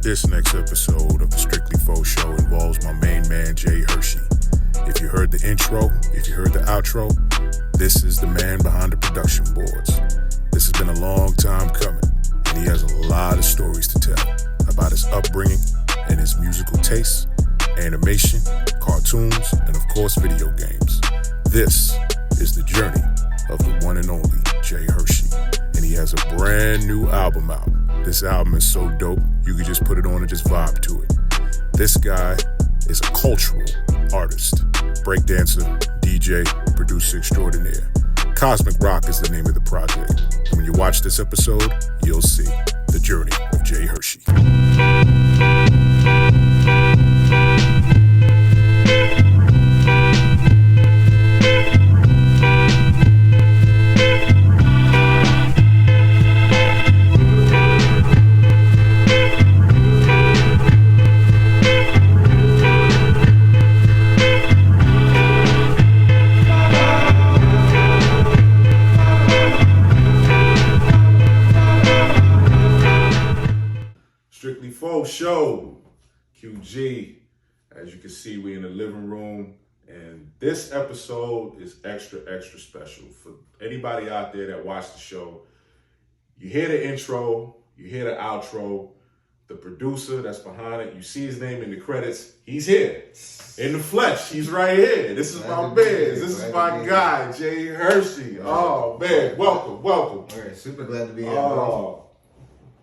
This next episode of the Strictly Faux Show involves my main man, Jhershey. If you heard the intro, if you heard the outro, this is the man behind the production boards. This has been a long time coming, and he has a lot of stories to tell about his upbringing and his musical tastes, animation, cartoons, and of course video games. This is the journey of the one and only Jhershey, and he has a brand new album out. This album is so dope, you could just put it on and just vibe to it. This guy is a cultural artist, breakdancer, DJ, producer extraordinaire. Cosmic Rock is the name of the project. And when you watch this episode, you'll see the journey of Jhershey. Strictly Faux Show, QG. As you can see, we in the living room, and this episode is extra special. For anybody out there that watched the show, you hear the intro, you hear the outro, the producer that's behind it, you see his name in the credits, he's here. In the flesh, he's right here. This is my man. This is my guy, Jhershey. Oh man, welcome. All right, super glad to be here, bro.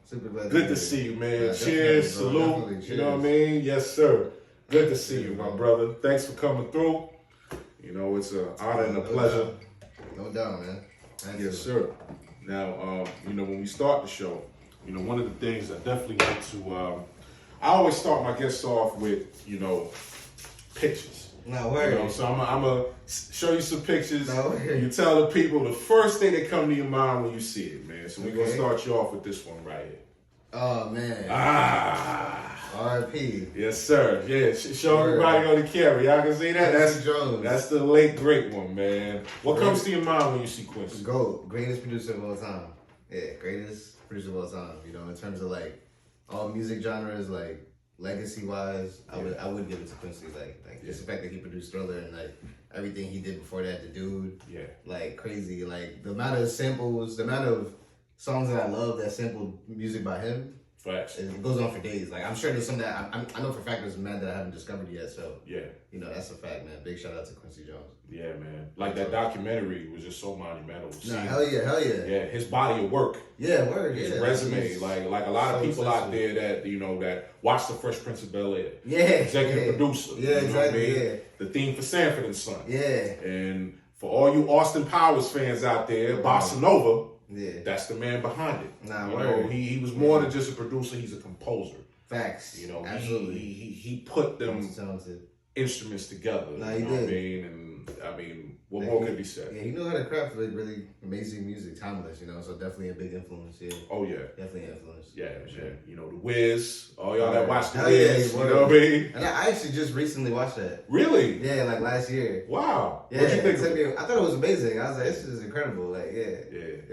Super glad Good to see you, man. Yeah, cheers, salute. Cheers. You know what I mean? Yes, sir. Good to see you, my brother. Thanks for coming through. You know, it's an honor and a pleasure. No doubt, man. Yes, sir. Now, you know, when we start the show, you know, one of the things I definitely want to, I always start my guests off with, you know, pictures. No worries. You know, so I'm going to show you some pictures. No worries. You tell the people the first thing that come to your mind when you see it, man. So we're going to start you off with this one right here. Oh, man. R.I.P. Yes, sir. Yeah, show everybody on the camera. Y'all can see that? That's the late great one, man. What comes to your mind when you see Quincy? GOAT. Greatest producer of all time. Yeah, greatest producer of all time. You know, in terms of like all music genres, like legacy-wise, I would give it to Quincy. Like just the fact that he produced Thriller and like everything he did before that, the dude. Yeah. Like crazy. Like the amount of samples, the amount of songs that I love that sampled music by him. Facts. It goes on for days. Like I'm sure there's some that I know for a fact there's mad that I haven't discovered yet. So yeah, you know that's a fact, man. Big shout out to Quincy Jones. Yeah, man. Like that documentary was just so monumental. Nah, hell yeah. Yeah, his body of work. Yeah, word. His resume, like a lot of people out there that you know that watch the Fresh Prince of Bel-Air. Yeah, executive producer. Yeah, exactly. I mean? Yeah, the theme for Sanford and Son. Yeah, and for all you Austin Powers fans out there, Bossa Nova. Yeah, that's the man behind it. Nah, you know, he was more than just a producer. He's a composer. Facts. You know, absolutely. He put them instruments together. Nah, you he know did. What I mean, what more could be said? Yeah, he knew how to craft like really amazing music, timeless. You know, so definitely a big influence. Yeah. Oh yeah. Definitely an influence. Yeah, sure. You know, The Wiz. All y'all that watch The Wiz. You know what I mean? And I actually just recently watched that. Really? Yeah, like last year. Wow. Yeah. What'd you think? I thought it was amazing. I was like, this is incredible. Like, yeah.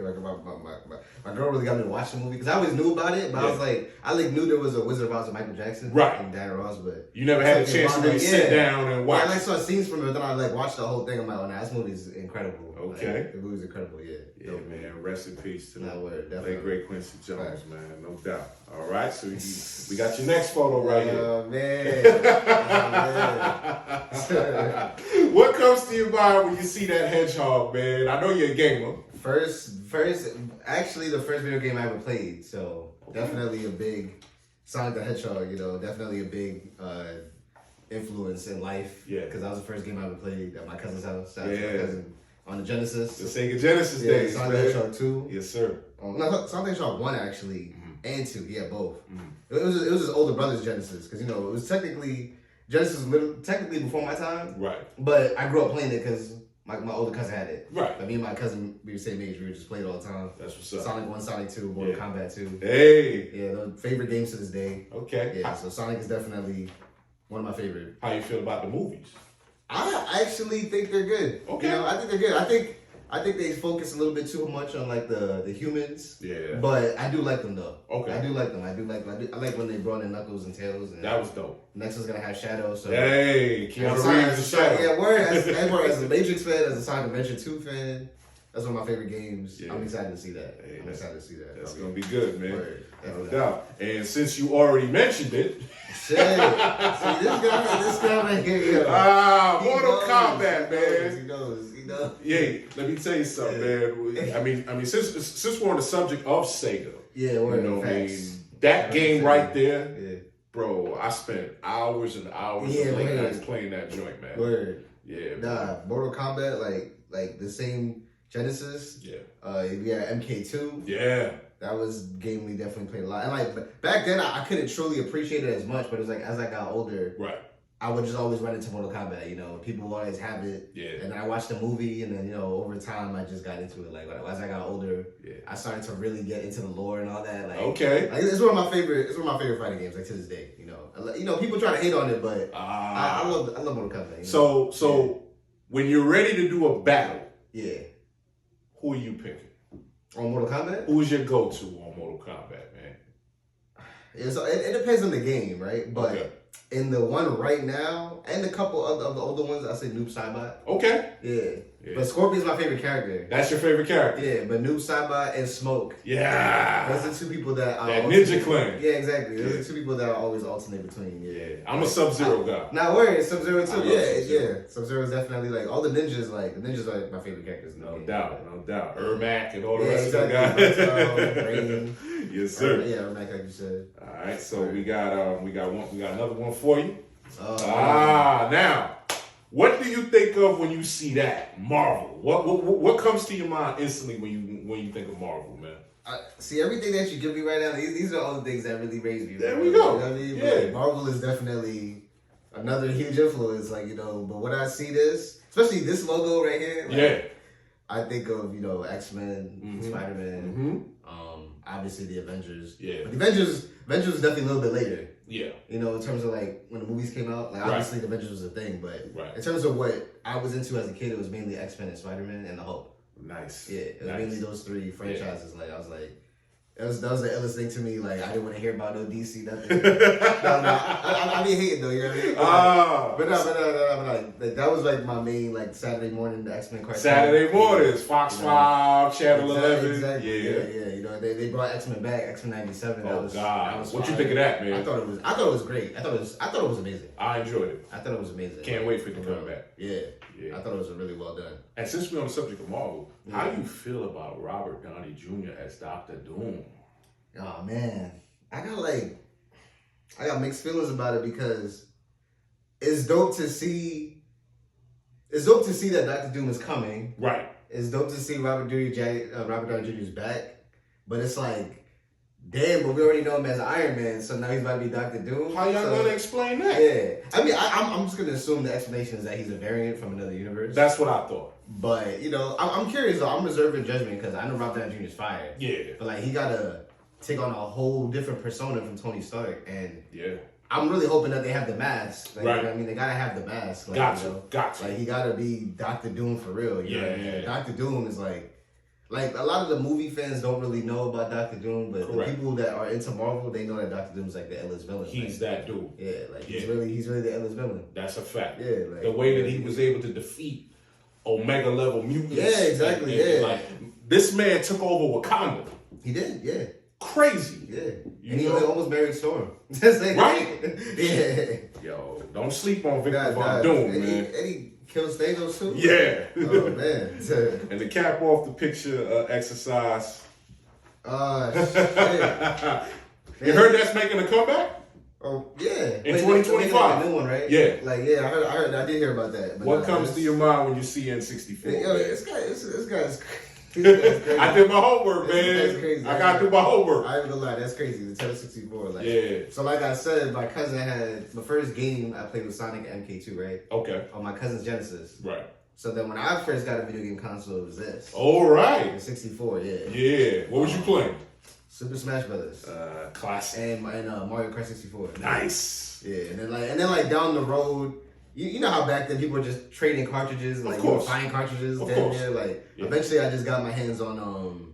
Like my girl really got me to watch the movie because I always knew about it, but I was like, I knew there was a Wizard of Oz of Michael Jackson, right? And Diana Ross, but you never had a chance to really sit down and watch. I saw scenes from it, but then I watched the whole thing. I'm like, oh, nah, this movie's incredible. Okay, like, the movie's incredible. Yeah, dope, man. Rest in peace to the late great Quincy Jones, man. No doubt. All right, so we got your next photo right here. Oh man. What comes to your mind when you see that hedgehog, man? I know you're a gamer. Actually, the first video game I ever played, so definitely a big Sonic the Hedgehog. You know, definitely a big influence in life. Yeah, because that was the first game I ever played at my cousin's house. My cousin on the Genesis, the Sega Genesis days. Sonic the Hedgehog 2. Yes, sir. No, Sonic the Hedgehog 1 actually, and 2. He had both. It was his older brother's Genesis because you know it was technically Genesis was technically before my time. Right. But I grew up playing it because my older cousin had it. Right. Like me and my cousin, we were the same age. We would just play it all the time. That's what's up. Sonic 1, Sonic 2, Mortal Kombat 2. Hey. Yeah, the favorite games to this day. Okay. Yeah, so Sonic is definitely one of my favorite. How you feel about the movies? I actually think they're good. Okay. You know, I think they're good. I think I think they focus a little bit too much on like the humans. Yeah. But I do like them though. Okay. I do like them. I like when they brought in Knuckles and Tails. And that was dope. Next one's gonna have Shadow. So Hey, Keanu Reeves is Shadow. Yeah, word. As a Matrix fan, as a Sonic Adventure 2 fan, that's one of my favorite games. Yeah. I'm excited to see that. Hey, I'm excited to see that. That's gonna be good, man. Word. No doubt. And since you already mentioned it, shit. See this guy right here. Mortal Kombat, man. He knows. Yeah, let me tell you something, man. I mean, since we're on the subject of Sega, yeah, you know, I mean, that game right there, bro. I spent hours and hours of late nights playing that joint, man. Word. Yeah. Nah, Mortal Kombat, like the same Genesis. Yeah. We had MK2. Yeah. That was a game we definitely played a lot. And like back then, I couldn't truly appreciate it as much. But it was like as I got older, right, I would just always run into Mortal Kombat. You know, people would always have it. Yeah. And then I watched the movie, and then you know, over time, I just got into it. Like as I got older, I started to really get into the lore and all that. Like, like it's one of my favorite. It's one of my favorite fighting games. Like to this day, you know, people try to hate on it, but I love Mortal Kombat. You know? So when you're ready to do a battle, who are you picking? On Mortal Kombat? Who's your go-to on Mortal Kombat, man? Yeah, so it depends on the game, right? But in the one right now, and a couple of the older ones, I say Noob Saibot. Okay. Yeah. But Scorpion's my favorite character. That's your favorite character? Yeah, but Noob Saibot and Smoke. Yeah. Those are two people that that Ninja Clan. Yeah, exactly. Those are two people that I always alternate between. Yeah. I'm a Sub-Zero guy. Not worried. Sub-Zero too. Yeah. Sub-Zero is definitely like all the ninjas. Like the ninjas are like my favorite characters. No doubt. Ermac and all the rest of the guys. Yes, sir. Yeah, Ermac, like you said. All right. So we got another one for you. Now. What do you think of when you see that Marvel? What comes to your mind instantly when you think of Marvel, man? See, everything that you give me right now, these are all the things that really raised me. There we go. You know what I mean? Yeah. But Marvel is definitely another huge influence. Like, you know, but when I see this, especially this logo right here, like, I think of, you know, X-Men, Spider-Man, obviously the Avengers. Yeah. But the Avengers was definitely a little bit later. Yeah. You know, in terms of like when the movies came out, like obviously the Avengers was a thing, but in terms of what I was into as a kid, it was mainly X-Men and Spider-Man and the Hulk. Nice. Yeah. It was mainly those three franchises. Like I was like, that was the illest thing to me. Like I didn't want to hear about no DC nothing. I be hating though, you know what I mean? But no, like that was like my main like Saturday morning the X-Men cartoon. Saturday mornings, Fox 5, Channel 11. Exactly. Yeah. You know, they brought X-Men back, X-Men 97. That was what you think of that, man? I thought it was great. I thought it was amazing. I enjoyed it. I thought it was amazing. Can't wait for it to come back. Yeah. I thought it was really well done. And since we're on the subject of Marvel, how do you feel about Robert Downey Jr. as Dr. Doom? Oh man, I got mixed feelings about it because it's dope to see. It's dope to see that Dr. Doom is coming. Right. It's dope to see Robert Downey Jr. is back, but it's like, damn, but we already know him as Iron Man, so now he's about to be Dr. Doom. How y'all gonna explain that? Yeah, I mean, I'm just gonna assume the explanation is that he's a variant from another universe. That's what I thought. But you know, I'm curious though. I'm reserving judgment because I know Robert Downey Jr. is fired. Yeah. But like, he gotta take on a whole different persona from Tony Stark, and I'm really hoping that they have the mask. Like, you know what I mean, they gotta have the mask. Like, got to. Like he gotta be Dr. Doom for real. You know what I mean? Dr. Doom is like a lot of the movie fans don't really know about Dr. Doom, but the people that are into Marvel, they know that Dr. Doom is like the illest villain. He's that dude. Yeah, like he's really the illest villain. That's a fact. Yeah, like the way that he was able to defeat Omega level mutants. Yeah, exactly. And like this man took over Wakanda. He did. Yeah. Crazy. Yeah. And he almost married Storm. Right? Yeah. Yo, don't sleep on Victor Von Doom, man. And he killed Thanos too? Yeah. Oh, man. And to cap off the picture exercise. Shit. You heard that's making a comeback? Oh, yeah. In 2025. A new one, right? Yeah. Like, I did hear about that. But what comes to your mind when you see N64? Yo, this guy's crazy. I did my homework, man. That's crazy. I gotta do my homework. I ain't gonna lie, that's crazy. The Nintendo 64, like So like I said, my cousin had the first game I played with Sonic MK2, right? Okay. On my cousin's Genesis. Right. So then when I first got a video game console, it was this. All right. The 64, yeah. Yeah. What was you playing? Super Smash Brothers. Classic. And Mario Kart 64. Nice. Yeah, and then like down the road, you know how back then people were just trading cartridges, like you would find cartridges down there. Like eventually, I just got my hands on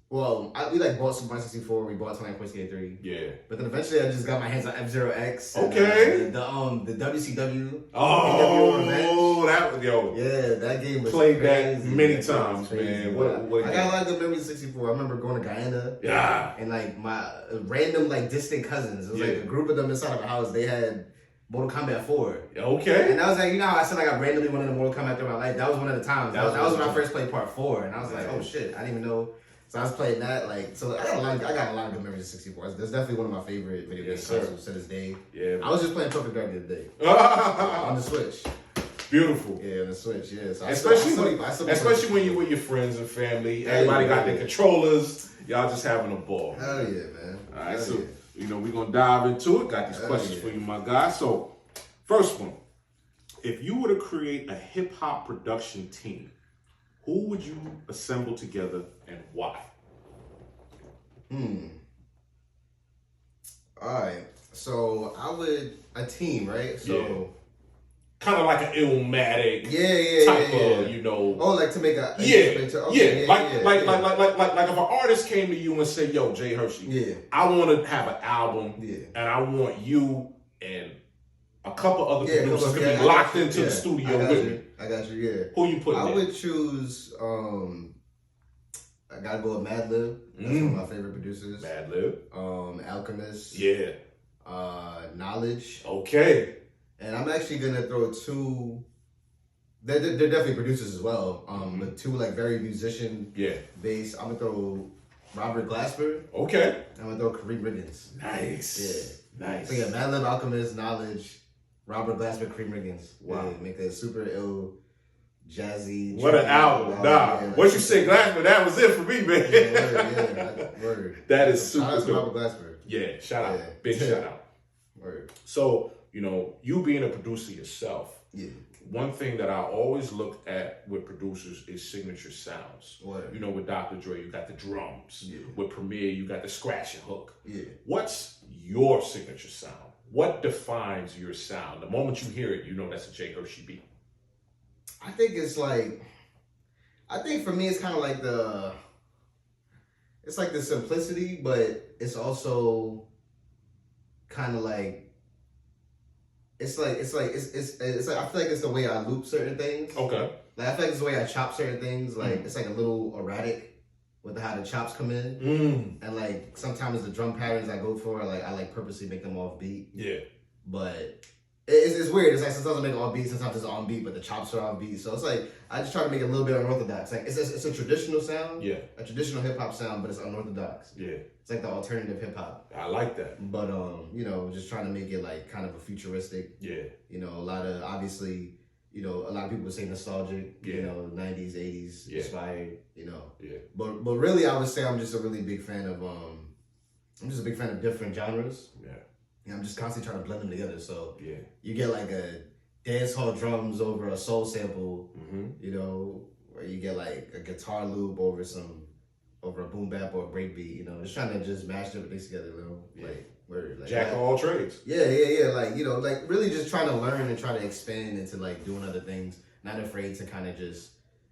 we like bought Super Mario 64. We bought 29.3. Yeah. But then eventually, I just got my hands on F-Zero X. Okay. And, the WCW. Oh, that was Yeah, that game was played crazy. that many times, man. What I got a lot of good memories of 64. I remember going to Guyana. Yeah. And like my random like distant cousins. It was like a group of them inside of a house. They had Mortal Kombat 4. Okay. And I was like, you know how I said like I randomly wanted a Mortal Kombat through my life? That was one of the times. That was when I first played part 4. And I was like, oh shit, I didn't even know. So I was playing that, like, so I got a lot of good memories of 64. That's definitely one of my favorite video game consoles to this day. Yeah. I was just playing Perfect Dark the other day. On the Switch. Beautiful. Yeah, on the Switch, yeah. So especially when you're with your friends and family. Everybody got their controllers. Y'all just having a ball. Hell yeah, man. All right, so, we're going to dive into it. Got these questions for you, my guy. So, first one. If you were to create a hip-hop production team, who would you assemble together and why? Alright. So a team, right? So kind of like an Illmatic type of, you know. Oh, like to make a Like if an artist came to you and said, yo, Jhershey, I want to have an album and I want you and a couple other producers to be locked into the studio with me. I got you, yeah. Who you putting I would choose, I gotta go with Madlib. That's one of my favorite producers. Madlib. Alchemist. Yeah. Knowledge. Okay. And I'm actually gonna throw two, they're definitely producers as well, but two like very musician based. I'm gonna throw Robert Glasper. Okay. I'm gonna throw Kareem Riggins. Nice. Yeah. Nice. So yeah, Madlib, Alchemist, Knowledge, Robert Glasper, Kareem Riggins. Wow. Yeah, make a super ill, jazzy. What an album. Once you say Glasper, that was it for me, man. Word. That is super shout out to cool. Robert Glasper. Yeah, shout out. Big shout out. Word. So, you know, you being a producer yourself, one thing that I always look at with producers is signature sounds. Word. You know, with Dr. Dre, you got the drums. Yeah. With Premier, you got the scratch and hook. Yeah. What's your signature sound? What defines your sound? The moment you hear it, you know that's a Jhershey beat. I think it's like, for me, it's kind of like it's like the simplicity, but it's also kind of like, it's like I feel like it's the way I loop certain things. Okay. Like I feel like it's the way I chop certain things. Like it's like a little erratic with how the chops come in, and like sometimes the drum patterns I go for, I purposely make them off beat. Yeah. But it's weird. It's like sometimes I make it off beat, sometimes it's on beat, but the chops are off beat. So it's like I just try to make it a little bit unorthodox. Like it's a traditional sound. Yeah. A traditional hip hop sound, but it's unorthodox. Yeah. It's like the alternative hip hop. I like that. But you know, just trying to make it like kind of a futuristic. Yeah. You know, a lot of obviously. You know, a lot of people would say nostalgic, you know, 90s, 80s inspired, you know. Yeah. But really, I would say I'm just a really big fan of, different genres. Yeah. And I'm just constantly trying to blend them together. So you get like a dance hall drums over a soul sample, you know, or you get like a guitar loop over a boom bap or a break beat, you know. Just trying to just mash different things together, you know. Yeah. Like Jack of all trades. Yeah. Like, you know, like really just trying to learn and try to expand into like doing other things. Not afraid to kind of just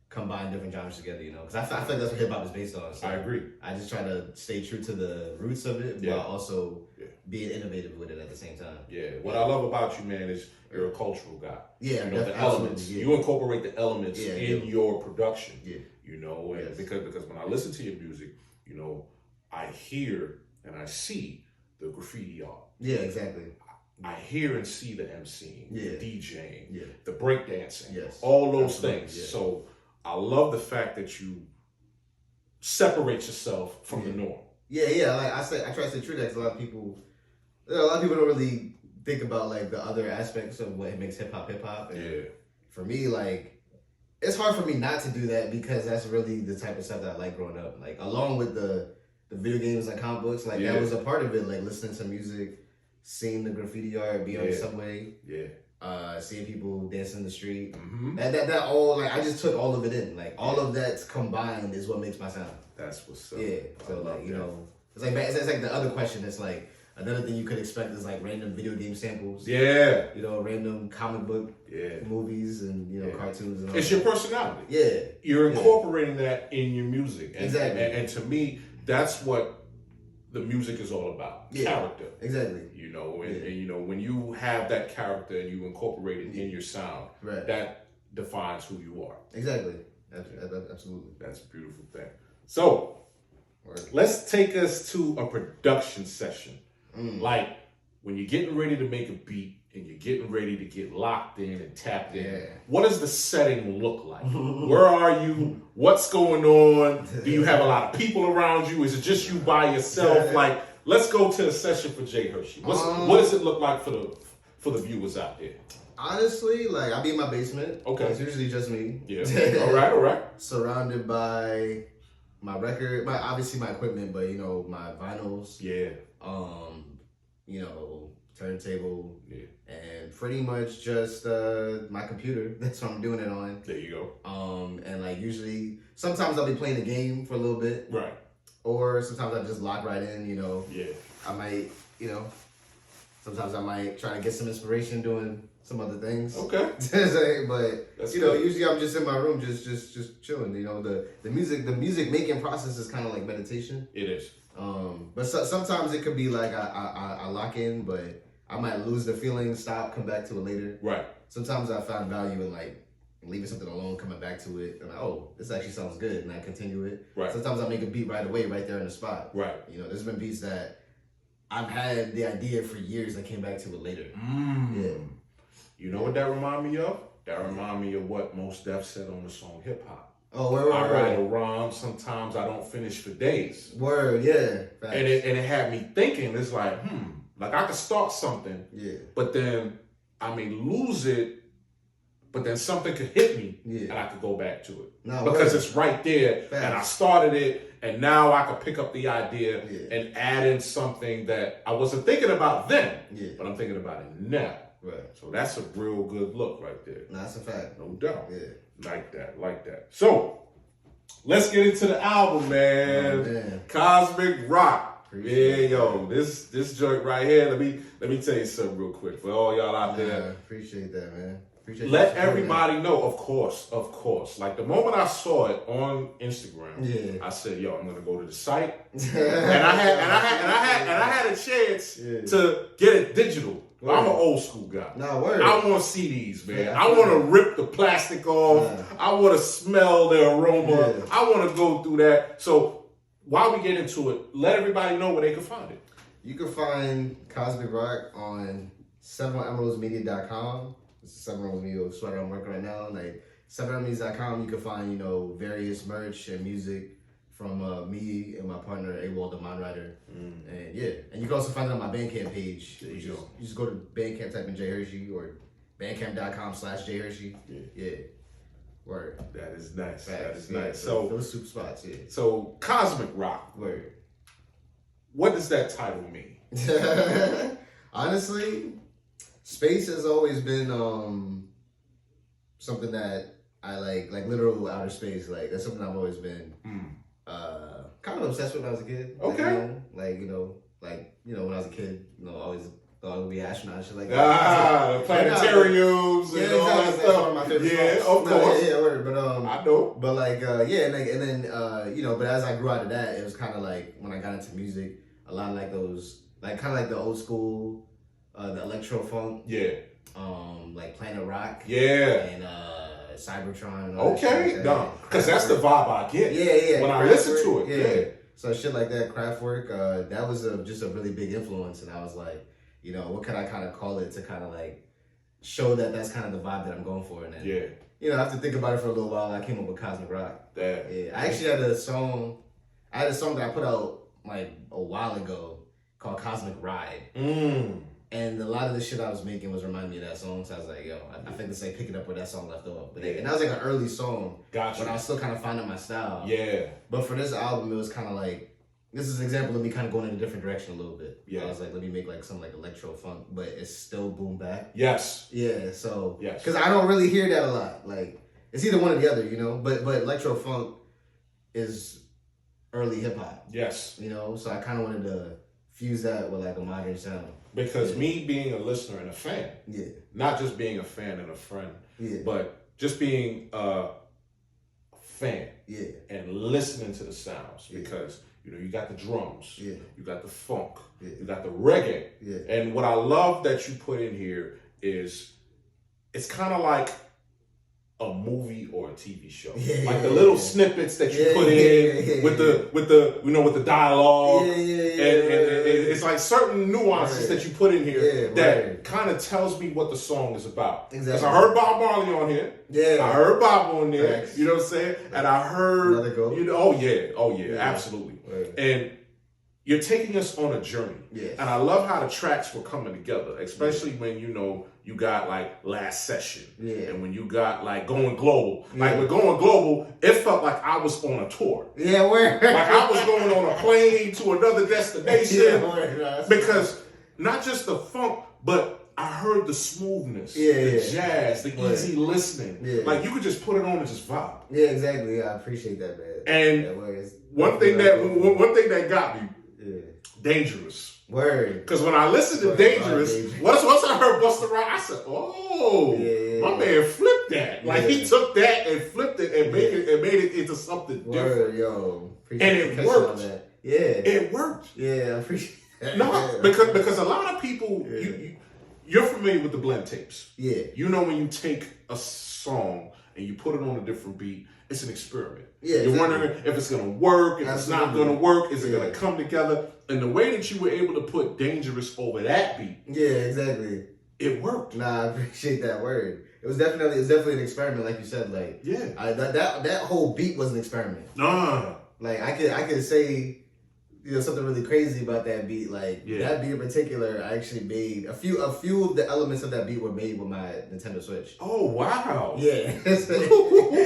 combine different genres together, you know. Because I feel like that's what hip hop is based on. So I agree. I just try to stay true to the roots of it, while also being innovative with it at the same time. Yeah. What I love about you, man, is you're a cultural guy. Yeah. You know, the elements. You incorporate the elements in your production. Yeah. You know, and because when I listen to your music, you know, I hear and I see the graffiti art. Yeah, exactly. I hear and see the MCing, the DJing, the breakdancing, yes, all those things. Yeah. So I love the fact that you separate yourself from the norm. Yeah. Like I try to stay true to that because a lot of people don't really think about like the other aspects of what makes hip hop. And for me, like it's hard for me not to do that because that's really the type of stuff that I like growing up. Like along with the video games and comic books, like that was a part of it. Like listening to music. Seeing the graffiti art, being on the subway, seeing people dancing in the street, that all like I just took all of it in. Like all of that's combined is what makes my sound. That's what's up. Yeah. So like you know, it's like the other question. It's like Another thing you could expect is like random video game samples. Yeah. You know, random comic book movies and, you know, cartoons and all It's that. your personality. Yeah. You're incorporating that in your music. And, Exactly. And to me, that's what the music is all about. Character. Exactly. You know, and you know, when you have that character and you incorporate it in your sound, that defines who you are. Exactly. Absolutely. That's a beautiful thing. So, let's take us to a production session. Like when you're getting ready to make a beat and you're getting ready to get locked in and tapped in. What does the setting look like? Where are you? What's going on? Do you have a lot of people around you? Is it just you by yourself? Like, let's go to a session for Jhershey. What does it look like for the viewers out there? Honestly, like I'll be in my basement. Okay. It's usually just me. Yeah. All right. Surrounded by my record, obviously my equipment, but you know, my vinyls. Yeah. You know, turntable. Yeah. And pretty much just my computer. That's what I'm doing it on. There you go. And like usually sometimes I'll be playing a game for a little bit. Right. Or sometimes I just lock right in, you know. Yeah. I might, you know, sometimes I might try to get some inspiration doing some other things. Okay. But that's you know, usually I'm just in my room just chilling. You know, the music making process is kind of like meditation. It is. But sometimes it could be like I lock in, but I might lose the feeling, stop, come back to it later. Right. Sometimes I find value in like leaving something alone, coming back to it, and oh, this actually sounds good, and I continue it. Right. Sometimes I make a beat right away, right there in the spot. Right. You know, there's been beats that I've had the idea for years. I came back to it later. Yeah. You know what that remind me of? That remind me of what Mos Def said on the song Hip Hop. Oh, word. I write a rhyme, sometimes I don't finish for days. Word, yeah. Facts. And it had me thinking, it's like, like I could start something, but then I may lose it, but then something could hit me, and I could go back to it. Because it's right there, and I started it, and now I could pick up the idea and add in something that I wasn't thinking about then, but I'm thinking about it now. Right. So that's a real good look right there. That's a fact. No doubt. Yeah. Like that. So, let's get into the album, man. Oh, man. Cosmic Rock. Appreciate this joint right here. Let me tell you something real quick for all y'all out there. Appreciate that, man. Let everybody know, of course. Like the moment I saw it on Instagram, I said, "Yo, I'm gonna go to the site," and I had a chance to get it digital. Word. I'm an old school guy. Word. I want CDs, man. I want to rip the plastic off. I want to smell the aroma. I want to go through that. So while we get into it, let everybody know where they can find it. You can find Cosmic Rock on 7emeraldsmedia.com. It's 7 Emeralds Media sweater I'm working right now. Like 7emeraldsmedia.com, you can find, you know, various merch and music from me and my partner, Awal the Mindwriter. And and you can also find it on my Bandcamp page. You just go to Bandcamp, type in Jhershey or bandcamp.com/Jhershey. Yeah. Word. That is nice. That is yeah, nice. So those super spots, So Cosmic Rock. Word. What does that title mean? Honestly, space has always been something that I like literal outer space. Like that's something I've always been kind of obsessed with when I was a kid. Okay. Like, you know, when I was a kid, you know, always thought I would be an astronaut and shit like that. The planetariums and all that stuff. That's one of my favorite spots. Of course. Word. But I know. But like and then you know, but as I grew out of that, it was kind of like when I got into music, a lot of like those kind of like the old school, the electro funk. Yeah. Like Planet Rock. Yeah. And Cybertron. And okay. No, because that's the vibe I get. Yeah. When I listen to it. Yeah. So shit like that, Kraftwerk, that was just a really big influence, and I was like, you know, what could I kind of call it to kind of like show that that's kind of the vibe that I'm going for, and then you know, after thinking about it for a little while, I came up with Cosmic Rock. Yeah. I actually had a song that I put out like a while ago called Cosmic Ride. And a lot of the shit I was making was reminding me of that song. So I was like, yo, I think this like picking up where that song left off. But and that was like an early song. Gotcha. When I was still kind of finding my style. Yeah. But for this album, it was kind of like, this is an example of me kind of going in a different direction a little bit. Yeah. I was like, let me make like some like electro funk, but it's still boom bap. Yes. Yeah. So. Yes. Because I don't really hear that a lot. Like, it's either one or the other, you know. But electro funk is early hip hop. Yes. You know. So I kind of wanted to fuse that with like a modern sound. Because me being a listener and a fan, not just being a fan and a friend, but just being a fan and listening to the sounds, because you know you got the drums, you got the funk, you got the reggae, and what I love that you put in here is it's kind of like a movie or a TV show, like the little snippets that you put in with the you know, with the dialogue, and it's like certain nuances that you put in here that kind of tells me what the song is about. Because I heard Bob Marley on here, I heard Bob on there, you know what I'm saying, and I heard, you know, oh yeah, absolutely, and you're taking us on a journey, and I love how the tracks were coming together, especially when you know. You got like Last Session, and when you got like Going Global, like with Going Global, it felt like I was on a tour. Like I was going on a plane to another destination, because not just the funk, but I heard the smoothness, the jazz, the easy listening. Like you could just put it on and just vibe. Yeah, exactly. I appreciate that, man. And one thing that got me, Dangerous. Word. Because when I listened to Dangerous, once I heard Busta Rhymes, I said, "Oh, my man flipped that. Like he took that and flipped it and made it into something different." Yo, and it worked. It worked. Yeah, I appreciate that. No, because a lot of people, you're familiar with the blend tapes. You know when you take a song and you put it on a different beat, it's an experiment. You're wondering if it's gonna work, if it's not gonna work, is it gonna come together? And the way that you were able to put Dangerous over that beat, it worked. Nah, I appreciate that word. It was definitely an experiment, like you said. Like that whole beat was an experiment. Like I could say, you know, something really crazy about that beat. Like that beat in particular, I actually made a few of the elements of that beat were made with my Nintendo Switch. Oh wow!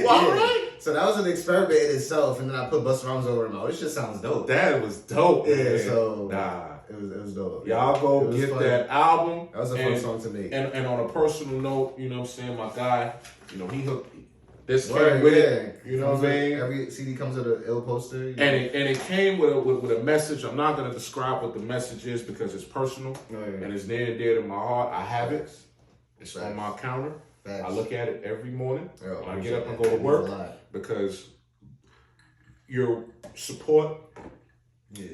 All right. So that was an experiment in itself, and then I put Busta Rhymes over him. This just sounds dope. That was dope. Yeah. So it was dope. Y'all go get that album. That was a fun song to make. And on a personal note, you know what I'm saying, my guy, you know, he hooked. This came with it, you know what I mean? Every CD comes with an ill poster. And it came with a message. I'm not going to describe what the message is because it's personal and it's near and dear to my heart. I have it. It's on my counter. I look at it every morning when I get up and go to work, because your support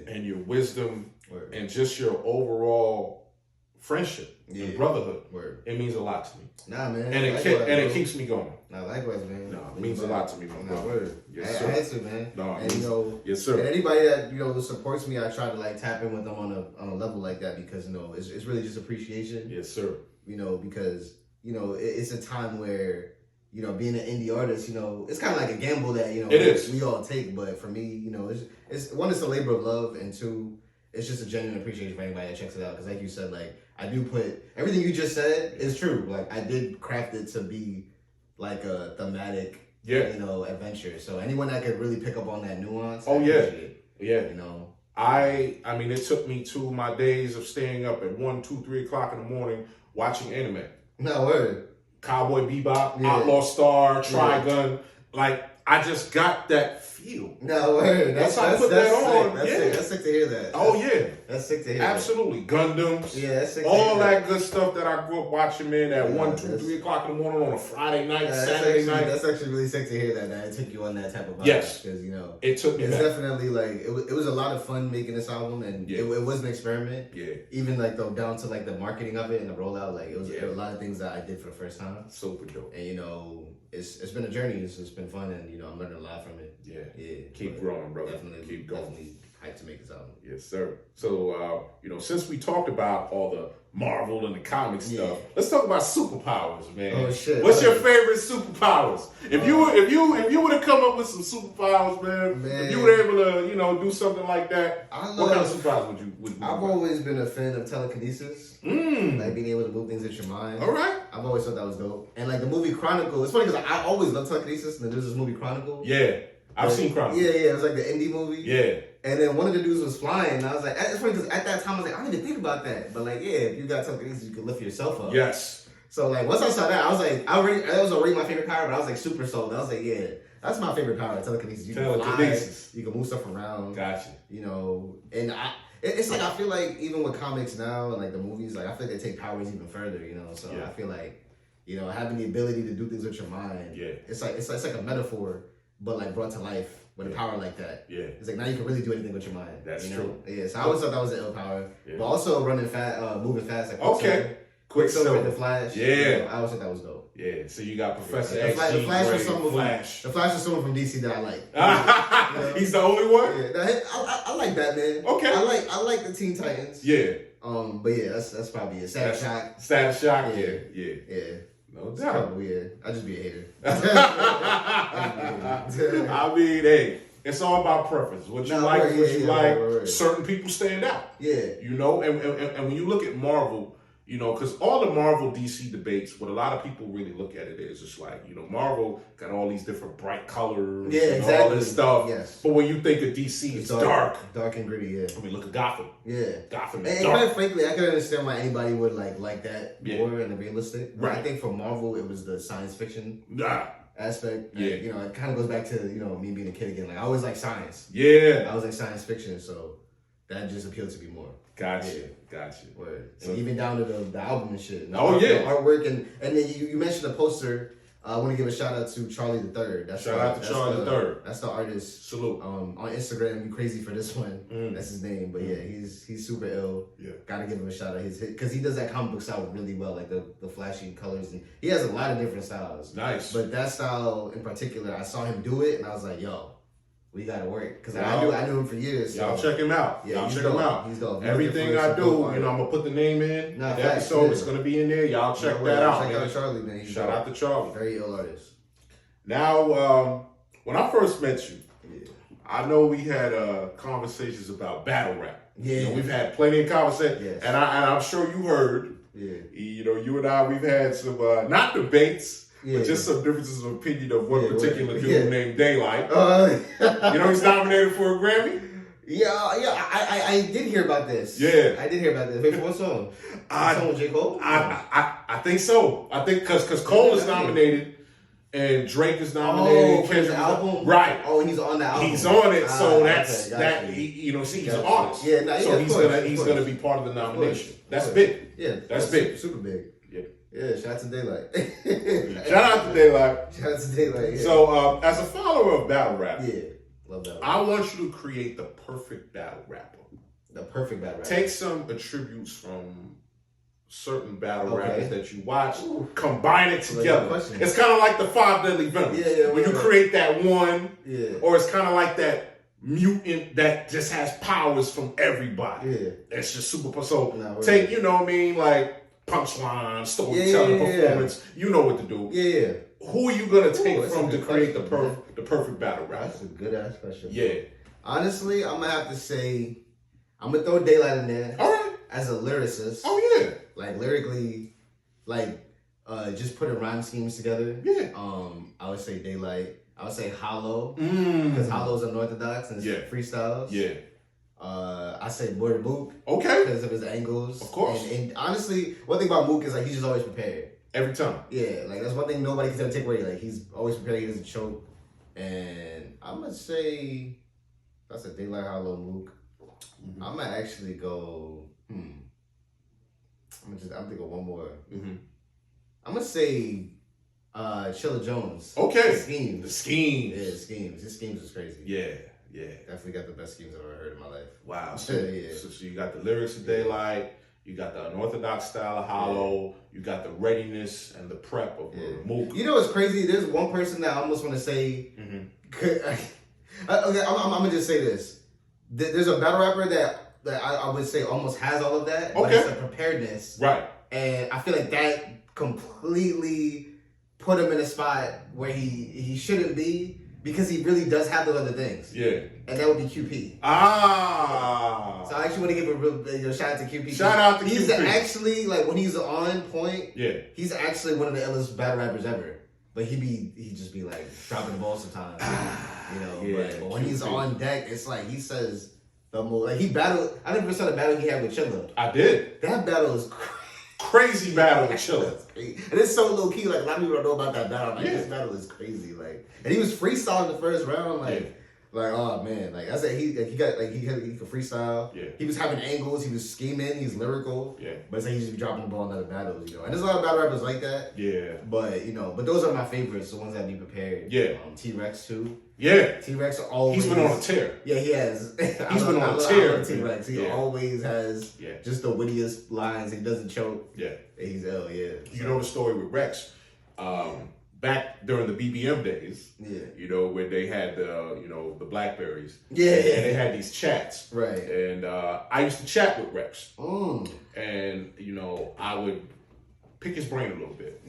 and your wisdom and just your overall friendship and brotherhood, it means a lot to me. Nah, man. And it keeps me going. Nah, likewise, man. No, it means a lot to me, my brother. Word. Yes, I had to, man. No, and you know, yes, sir. And anybody that, you know, supports me, I try to like tap in with them on a level like that, because, you know, it's really just appreciation. Yes, sir. You know, because, you know, it's a time where, you know, being an indie artist, you know, it's kind of like a gamble that, you know, we all take. But for me, you know, it's one, it's a labor of love, and two, it's just a genuine appreciation for anybody that checks it out. Because like you said, like, I do put, everything you just said is true. Like, I did craft it to be like a thematic, you know, adventure. So anyone that could really pick up on that nuance, I appreciate it. You know, I mean, it took me to my days of staying up at 1, 2, 3 o'clock in the morning watching anime. No word. Cowboy Bebop, Outlaw Star, Trigun. Like, I just got that feel. No word. That's how I put that on. That's sick to hear that. Oh yeah. That's sick to hear. Absolutely. Gundams. Yeah, that's sick to all hear that good stuff that I grew up watching, man, at 1, 2, 3 o'clock in the morning on a Friday night, Saturday night. That's actually really sick to hear that it took you on that type of vibe. Yes. Because, you know, it took me it's back. definitely like, it was a lot of fun making this album, and it was an experiment. Even like down to like the marketing of it and the rollout, like it was a lot of things that I did for the first time. Super dope. And, you know, it's been a journey. It's been fun, and, you know, I'm learning a lot from it. Keep growing, brother. Keep going. Definitely hyped to make this album. Yes, sir. So, you know, since we talked about all the Marvel and the comic stuff, let's talk about superpowers, man. Oh shit! What's your favorite superpowers? If you were to come up with some superpowers, man, if you were able to, you know, do something like that, what kind of superpowers would you? I've always been a fan of telekinesis, like being able to move things with your mind. All right. I've always thought that was dope. And like the movie Chronicle, it's funny because I always loved telekinesis, and then there's this movie Chronicle. Yeah, I've seen Chronicle. Yeah, it was like the indie movie. Yeah. And then one of the dudes was flying, and I was like, it's funny because at that time I was like, I didn't even think about that. But like, if you got telekinesis, you can lift yourself up. Yes. So like, once I saw that, I was like, that was already my favorite power, but I was like super sold. I was like, that's my favorite power, telekinesis. You can fly, you can move stuff around. Gotcha. You know, and It's like I feel like even with comics now and like the movies, like I feel like they take powers even further, you know. So I feel like, you know, having the ability to do things with your mind, it's like a metaphor, but like brought to life with a power like that. Yeah, it's like now you can really do anything with your mind. That's true. True. Yeah, so I always thought that was an ill power, but also running fast, moving fast. Like Quicksilver and the Flash. Yeah, you know, I always thought that was dope. Yeah, so you got Professor X. The Flash was someone from DC that I like. You know? He's the only one. Yeah, I like Batman. Okay, I like the Teen Titans. Yeah. But yeah, that's probably it. Static Shock. Static Shock. Yeah. No doubt. I just be a hater. I mean, hey, it's all about preference. What you like, what you like. Right. Certain people stand out. Yeah. You know, and when you look at Marvel, you know, because all the Marvel DC debates, what a lot of people really look at it is just like, you know, Marvel got all these different bright colors and all this stuff. Yes. But when you think of DC, it's dark. Dark and gritty, yeah. I mean, look at Gotham. Yeah. Gotham is and dark. Quite frankly, I can understand why anybody would like that more in the realistic. But I think for Marvel, it was the science fiction aspect. Yeah. And, you know, it kind of goes back to, you know, me being a kid again. Like, I always like science. Yeah. I was like science fiction, so that just appealed to me more. Gotcha. Word. So and even down to the album and shit. The artwork and then you mentioned the poster. I want to give a shout out to Charlie III. Shout out to Charlie III. That's the artist. Salute. On Instagram, you crazy for this one. That's his name. But yeah, he's super ill. Yeah. Gotta give him a shout out. Because he does that comic book style really well, like the flashy colors. And he has a lot of different styles. Nice. But that style in particular, I saw him do it and I was like, yo, we gotta work. Because I knew him for years. So. Y'all check him out. Yeah, check him out. He's dope. Everything I do, you know, I'm gonna put the name in. The episode, it's gonna be in there. Y'all check that out. Check out Charlie, man. Shout out to Charlie. Very ill artist. Now, when I first met you, I know we had conversations about battle rap. Yeah. You know, we've had plenty of conversations. And I'm sure you heard. Yeah. You know, you and I, we've had some, not debates, but just some differences of opinion of one particular dude named Daylight. You know, he's nominated for a Grammy. Yeah, I did hear about this. Yeah, I did hear about this. Wait, for what song? Song with J. Cole? I think so. I think because Cole is nominated and Drake is nominated. For his album, right? Oh, and he's on the album. He's on it, so that's that. You know, see, he's an artist. Yeah, so he's gonna be part of the nomination. That's big. Yeah, that's big. Super big. Yeah, shout out to Daylight. Shout out to Daylight. Shout out to Daylight. Yeah. So, as a follower of battle rap, love that. I want you to create the perfect battle rapper. The perfect battle rapper. Take some attributes from certain battle rappers that you watch, combine it together. It's kind of like the 5 Deadly Venoms. When you create that one, or it's kind of like that mutant that just has powers from everybody. Yeah. It's just super. So take, you know what I mean, like punchline, storytelling, performance. You know what to do. Yeah. Who are you gonna take from to create the perfect battle rap? That's a good ass question. Yeah. Honestly, I'm gonna have to say, I'm gonna throw Daylight in there. All right. As a lyricist. Oh yeah. Like lyrically, like just putting rhyme schemes together. Yeah. I would say Daylight. I would say Hollow. Because Hollow's unorthodox and freestyles. Yeah. I say Word Mook. Okay. Because of his angles. Of course. And honestly, one thing about Mook is like he's just always prepared. Every time. Yeah, like that's one thing nobody can take away. Like he's always prepared, he doesn't choke. And I'm gonna say that's a Daylight, Hollow, Mook. I'm gonna actually go, I'm thinking of one more. I'm gonna say Chilla Jones. Okay. The Schemes. The Schemes. Yeah, the Schemes. His Schemes is crazy. Yeah. Definitely got the best schemes I've ever heard in my life. Wow. So you got the lyrics of Daylight, you got the unorthodox style of Hollow, you got the readiness and the prep of Mook. You know what's crazy? There's one person that I almost want to say. Okay, I'm gonna just say this. There's a battle rapper that I would say almost has all of that, but it's a preparedness. Right. And I feel like that completely put him in a spot where he shouldn't be. Because he really does have those other things. Yeah. And that would be QP. Ah. So I actually want to give a real shout out to QP. Shout out to he's QP. He's actually, like, when he's on point, he's actually one of the illest battle rappers ever. But he just be, like, dropping the ball sometimes. You know, but when he's on deck, it's like he says the most. Like, he battled, I never saw the battle he had with Chilla. I did. That battle is crazy battle with Chilla. And it's so low key. Like, a lot of people don't know about that battle. Like, this battle is crazy. Like, and he was freestyling the first round. Like Like, oh man, like I said, he could freestyle. Yeah. He was having angles. He was scheming. He's lyrical. Yeah. But it's like he just be dropping the ball in other battles, And there's a lot of battle rappers like that. Yeah. But but those are my favorites. The ones that be prepared. Yeah. T-Rex too. Yeah. T-Rex always. He's been on a tear. Yeah, he has. He's been on a tear. T-Rex. He always has just the wittiest lines. He doesn't choke. Yeah. He's ill. Yeah. You know the story with Rex. Back during the BBM days, where they had the Blackberries, and they had these chats, right? And I used to chat with Rex, and I would pick his brain a little bit,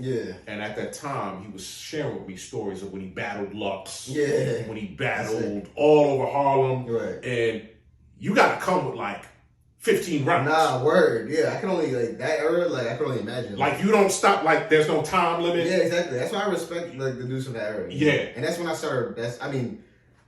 And at that time, he was sharing with me stories of when he battled Lux, when he battled all over Harlem, right? And you got to come with like 15 rounds. Nah, word. Yeah, I can only, that era, I can only imagine. Like, you don't stop, there's no time limit. Yeah, exactly. That's why I respect, the dudes from that era. Yeah. And that's when I started,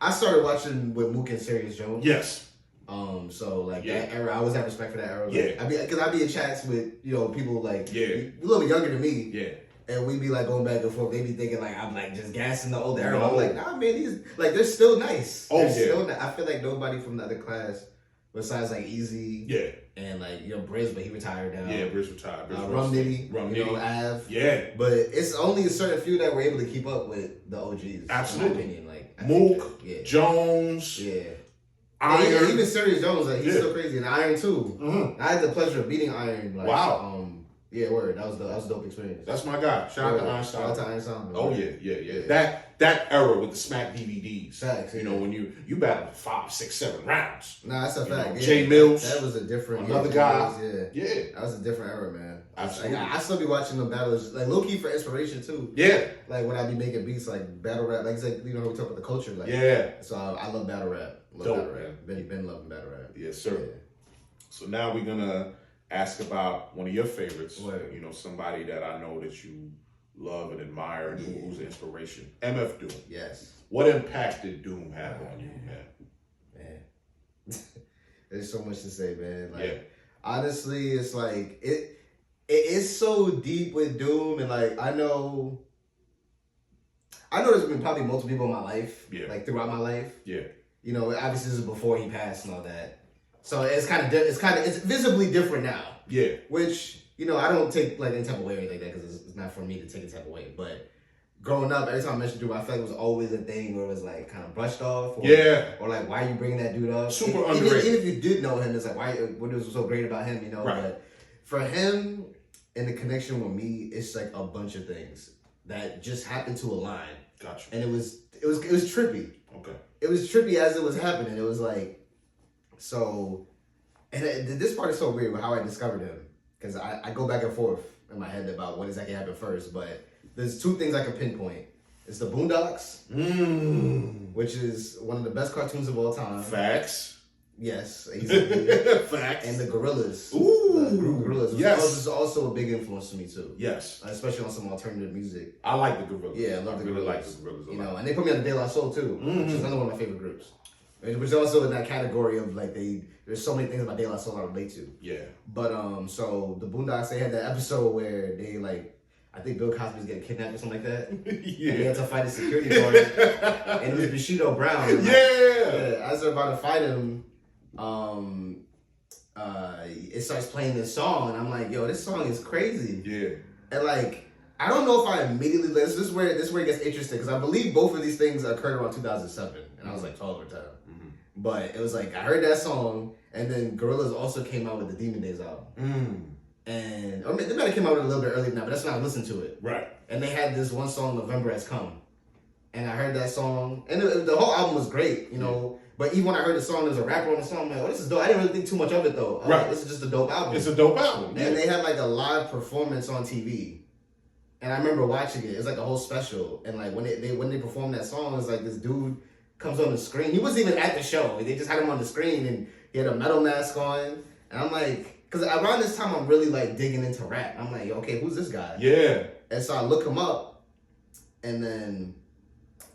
I started watching with Mook and Serious Jones. Yes. That era, I always have respect for that era. Yeah. I'd be in chats with, people, a a little bit younger than me. Yeah. And we'd be, going back and forth. They'd be thinking, I'm, just gassing the old era. I'm like, nah, man, these, they're still nice. Oh, they're still I feel like nobody from the other class, besides, Easy. Yeah. And Briz, but he retired now. Yeah, Briz retired. Rum Nitty, Av. Yeah. But it's only a certain few that were able to keep up with the OGs. Absolutely. In my opinion. Mook, Jones. Yeah. Iron. Even Serious Jones, he's still crazy. And Iron too. Mm-hmm. I had the pleasure of beating Iron. Wow. Yeah, word. That was a dope experience. That's my guy. Shout out to Iron Shout out to Iron Sound. Oh yeah. That era with the Smack DVDs. Facts. When you battled 5, 6, 7 rounds. Nah, that's a fact. Jay Mills. That was a different. Another guy. Yeah. That was a different era, man. Absolutely. I still be watching them battles, low key for inspiration too. Yeah. When I be making beats, battle rap, how we talk about the culture. So I love battle rap. Dope, man. Been loving battle rap. Yes, sir. Yeah. So now we're gonna ask about one of your favorites. Word. Somebody that I know that you love and admire and who's an inspiration. MF Doom. Yes. What impact did Doom have on you, man? Man. There's so much to say, man. Honestly, it's it is so deep with Doom, and I know there's been probably multiple people in my life, throughout my life. Yeah. Obviously this is before he passed and all that. So it's visibly different now. Yeah. Which, I don't take any type of way or anything like that, because it's not for me to take a type of way. But growing up, every time I mentioned Doom, I felt like it was always a thing where it was kind of brushed off. Or why are you bringing that dude up? Super underrated. Even if you did know him, it's what was so great about him, Right. But for him and the connection with me, it's a bunch of things that just happened to align. Gotcha. And it was trippy. Okay. It was trippy as it was happening. It was and this part is so weird with how I discovered him, because I go back and forth in my head about what exactly happened first, but there's 2 things I can pinpoint. It's the Boondocks, which is one of the best cartoons of all time. Facts. Yes. Facts. And the Gorillas. Ooh. The group Gorillas. Yes. This is also a big influence to me too. Yes. Especially on some alternative music. I like the Gorillas. Yeah, I love the really Gorillas. like the Gorillas. And they put me on the De La Soul too, which is another one of my favorite groups. Which is also in that category of there's so many things about De La Soul I relate to. Yeah. But so the Boondocks, they had that episode where they I think Bill Cosby's getting kidnapped or something like that. Yeah. And they had to fight a security guard. And it was Bushido Brown. And as they're about to fight him, it starts playing this song, and I'm like, yo, this song is crazy. Yeah. And I don't know if I immediately this is where it gets interesting, because I believe both of these things occurred around 2007, and I was 12 at the time. Mm-hmm. But it was I heard that song, and then Gorillaz also came out with the Demon Days album. And they might have came out with it a little bit earlier than that, but that's when I listened to it. Right. And they had this one song, November Has Come. And I heard that song, and the whole album was great, But even when I heard the song, there was a rapper on the song, I'm like, oh, this is dope. I didn't really think too much of it, though. Right. This is just a dope album. It's a dope album. And they had a live performance on TV. And I remember watching it. It's a whole special. And when they performed that song, it's this dude comes on the screen. He wasn't even at the show. They just had him on the screen, and he had a metal mask on. And I'm because around this time, I'm really digging into rap. I'm like, okay, who's this guy? Yeah. And so I look him up, and then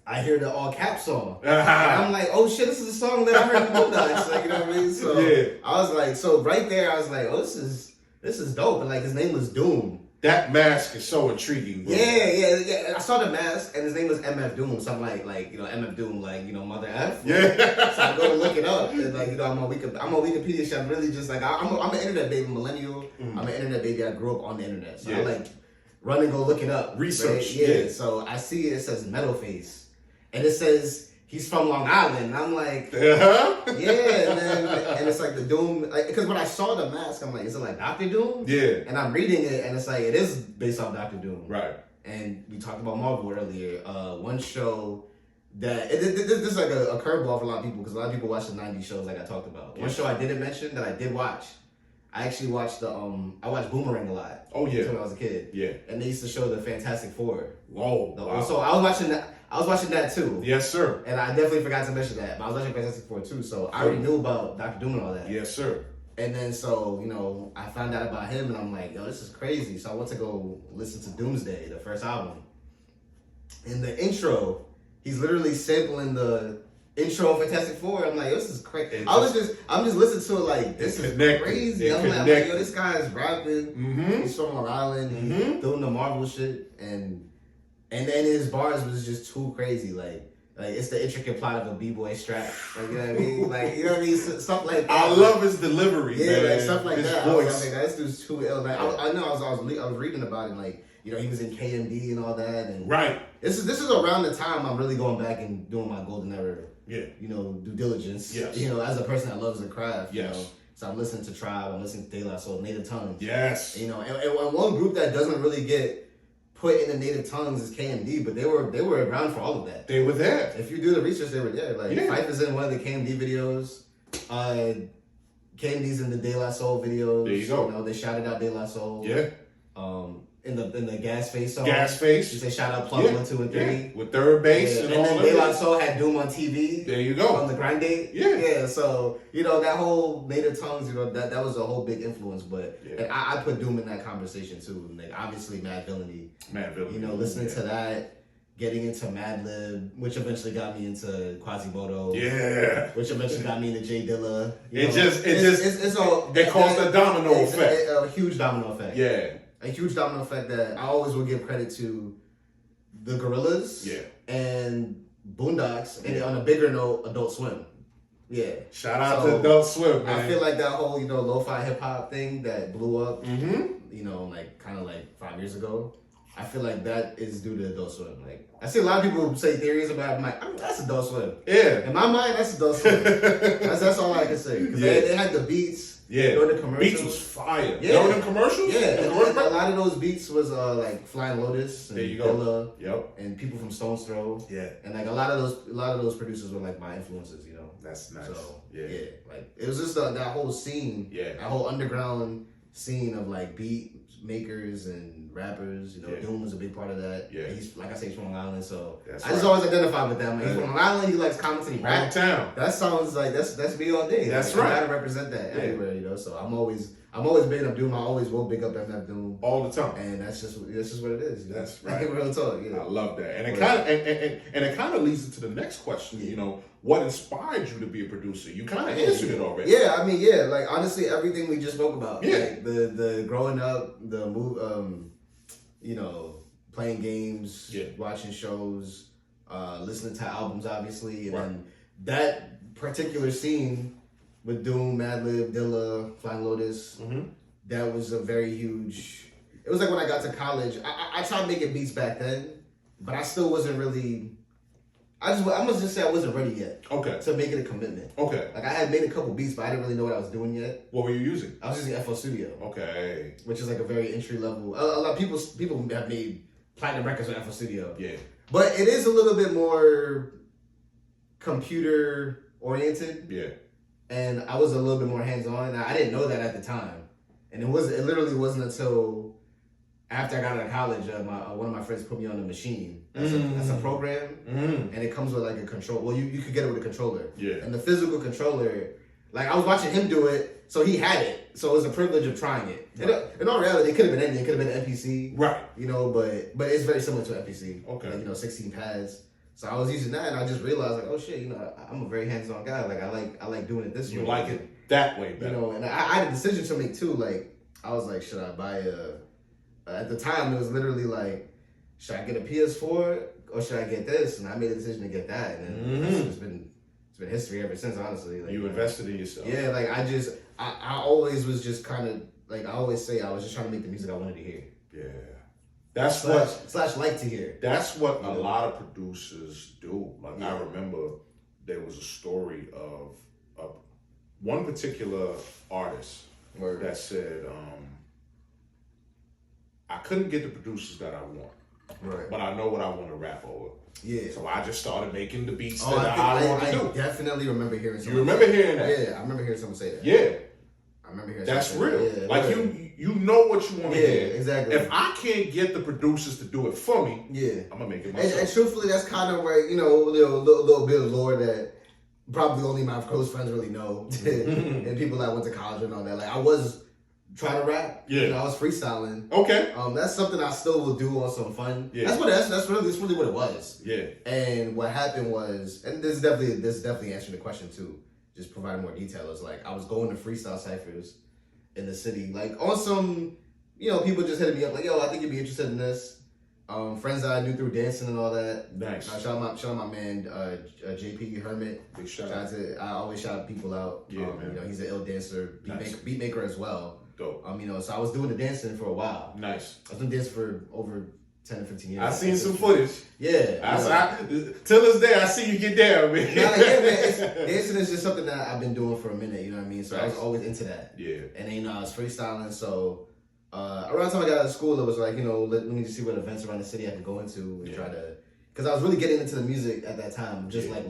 I hear the all cap song. And I'm like, oh shit, this is a song that I heard in Boondocks. You know what I mean? So I was so right there, I was like, oh, this is dope. And his name was Doom. That mask is so intriguing, bro. Yeah. I saw the mask, and his name was MF Doom. So I'm like MF Doom, Mother F. Yeah. So I go to look it up, and I'm on Wikipedia. So I'm really just I'm an internet baby, millennial. I'm an internet baby. I grew up on the internet, so I run and go look it up. Research. Right? Yeah. So I see it says Metalface, and it says he's from Long Island. And I'm like, yeah, and it's like the Doom, because when I saw the mask, I'm like, is it like Dr. Doom? Yeah. And I'm reading it, and it's like, it is based off Dr. Doom. Right. And we talked about Marvel earlier. One show that, this is like a curveball for a lot of people, because a lot of people watch the 90s shows like I talked about. One show I didn't mention that I did watch, I actually watched I watched Boomerang a lot. Oh, yeah. When I was a kid. Yeah. And they used to show the Fantastic Four. Whoa. Wow. So I was watching that too. Yes, sir. And I definitely forgot to mention that. But I was watching Fantastic Four too. So I already knew about Dr. Doom and all that. Yes, sir. And then so, I found out about him and I'm like, yo, this is crazy. So I went to go listen to Doomsday, the first album. In the intro, he's literally sampling the intro of Fantastic Four. I'm like, yo, this is crazy. I'm just listening to it like, this is crazy. I'm like, yo, this guy is rapping. Mm-hmm. He's from Long Island. He's doing the Marvel shit. And then his bars was just too crazy. Like it's the intricate plot of a b-boy strap. Like, you know what I mean? Like, you know what I mean? Stuff like that. I love his delivery, yeah, man. like stuff like his that. voice. This dude's too ill. Like, I know. I was reading about it. Like, he was in KMD and all that. And Right. This is around the time I'm really going back and doing my golden era. Yeah. Due diligence. Yes. As a person that loves the craft. Yes. So I'm listening to Tribe. I'm listening to De La Soul, Native Tongues. Yes. And one group that doesn't really get put in the native tongues is KMD, but they were around for all of that. They were there. If you do the research, they were there. Phife is in one of the KMD videos. KMD's in the De La Soul videos. There you go. They shouted out De La Soul. Yeah. In the Gas Face song. Gas Face. They shout out Plug 1, 2, and 3. Yeah. With third bass and all that. that. De La Soul had Doom on TV. There you go. On the Grind Date. Yeah. Yeah. So that whole native tongues, that was a whole big influence. But and I put Doom in that conversation too. Like obviously Mad Villainy. Listening to that, getting into Madlib, which eventually got me into Quasimodo. Yeah. Which eventually got me into Jay Dilla. It caused a domino effect. A huge domino effect. Yeah. A huge domino effect that I always will give credit to the Gorillaz. Yeah. And Boondocks, and on a bigger note, Adult Swim. Yeah. Shout out to Adult Swim, man. I feel like that whole, lo-fi hip-hop thing that blew up, kind of 5 years ago, I feel like that is due to Adult Swim. Like, I see a lot of people say theories about it. I'm like, that's Adult Swim. Yeah. In my mind, that's Adult Swim. that's all I can say. Because they had the beats. Yeah. During the commercials. Beats was fire. Yeah. During the commercials? Yeah. And a lot of those beats was Flying Lotus and there you go. Dilla. Yep. And people from Stone's Throw. Yeah. And a lot of those producers were my influences, That's nice. So yeah. It was just that whole scene, that whole underground scene of beat makers and rappers. Doom was a big part of that. Yeah. He's he's from Long Island, so That's I just always identify with that. He's from Long Island. He likes comedy rap. Town. That sounds like that's me all day. That's I right. gotta represent that everywhere. So I'm always big up Doom. I always will big up MF Doom all the time, and that's just what it is. That's right. Real talk. I love that, and it kind of leads into the next question. What inspired you to be a producer? You kind of answered it already. Yeah, I mean, honestly, everything we just spoke about. Yeah, the growing up, the move, playing games, watching shows, listening to albums, obviously, and then that particular scene with Doom, Madlib, Dilla, Flying Lotus, that was a very huge. It was like when I got to college, I tried making beats back then, but I still wasn't really. I must just say I wasn't ready yet. Okay. To make it a commitment. Okay. I had made a couple beats, but I didn't really know what I was doing yet. What were you using? I was using FL Studio. Okay. Which is a very entry level. A lot of people have made platinum records with FL Studio. Yeah. But it is a little bit more computer oriented. Yeah. And I was a little bit more hands on. I didn't know that at the time, and it literally wasn't until after I got out of college, one of my friends put me on a machine. That's a program, and it comes with a control. Well, you could get it with a controller. Yeah. And the physical controller, I was watching him do it, so he had it. So it was a privilege of trying it. Right. In all reality, it could have been anything. It could have been an MPC. Right. But it's very similar to an MPC. Okay. 16 pads. So I was using that, and I just realized, oh shit, I'm a very hands-on guy. I like doing it this way. You like it that way better. And I had a decision to make too. I was like, should I buy at the time, it was literally like, should I get a PS4 or should I get this? And I made a decision to get that, and then it's been history ever since. Honestly, like, you invested in yourself. Yeah, like I always was just kind of like I always say I was just trying to make the music I wanted to hear. Yeah, that's slash like to hear. That's what a lot of producers do. Like I remember there was a story of one particular artist that said, I couldn't get the producers that I want. Right. But I know what I want to rap over. Yeah. So I just started making the beats I want to do. I definitely remember hearing someone. You remember hearing that? Yeah, I remember hearing someone say that. Yeah. I remember hearing that's someone real. say that. Like you know what you want to hear. Yeah, exactly. If I can't get the producers to do it for me, I'm gonna make it myself. And truthfully, that's kind of where little bit of lore that probably only my close friends really know, and people that went to college and all that. Like I was trying to rap. Yeah. I was freestyling. Okay. That's something I still will do on some fun. Yeah. That's really what it was. Yeah. And what happened was, and this definitely answering the question too. Just providing more detail. Is like I was going to freestyle ciphers in the city, like on some, people just hitting me up like, yo, I think you'd be interested in this. Friends that I knew through dancing and all that. Nice. Shout out my man JP Hermit. Big shout out. I always shout people out. Yeah, man. He's an ill dancer, beat maker as well. Dope. So I was doing the dancing for a while. Nice. I was doing dancing for over 10 or 15 years. I seen some footage. Yeah. Till this day, I see you get down, man. Dancing is just something that I've been doing for a minute, you know what I mean? So nice. I was always into that. Yeah. And then, I was freestyling, so around the time I got out of school, it was like, let me just see what events around the city I could go into and try to, because I was really getting into the music at that time, just like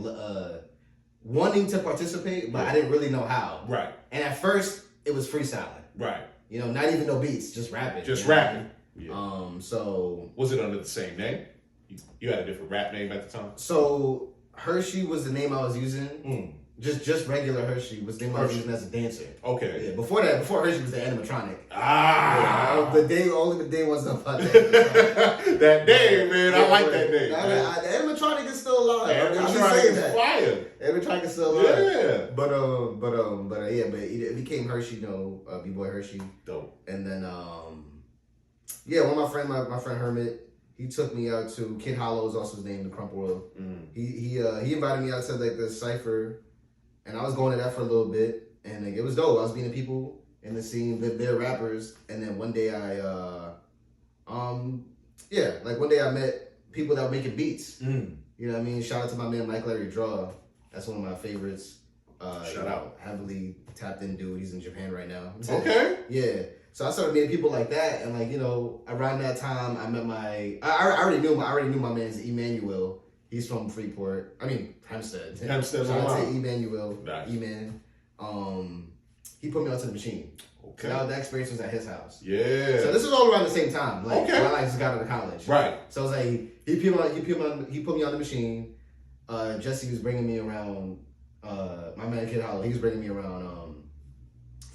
wanting to participate, but I didn't really know how. Right. And at first, it was freestyling. Right. Not even no beats, just rapping. Just rapping. Yeah. So was it under the same name? You had a different rap name at the time? So Jhershey was the name I was using. Just regular Jhershey was the name I was using as a dancer. Okay. Yeah. Before Jhershey was the animatronic. The day wasn't about that. That day, man. I like that name. The animatronic is still alive. Animatronic is fire. Animatronic is still alive. Yeah. But it became Jhershey, B-Boy Jhershey. Dope. And then one of my friend Hermit, he took me out to Kid Hollow is also his name, the Crump World. He invited me out to like this cypher, and I was going to that for a little bit, and like, it was dope. I was meeting people in the scene, they're rappers, and then one day one day I met people that were making beats. You know what I mean? Shout out to my man Mike Larry Draw. That's one of my favorites. Shout out. Heavily tapped in dude. He's in Japan right now. Okay. Yeah. So I started meeting people like that, and like around that time, I met I already knew my man's Emmanuel. He's from Freeport. I mean Hempstead. Hempstead. Shout out to Emmanuel. Nice. E-Man. He put me onto the machine. Okay. So that experience was at his house. Yeah. So this was all around the same time. Like when I just got out of college. Right. So it was like he put me on the machine. Jesse was bringing me around. My man Kid Hollow. He was bringing me around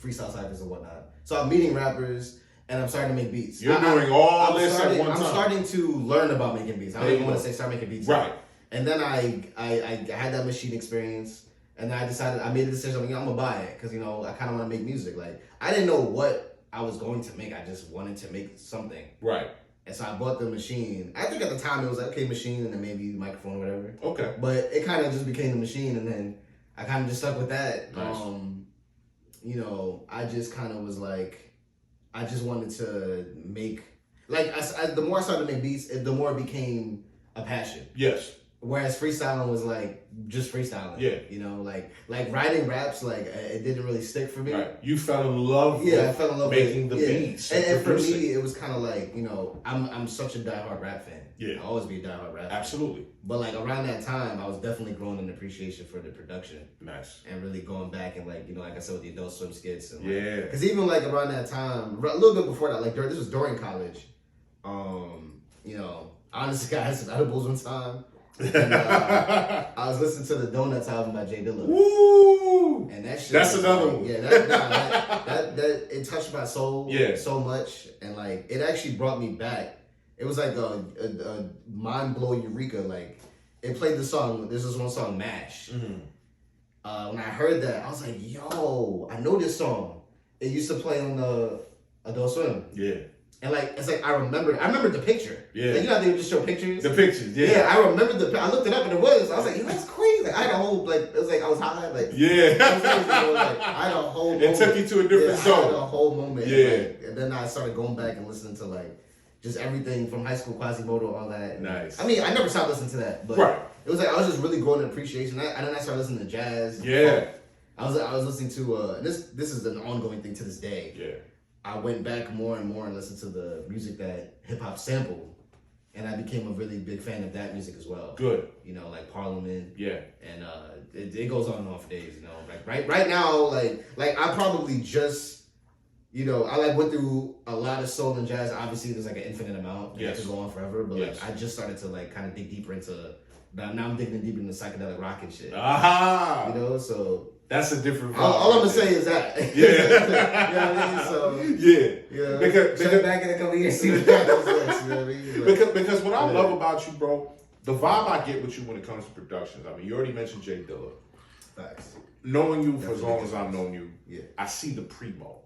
freestyle cyphers and whatnot. So I'm meeting rappers and I'm starting to make beats. You're doing all this at one time. I'm starting to learn about making beats. I don't even want to say start making beats. Right. And then I had that machine experience, and then I made a decision. I'm gonna buy it because I kind of want to make music. Like I didn't know what I was going to make. I just wanted to make something. Right. And so I bought the machine. I think at the time it was like, okay, machine, and then maybe the microphone or whatever. Okay. But it kind of just became the machine, and then I kind of just stuck with that. Nice. I just kind of was like, I just wanted to make, like, the more I started to make beats, the more it became a passion. Yes. Whereas freestyling was like just freestyling. Yeah. Like writing raps, like it didn't really stick for me. Right. You fell in love I fell in love making with the beats. And for me, it was kind of like, I'm such a diehard rap fan. Yeah. I'll always be a diehard rap fan. Absolutely. But like around that time, I was definitely growing an appreciation for the production. Nice. And really going back and like, like I said with the Adult Swim skits. And yeah. Because even like around that time, a little bit before that, like this was during college. Honestly, I had some edibles one time. And, I was listening to the Donuts album by J Dilla. Woo! And that shit. That's another one. Yeah, that it touched my soul so much, and like it actually brought me back. It was like a mind blow eureka. Like it played the song. This is one song, Mash. When I heard that, I was like, "Yo, I know this song." It used to play on the Adult Swim. Yeah. And like it's like I remember the picture. Yeah. Like, you know how they would just show pictures? The pictures, yeah. Yeah, I remember I looked it up and it was. I was like, yo, that's crazy. Like, I had a whole it was like I was high, like Yeah. it was crazy, bro. Like, I had a whole moment. It took you to a different I zone. had a whole moment. Yeah. And then I started going back and listening to like just everything from High School, Quasimodo, all that. Nice. I mean, I never stopped listening to that, but Right. it was like I was just really growing in appreciation. And then I started listening to jazz. Yeah. I was listening to and this is an ongoing thing to this day. Yeah. I went back more and more and listened to the music that hip hop sampled, and I became a really big fan of that music as well. Good. You know, like Parliament. Yeah. And it goes on and on for days. You know, like right now, like I probably just, you know, I like went through a lot of soul and jazz. Obviously, there's like an infinite amount. And Yes. it could go on forever. But Yes. like I just started to like kind of dig deeper into. Now I'm digging deeper into psychedelic rock and shit. Aha. You know, so. That's a different vibe. All I'm gonna say is that. Yeah. You know what I mean? So Yeah. yeah. Because Check back in a couple years, see what happens next. You know what I mean? Because what I love about you, bro, the vibe I get with you when it comes to productions. I mean, you already mentioned Jay Dilla. Facts. Knowing you for as long as I've known you, Yeah. I see the Primo.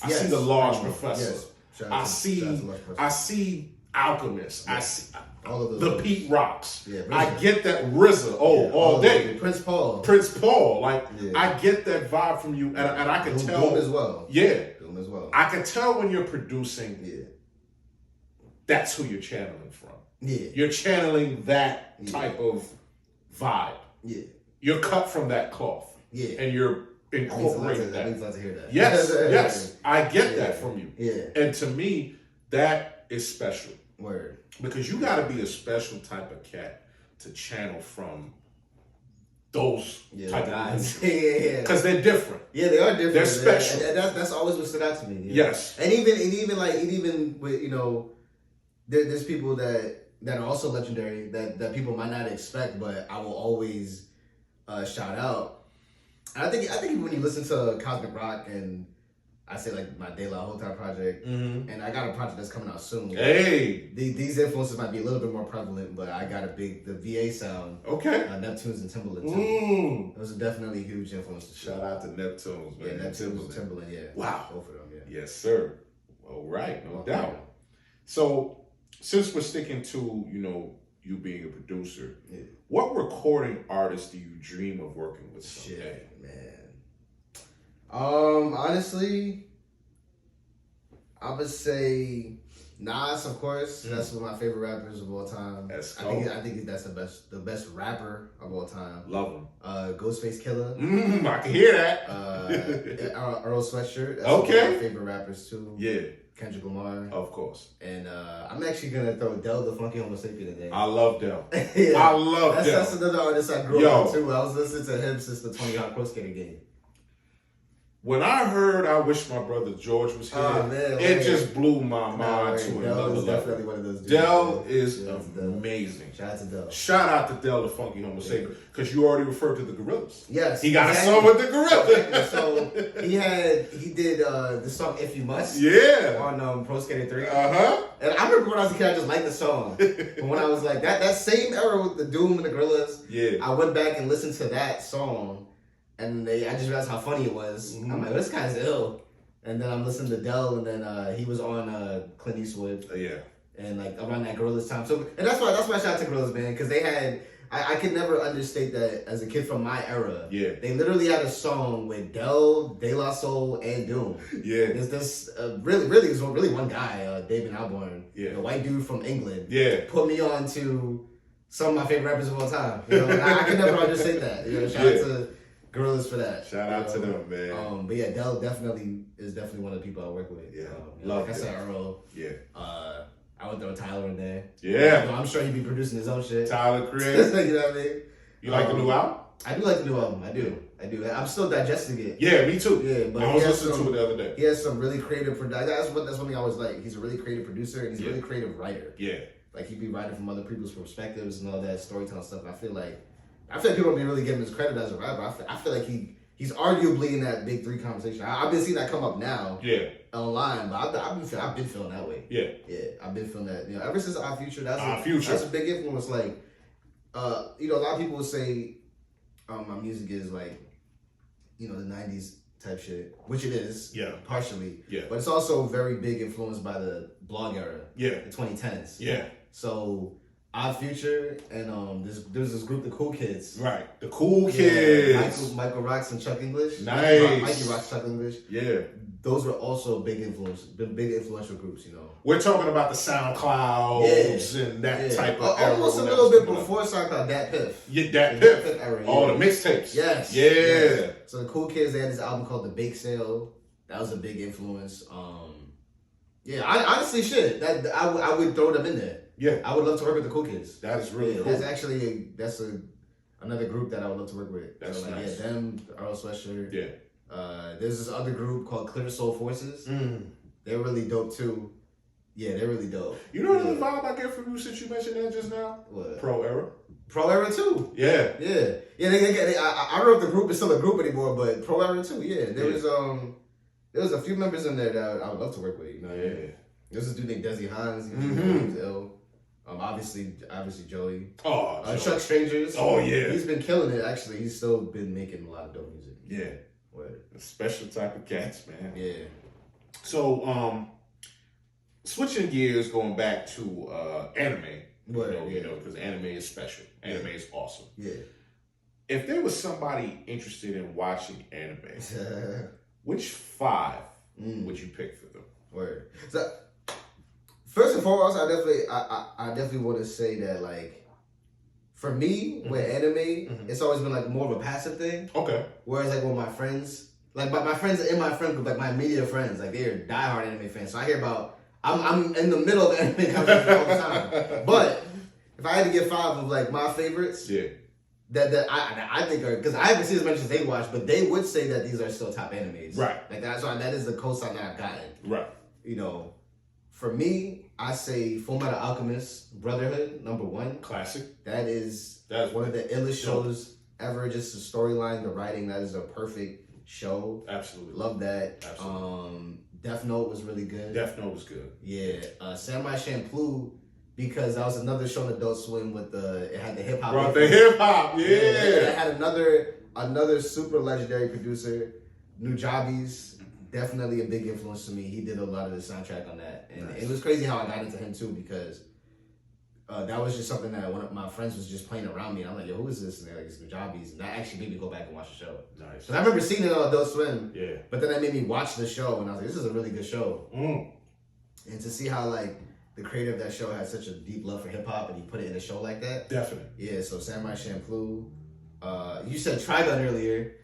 I Yes. see the Large Primo. Professor. Yes. Shout out I to Large see Professor. Alchemist. Yeah. I see All of those. the Pete Rocks. Yeah, I RZA. get that RZA. Oh, Yeah, all of day. those. Prince Paul. Prince Paul. Like Yeah. I get that vibe from you, and I can tell. Doom as well. Yeah, Doom as well. I can tell when you're producing. Yeah. That's who you're channeling from. Yeah. You're channeling that type of vibe. Yeah. You're cut from that cloth, Yeah. and you're That means a lot incorporating that means that. a lot to hear that. Yes, I get Yeah. that from you. Yeah. And to me, that is special Word. because you got to be a special type of cat to channel from those Yeah. type Guys. of Yeah. because they're different. Yeah, they are different. They're man. special. And that's always what stood out to me. Yes. And even with, you know, there's people that are also legendary that people might not expect, but I will always shout out. And I think when you listen to Cosmic Rock and I say like my De La Hotel project, and I got a project that's coming out soon. Hey. These influences might be a little bit more prevalent, but I got the VA sound. Okay. Neptunes and Timberland too. Those are definitely a huge influence. Shout out to Neptunes, man. Yeah, Neptunes and Timberland, yeah. Wow. Both of them, yeah. Yes, sir. All right, no Okay. doubt. So, since we're sticking to, you know, you being a producer, Yeah. what recording artist do you dream of working with someday? Shit, man. Honestly, I would say Nas, of course. That's one of my favorite rappers of all time. That's I think that's the best rapper of all time. Love him. Ghostface Killer. I can hear that. Earl Sweatshirt. That's Okay. one of my favorite rappers too. Yeah, Kendrick Lamar. of course. And I'm actually gonna throw Del the Funky Homo Sapien today. I love Del. Yeah. I love Del. That's another artist I grew Yo. up on too. I was listening to him since the 20 Hot Pro Skater game. When I heard I Wish My Brother George Was Here, Oh, man, it wait. just blew my mind to Del another is level. definitely one of those dudes. Del man. is Yeah, it's Del. amazing. Shout out to Del. Shout out to Del the Funky Homo Sapien, because you already referred to the Gorillas. Yes. He got exactly. a song with the Gorillas. So he did the song If You Must Yeah. on Pro Skater 3. Uh-huh. And I remember when I was a kid, I just liked the song. But when I was like, that same era with the Doom and the Gorillas, Yeah. I went back and listened to that song, and I just realized how funny it was. Mhm. I'm like, this guy's ill. And then I'm listening to Del, and then he was on Clint Eastwood, Yeah. and like around that Gorillas time. So, and that's why I shout out to Gorillas, man, because they had. I could never understate that as a kid from my era. Yeah. They literally had a song with Del, De La Soul, and Doom. Yeah. There's this really one guy, David Albarn, Yeah. the white dude from England, Yeah. put me on to some of my favorite rappers of all time. You know, and I can never understate that. You know, shout out to Gorillas for that. Shout out to them, man. But yeah, Del is definitely one of the people I work with. Yeah. You know, Love like I said, Del. Earl. Yeah. I would throw Tyler in there. Yeah. You know, I'm sure he'd be producing his own shit. Tyler Chris. You know what I mean? You like the new album? I do like the new album. I do. I'm still digesting it. Yeah, me too. Yeah, but I was listening to it the other day. He has some really creative production. That's one thing I always like. He's a really creative producer and he's a really creative writer. Yeah. Like he'd be writing from other people's perspectives and all that storytelling stuff. And I feel like people don't be really giving him his credit as a rapper. I feel like he's arguably in that big three conversation. I've been seeing that come up now. Yeah. Online, but I've been feeling that way. Yeah. Yeah, I've been feeling that. You know, ever since Our Future, that's a big influence. Like, you know, a lot of people would say my music is like, you know, the '90s type shit, which it is. Yeah. Partially. Yeah. But it's also very big influenced by the blog era. Yeah. The 2010s. Yeah. So Odd Future and there's this group, the Cool Kids. Right. The Cool Kids. Michael Rocks and Chuck English. Nice. Mikey Rocks, Chuck English. Yeah. Those were also big influential groups, you know. We're talking about the SoundClouds and that type of era. Almost a little bit before SoundCloud, Dat Piff. Yeah, Dat Piff. Era. All the mixtapes. Yes. Yeah. Yes. So the Cool Kids, they had this album called The Bake Sale. That was a big influence. I honestly shit. That I would throw them in there. Yeah. I would love to work with the Cool Kids. That is really cool. That's actually another group that I would love to work with. That's so, like, nice. Yeah, them, Earl Sweatshirt. Yeah. There's this other group called Clear Soul Forces. They're really dope too. Yeah, they're really dope. You know the vibe I get from you since you mentioned that just now? What? Pro era. Pro era too. Yeah. Yeah. I don't know if the group is still a group anymore, but Pro era too. Yeah. There was a few members in there that I would love to work with. You know. Yeah. There's this dude named Desi Hines. He's ill. Obviously Joey. Oh, Joey. Chuck Strangers. Oh yeah. He's been killing it. Actually, he's still been making a lot of dope music. Yeah. Word. A special type of cats, man. Yeah. So, switching gears, going back to anime. Word, You know, because anime is special. Anime is awesome. Yeah. If there was somebody interested in watching anime, which 5 would you pick for them? Word. So, first and foremost, I definitely want to say that, like, for me, with anime, it's always been like more of a passive thing. Okay. Whereas like with my friends, like my friends in my friend group, like my immediate friends, like they're diehard anime fans. So I hear about I'm in the middle of the anime conversation all the time. But if I had to give 5 of like my favorites, that I think are, because I haven't seen as much as they watch, but they would say that these are still top animes. Right. Like that's why that is the cosign that I've gotten. Right. You know, for me, I say Fullmetal Alchemist Brotherhood, number 1. Classic. That's one of the illest shows ever. Just the storyline, the writing, that is a perfect show. Absolutely. Love that. Absolutely. Death Note was really good. Death Note was good. Yeah. Samurai Champloo, because that was another show on Adult Swim with it had the hip hop. Brought the hip hop, yeah. It had another super legendary producer, Nujabes. Definitely a big influence to me. He did a lot of the soundtrack on that. And It was crazy how I got into him too, because that was just something that one of my friends was just playing around me. And I'm like, yo, who is this? And they're like, it's Nujabes. And that actually made me go back and watch the show. Nice. Because I remember seeing it on Adult Swim. Yeah. But then that made me watch the show. And I was like, this is a really good show. And to see how, like, the creator of that show had such a deep love for hip hop and he put it in a show like that. Definitely. Yeah, so Samurai Champloo. You said Trigun earlier.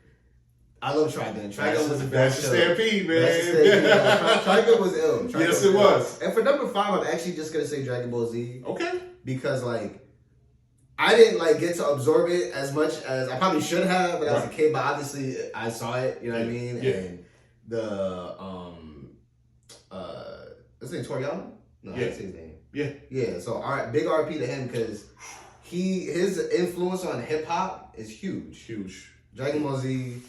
I love Trigun. Trigun was a That's the stampede, man. Trigun was ill. Yes, it was. And for number 5, I'm actually just gonna say Dragon Ball Z. Okay. Because like I didn't like get to absorb it as much as I probably should have, but I was a kid. But obviously I saw it. You know what I mean? Yeah. And the what's his name? Toriyama? No, that's his name. Yeah. Yeah. So big RP to him because his influence on hip hop is huge. Huge. Dragon Ball Z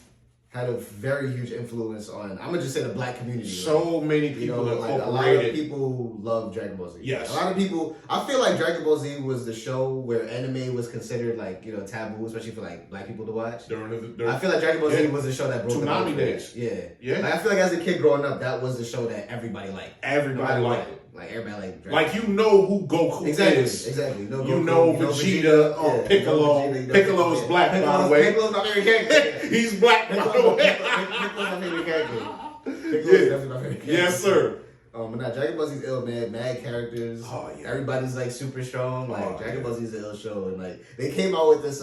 had a very huge influence on, I'm gonna just say, the black community. So many people like, a lot of people love Dragon Ball Z. Yes. A lot of people, I feel like Dragon Ball Z was the show where anime was considered like, taboo, especially for like black people to watch. I feel like Dragon Ball Z was the show that broke Toonami days. Yeah. Yeah. Like, I feel like as a kid growing up, that was the show that everybody liked. Everybody liked it. Like everybody liked Dragon Like, you know who Goku is. Exactly. You know Vegeta, Piccolo. Piccolo's black, by the way. Piccolo's my favorite character. He's black, by the way. Piccolo's my favorite character. Piccolo's definitely my favorite character. Yes, sir. But now Dragon Ball Z's ill, man. Mad characters. Oh, yeah. Everybody's like super strong. Like Dragon Ball Z's an ill show, and like they came out with this.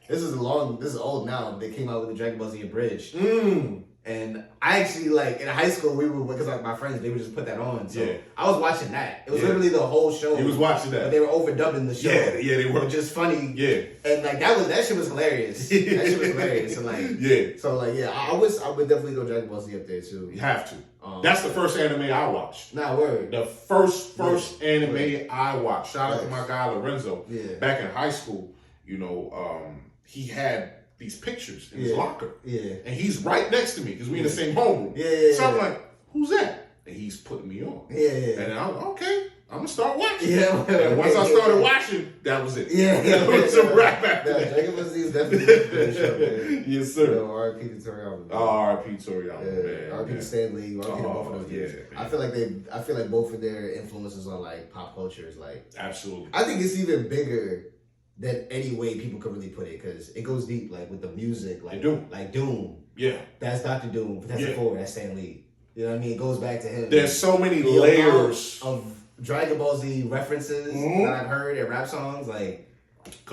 This is old now. They came out with the Dragon Ball Z Abridged. And I actually, like, in high school, because like my friends, they would just put that on. So I was watching that. It was literally the whole show. He was watching that. But they were overdubbing the show. Yeah, they were. Just funny. Yeah. And like that shit was hilarious. That shit was hilarious. And like, so like, I would definitely go Dragon Ball Z up there too. You have to. That's the first anime I watched. Nah, word. The first anime I watched. Shout out to my guy Lorenzo. Yeah. Back in high school, he had these pictures in his locker. Yeah. And he's right next to me because we in the same homeroom. Yeah. So I'm like, who's that? And he's putting me on. Yeah. And I'm okay. I'm gonna start watching. Yeah. And once I started watching, that was it. Yeah. That was a wrap after that. Dragon Ball Z is was definitely a good show, man. Yes, sir. You know, R.I.P. to Toriyama. Oh, R.I.P. Toriyama, Yeah, R.I.P. to Stan Lee. R.I.P. to both of those dudes. Yeah, I feel like both of their influences on like pop culture is like absolutely. I think it's even bigger than any way people could really put it because it goes deep, like with the music, like Doom. Yeah, that's Dr. Doom. Fantastic Four. That's Stan Lee. You know what I mean? It goes back to him. There's so many layers of Dragon Ball Z references that I've heard in rap songs. Like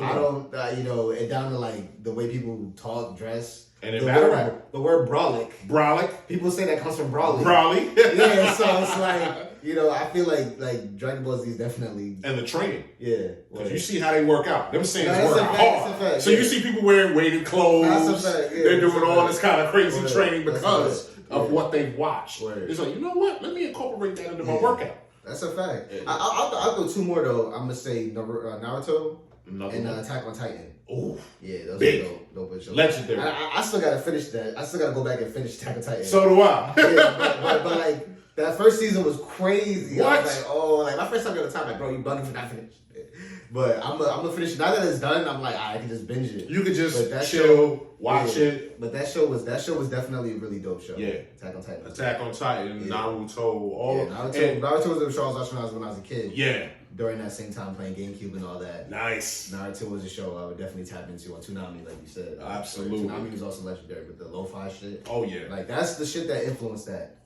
I don't, you know, and down to like the way people talk, dress. And in the word brolic. Brolic. People say that comes from Brawley. Brawley. Yeah, so it's like, you know, I feel like Dragon Ball Z is definitely. And the training. Yeah. Because you see how they work out. Them saying no, work out hard. So you see people wearing weighted clothes. They're doing all this kind of crazy training because of what they've watched. It's like, you know what? Let me incorporate that into my workout. That's a fact. I'll go two more though. I'm gonna say Naruto and Attack on Titan. Oh, yeah, those big. are dope shows. Legendary. I still gotta finish that. I still gotta go back and finish Attack on Titan. So do I. but like that first season was crazy. What? I was like, oh, like my first time at the time, like, bro, you bugging for not finishing it. But I'm gonna finish it. Now that it's done, I'm like, I can just binge it. You could just chill, watch it. But that show was definitely a really dope show. Yeah. Attack on Titan. Attack on Titan, Naruto, Naruto was the show I was watching when I was a kid. Yeah. During that same time playing GameCube and all that. Nice. Naruto was a show I would definitely tap into on Toonami, like you said. Absolutely. Toonami was also legendary with the lo-fi shit. Oh yeah. Like that's the shit that influenced that.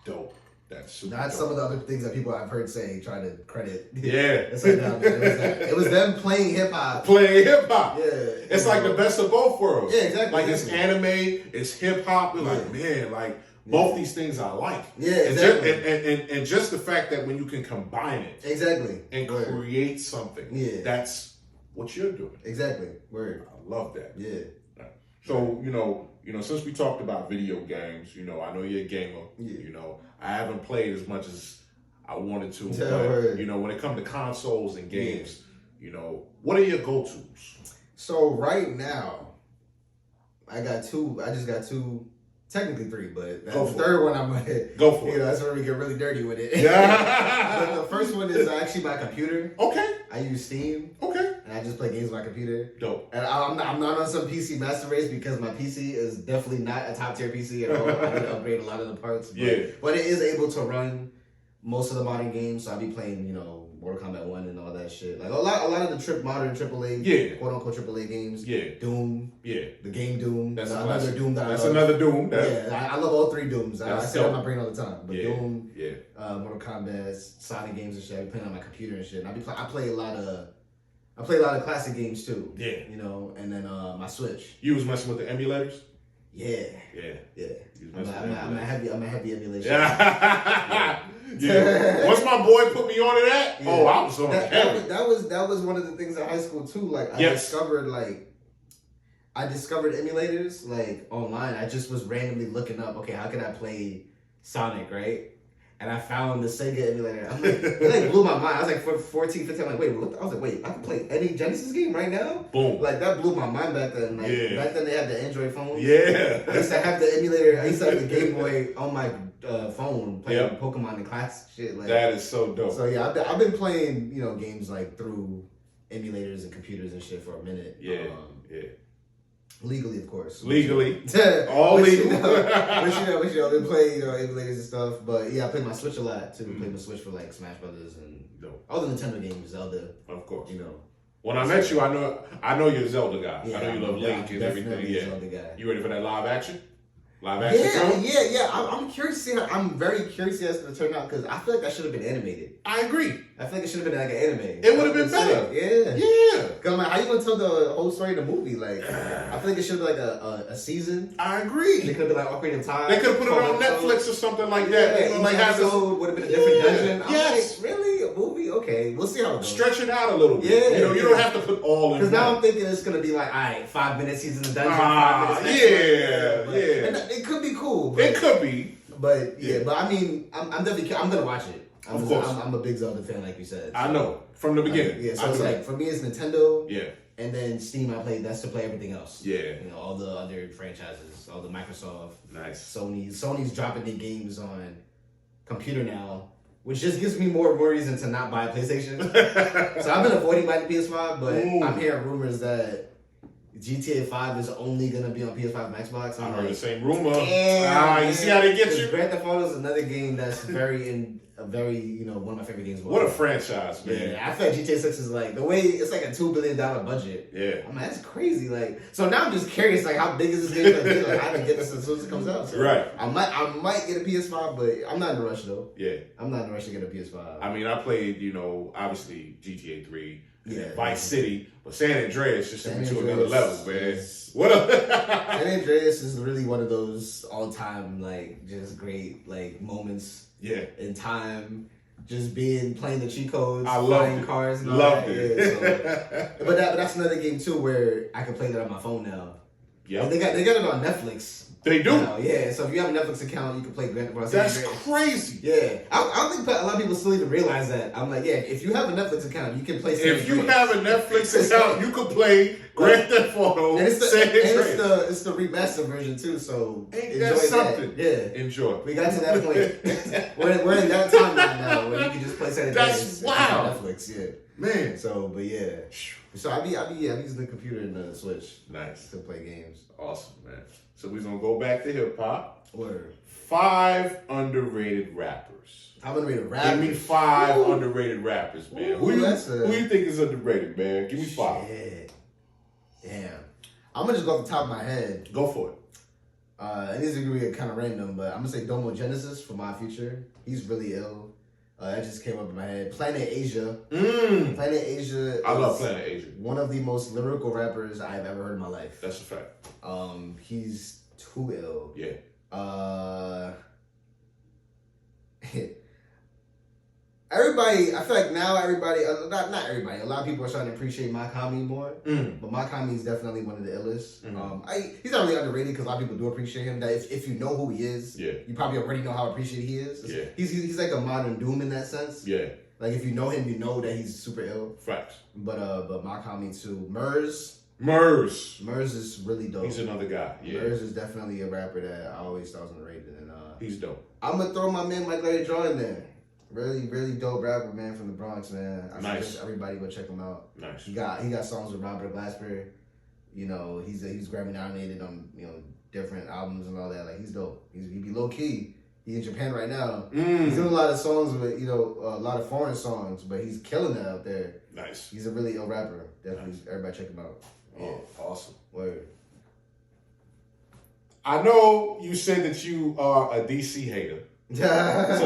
Dope. That's super not dope. some of the other things that people I've heard say try to credit. Yeah. It's like, no, it was them playing hip hop. Playing hip hop. Yeah. It's like the best of both worlds. Yeah, exactly. Like it's anime, it's hip hop. You're like, man, like both these things I like. Yeah, exactly. And just the fact that when you can combine it. Exactly. And create something. Yeah. That's what you're doing. Exactly. Word. I love that. Yeah. So, you know, since we talked about video games, you know, I know you're a gamer. Yeah. You know, I haven't played as much as I wanted to. Yeah, but, word. you know, when it comes to consoles and games, you know, what are your go-tos? So right now, I just got two. Technically three, but the third one I'm gonna go for it. You know, that's where we get really dirty with it. Yeah. But the first one is actually my computer. Okay. I use Steam. Okay. And I just play games on my computer. Dope. And I'm not on some PC master race because my PC is definitely not a top tier PC at all. I need to upgrade a lot of the parts. But it is able to run most of the modern games. So I'll be playing, you know, Mortal Kombat 1 and all that shit. Like a lot of the modern AAA, quote unquote AAA games. Yeah. Doom. Yeah. The game Doom. That's another Doom that That's I love. another Doom. I love all three Dooms. I say that on my brain all the time. But Doom, Mortal Kombat, Sonic games and shit. I be playing on my computer and shit. And I play a lot of classic games too. Yeah. You know, and then my Switch. You was messing with the emulators? Yeah. I'm a heavy emulation. Yeah. Once my boy put me onto that, I was on that was one of the things in high school too. Like I discovered emulators like online. I just was randomly looking up, okay, how can I play Sonic, right? And I found the Sega emulator. I'm like, it blew my mind. I was like 14, 15. I'm like, wait, what? I was like, wait, I can play any Genesis game right now? Boom. Like, that blew my mind back then. Like, back then they had the Android phones. Yeah. I used to have the emulator. I used to have the Game Boy on my phone playing Pokemon and classic shit. Like, that is so dope. So, yeah, I've been playing, you know, games like through emulators and computers and shit for a minute. Yeah. Legally, of course. Legally. All legal. Which you know, they play, you know, emulators and stuff. But yeah, I play my Switch a lot too. Play my Switch for like Smash Brothers and all the Nintendo games, Zelda. Of course. You know. When I met you, I know you're a Zelda guy. Yeah, I know you love Link and everything. Yeah. Zelda guy. You ready for that live action? Yeah. I'm curious to see I'm very curious as to turn out because I feel like that should have been animated. I agree. I feel like it should have been like an anime. It would have been better. Yeah. Because I'm like, how you gonna tell the whole story in the movie? Like, I feel like it should have been like a season. I agree. They could have been like Ocarina of Time. They could have put it on Netflix or something like that. Yeah, each episode would have been a different dungeon. Yes. Like, really? A movie? Okay. We'll see how it goes. Stretch it out a little bit. Yeah. You know, you don't have to put all in. Because now I'm thinking it's gonna be like, all right, 5 minutes he's in the dungeon, 5 minutes. And it could be cool. But, it could be. But but I mean, I'm definitely I'm gonna watch it. Of course. I'm a big Zelda fan, like you said. So. I know. From the beginning. So it's like, for me, it's Nintendo. Yeah. And then Steam, that's to play everything else. Yeah. You know, all the other franchises, all the Microsoft. Nice. Sony's dropping their games on computer now, which just gives me more reason to not buy a PlayStation. So I've been avoiding buying the PS5, but I'm hearing rumors that GTA 5 is only gonna be on PS5 and Xbox. I I'm heard like, the same rumor. damn, You see how they get you? Grand Theft Auto is another game that's very one of my favorite games. What a franchise, man. Yeah, I feel like GTA 6 is like the way it's like a $2 billion budget. Yeah. I'm like, that's crazy. Like, so now I'm just curious, like, how big is this game gonna be? Like, I can get this as soon as it comes out. So Right. I might get a PS5, but I'm not in a rush though. Yeah. I'm not in a rush to get a PS5. I mean, I played, obviously GTA 3, Yeah. Vice City, but San Andreas just took me to San another Andreas level, man. is- What up? San Andreas is really one of those all-time, like, just great, like, moments Yeah. in time. Just playing the cheat codes, I loved flying it. cars, and all Loved that. it. Yeah, so. But that's another game too where I can play that on my phone now. Yeah. And they got it on Netflix. They do. Now. Yeah, so if you have a Netflix account, you can play Grand Theft Auto San That's Andreas. crazy. Yeah, I don't think a lot of people still even realize that. I'm like, yeah, if you have a Netflix account, you can play San If you Andreas. have a Netflix account, you can play Grand Theft Auto And San Andreas. it's the remastered version too, so Ain't enjoy that something? Yeah. Enjoy. We got to that point. we're in that timeline now where you can just play San Andreas. That's wow. On Netflix, yeah. Man. So, but yeah. So I be using the computer and the Switch Nice. to play games. Awesome, man. So we're going to go back to hip hop. Word. 5 underrated rappers. I'm underrated rappers. Give me 5 underrated rappers, man. Ooh, Who you who think is underrated, man? Give me 5. Shit. Damn. I'm gonna just go off the top of my head. Go for it. And this is gonna be kind of random, but I'm gonna say Domo Genesis for My Future. He's really ill. That just came up in my head. Planet Asia. Planet Asia. I love is Planet Asia. One of the most lyrical rappers I've ever heard in my life. That's a fact. He's too ill. Yeah. Everybody, I feel like now everybody, not everybody, a lot of people are starting to appreciate Makami more. But Makami is definitely one of the illest. He's not really underrated because a lot of people do appreciate him. That if you know who he is, Yeah. you probably already know how appreciated he is. Yeah. He's like a modern Doom in that sense. Yeah. Like if you know him, you know that he's super ill. Facts. But Makami too. Murs is really dope. He's another guy. Yeah. Murs is definitely a rapper that I always thought was underrated. And He's dope. I'm gonna throw my man Mike Larry Draw in there. Really, really dope rapper, man, from the Bronx, man. I suggest everybody go check him out. Nice. He got songs with Robert Glasper. He's Grammy nominated on different albums and all that. Like he's dope. He be low key. He's in Japan right now. He's doing a lot of songs with a lot of foreign songs, but he's killing it out there. Nice. He's a really ill rapper. Definitely, everybody check him out. Yeah. Oh, awesome. Word. I know you said that you are a DC hater. So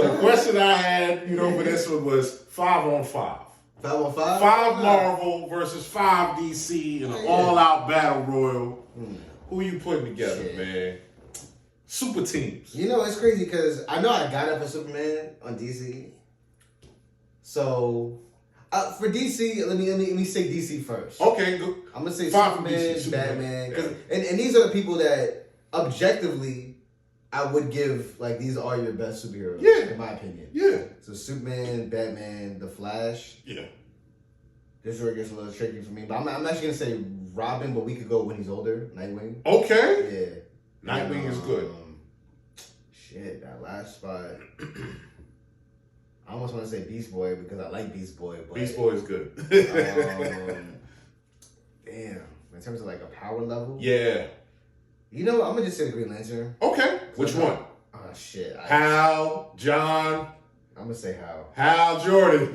the question I had, for this one was 5 on 5. 5 on 5? 5 Marvel versus 5 DC in an all-out battle royal. Who you putting together, man? Super teams. It's crazy because I know I got up for Superman on DC. So for DC, let me say DC first. Okay, good. I'm gonna say 5 Superman, DC, Batman, yeah. and these are the people that objectively I would give these are your best superheroes. Yeah. In my opinion. Yeah. So Superman, Batman, The Flash. Yeah. This is where it gets a little tricky for me, but I'm actually gonna say Robin, but we could go when he's older. Nightwing. Okay. Yeah. Nightwing is good. Shit, that last spot. I almost want to say Beast Boy because I like Beast Boy. But, Beast Boy is good. Damn. In terms of a power level. Yeah. I'm gonna just say the Green Lantern. Okay. Which one? Oh shit. Hal, John. I'm gonna say Hal. Hal Jordan. I'm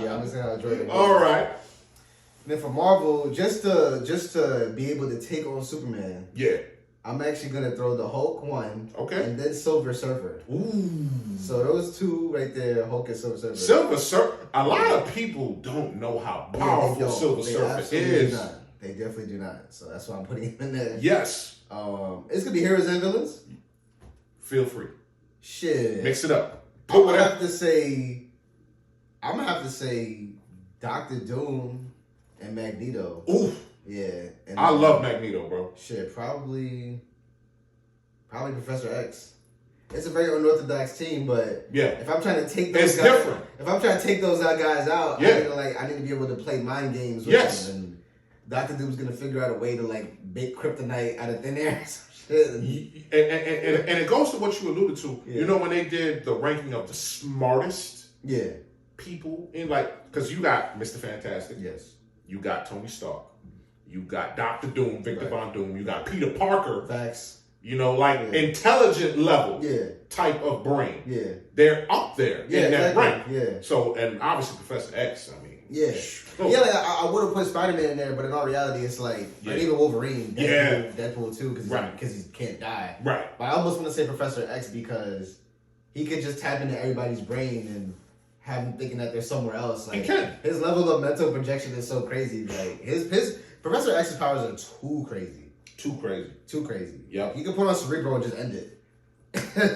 gonna say Hal Jordan. All right. And then for Marvel, just to be able to take on Superman. Yeah. I'm actually gonna throw the Hulk one. Okay. And then Silver Surfer. Ooh. So those two right there, Hulk and Silver Surfer. Silver Surfer. A lot of people don't know how powerful Silver Surfer is. They definitely do not. So that's why I'm putting him in there. Yes. It's gonna be heroes and villains. Feel free. Shit. Mix it up. I'm gonna have to say Dr. Doom and Magneto. Ooh. Yeah. And I love Magneto, bro. Shit, probably Professor X. It's a very unorthodox team, but yeah, if I'm trying to take those if I'm trying to take those guys out, yeah, I need to be able to play mind games with yes. them. And Dr. Doom's gonna figure out a way to bake kryptonite out of thin air. And it goes to what you alluded to. Yeah. When they did the ranking of the smartest yeah people in because you got Mr. Fantastic. Yes. You got Tony Stark. You got Dr. Doom, Victor Von Doom. You got Peter Parker. Facts. You know, like intelligent level Yeah. type of brain. Yeah. They're up there in that rank. Yeah. So, and obviously Professor X, I mean. Yeah. Yeah, like I would have put Spider-Man in there, but in all reality, it's like even Wolverine, Deadpool too, because he can't die. Right. But I almost want to say Professor X because he could just tap into everybody's brain and have them thinking that they're somewhere else. Like, he can. His level of mental projection is so crazy. Like his Professor X's powers are too crazy. Too crazy. Too crazy. Yep. You can put on Cerebro and just end it.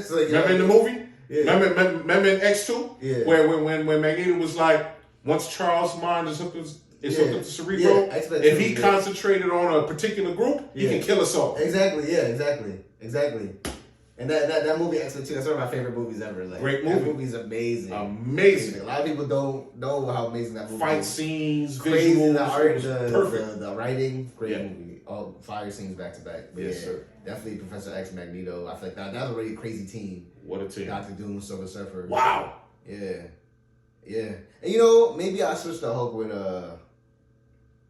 So, remember in the movie? Yeah. Remember in X2? Yeah. Where when Magneto was like, once Charles' mind is hooked up to Cerebro, if he concentrated on a particular group, he can kill us all. Exactly, exactly. And that movie X-Men 2, that's one of my favorite movies ever. Like, great movie. That movie's amazing. Amazing. A lot of people don't know how amazing that movie is. Fight scenes, crazy, visuals, the art, perfect. The writing, great movie. All fire scenes back to back. But yes, sir. Definitely Professor X, Magneto. I feel like that's a really crazy team. What a team. Dr. Doom, Silver Surfer. Wow. Yeah. And maybe I switched the Hulk with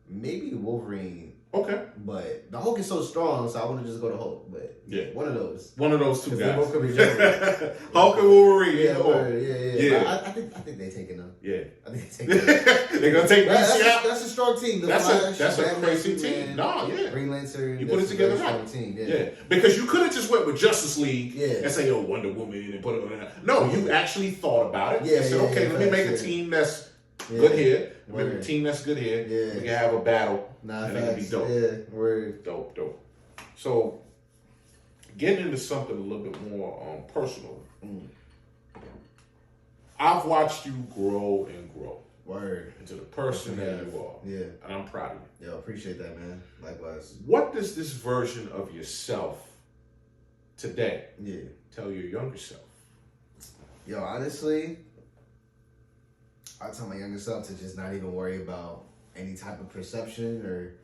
maybe Wolverine. Okay. But the Hulk is so strong, so I want to just go to Hulk. But one of those. One of those two guys. They both could be general. Hulk and Wolverine. Yeah. I think they taking them. Yeah. I think they taking them. They're gonna take that's a strong team. That's a crazy team. No, yeah. Green Lantern. You put it together right. Team. Yeah. Because you could have just went with Justice League and say, "Yo, Wonder Woman," and put it on that. No, you actually thought about it. And said, "Okay, let me make a team that's good here. Maybe a team that's good here. We can have a battle. And it can be dope. Yeah, word. Dope. So, getting into something a little bit more personal. I've watched you grow and grow. Word. Into the person that you are. Yeah. And I'm proud of you. Yo, appreciate that, man. Likewise. What does this version of yourself today tell your younger self? Yo, honestly, I tell my younger self to just not even worry about any type of perception or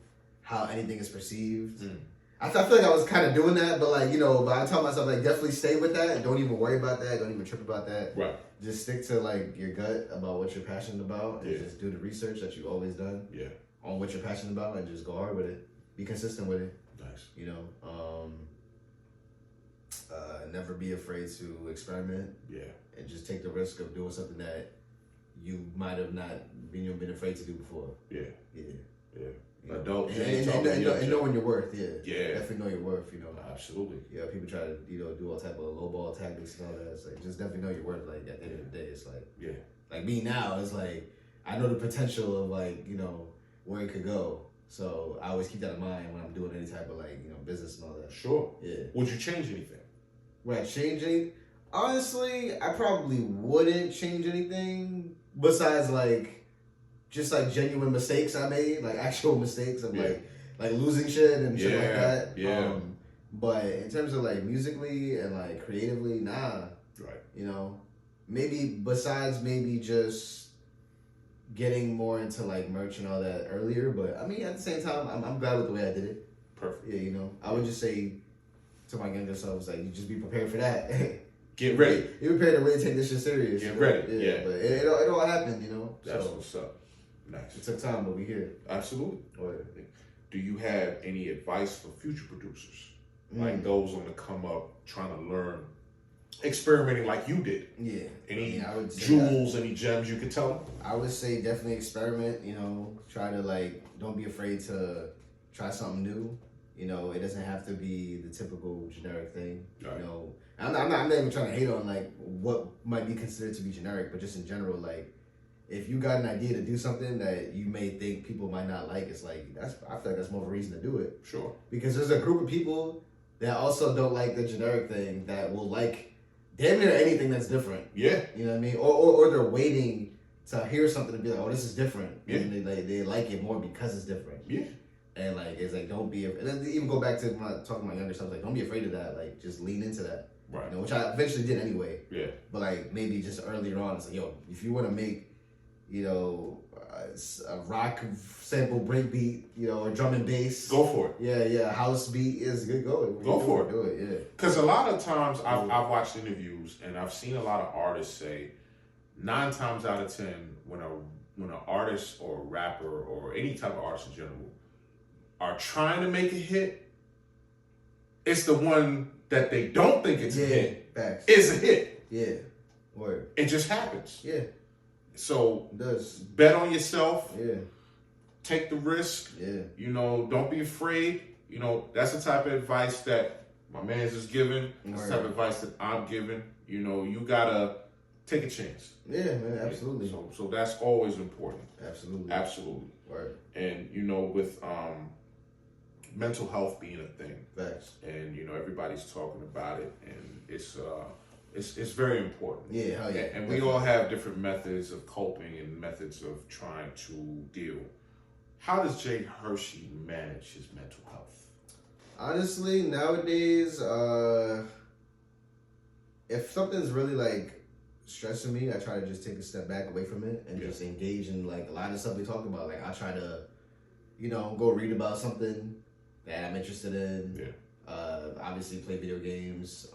how anything is perceived. I feel like I was kind of doing that, but but I tell myself definitely stay with that. Don't even worry about that. Don't even trip about that. Right. Just stick to your gut about what you're passionate about, and just do the research that you've always done. Yeah. On what you're passionate about, and just go hard with it. Be consistent with it. Nice. Never be afraid to experiment. Yeah. And just take the risk of doing something that you might have not been afraid to do before. Yeah. Adult and knowing your worth, yeah. Definitely know your worth, Absolutely. Yeah, people try to, do all type of lowball tactics and all that. It's just definitely know your worth. At the end of the day, it's like me now. It's I know the potential of where it could go. So I always keep that in mind when I'm doing any type of business and all that. Sure. Yeah. Would you change anything? Would I change anything? Honestly, I probably wouldn't change anything besides just genuine mistakes I made, actual mistakes of like losing shit and shit like that. Yeah. But in terms of musically and creatively, nah. Right. Maybe besides just getting more into merch and all that earlier. But I mean, at the same time, I'm glad with the way I did it. Perfect. Yeah, I would just say to my younger self, you just be prepared for that. Get ready. You're prepared to really take this shit serious. Get ready. Yeah. But it all happened, That's so what's up. Nice. It took time, but we here. Absolutely. Do you have any advice for future producers? Like those on the come up, trying to learn, experimenting like you did? Yeah. Any jewels, any gems you could tell them? I would say definitely experiment, try to don't be afraid to try something new. It doesn't have to be the typical generic thing. Right. I'm not even trying to hate on what might be considered to be generic, but just in general, if you got an idea to do something that you may think people might not like, it's I feel like that's more of a reason to do it. Sure. Because there's a group of people that also don't like the generic thing that will damn near anything that's different. Yeah. You know what I mean? Or they're waiting to hear something and be oh, this is different. Yeah. And they like it more because it's different. Yeah. And it's don't be, and then even go back to when I talk to my younger self, don't be afraid of that. Just lean into that. Right. Which I eventually did anyway. Yeah. But maybe just earlier on, it's if you want to make, a rock sample breakbeat, or drum and bass. Go for it. Yeah. House beat is good. Go for it. Do it. Yeah. Because a lot of times I've watched interviews and I've seen a lot of artists say 9 times out of 10 when a when an artist or a rapper or any type of artist in general are trying to make a hit, it's the one that they don't think it's a hit facts. is a hit. Yeah, word. It just happens. Yeah, So it does. bet on yourself. Yeah, Take the risk. yeah, You know, don't be afraid. You know, that's the type of advice that my man's is giving. That's the type of advice that I'm giving. You know, you gotta take a chance. yeah, man, absolutely. So that's always important. Absolutely. Absolutely. Word. And you know, with mental health being a thing, Facts. and you know, everybody's talking about it, and it's very important. Yeah, hell yeah. And we all have different methods of coping and methods of trying to deal. How does Jhershey manage his mental health? Honestly, nowadays, if something's really like stressing me, I try to just take a step back away from it and just engage in like a lot of stuff we talked about. Like I try to, you know, go read about something that I'm interested in. Yeah. Obviously play video games.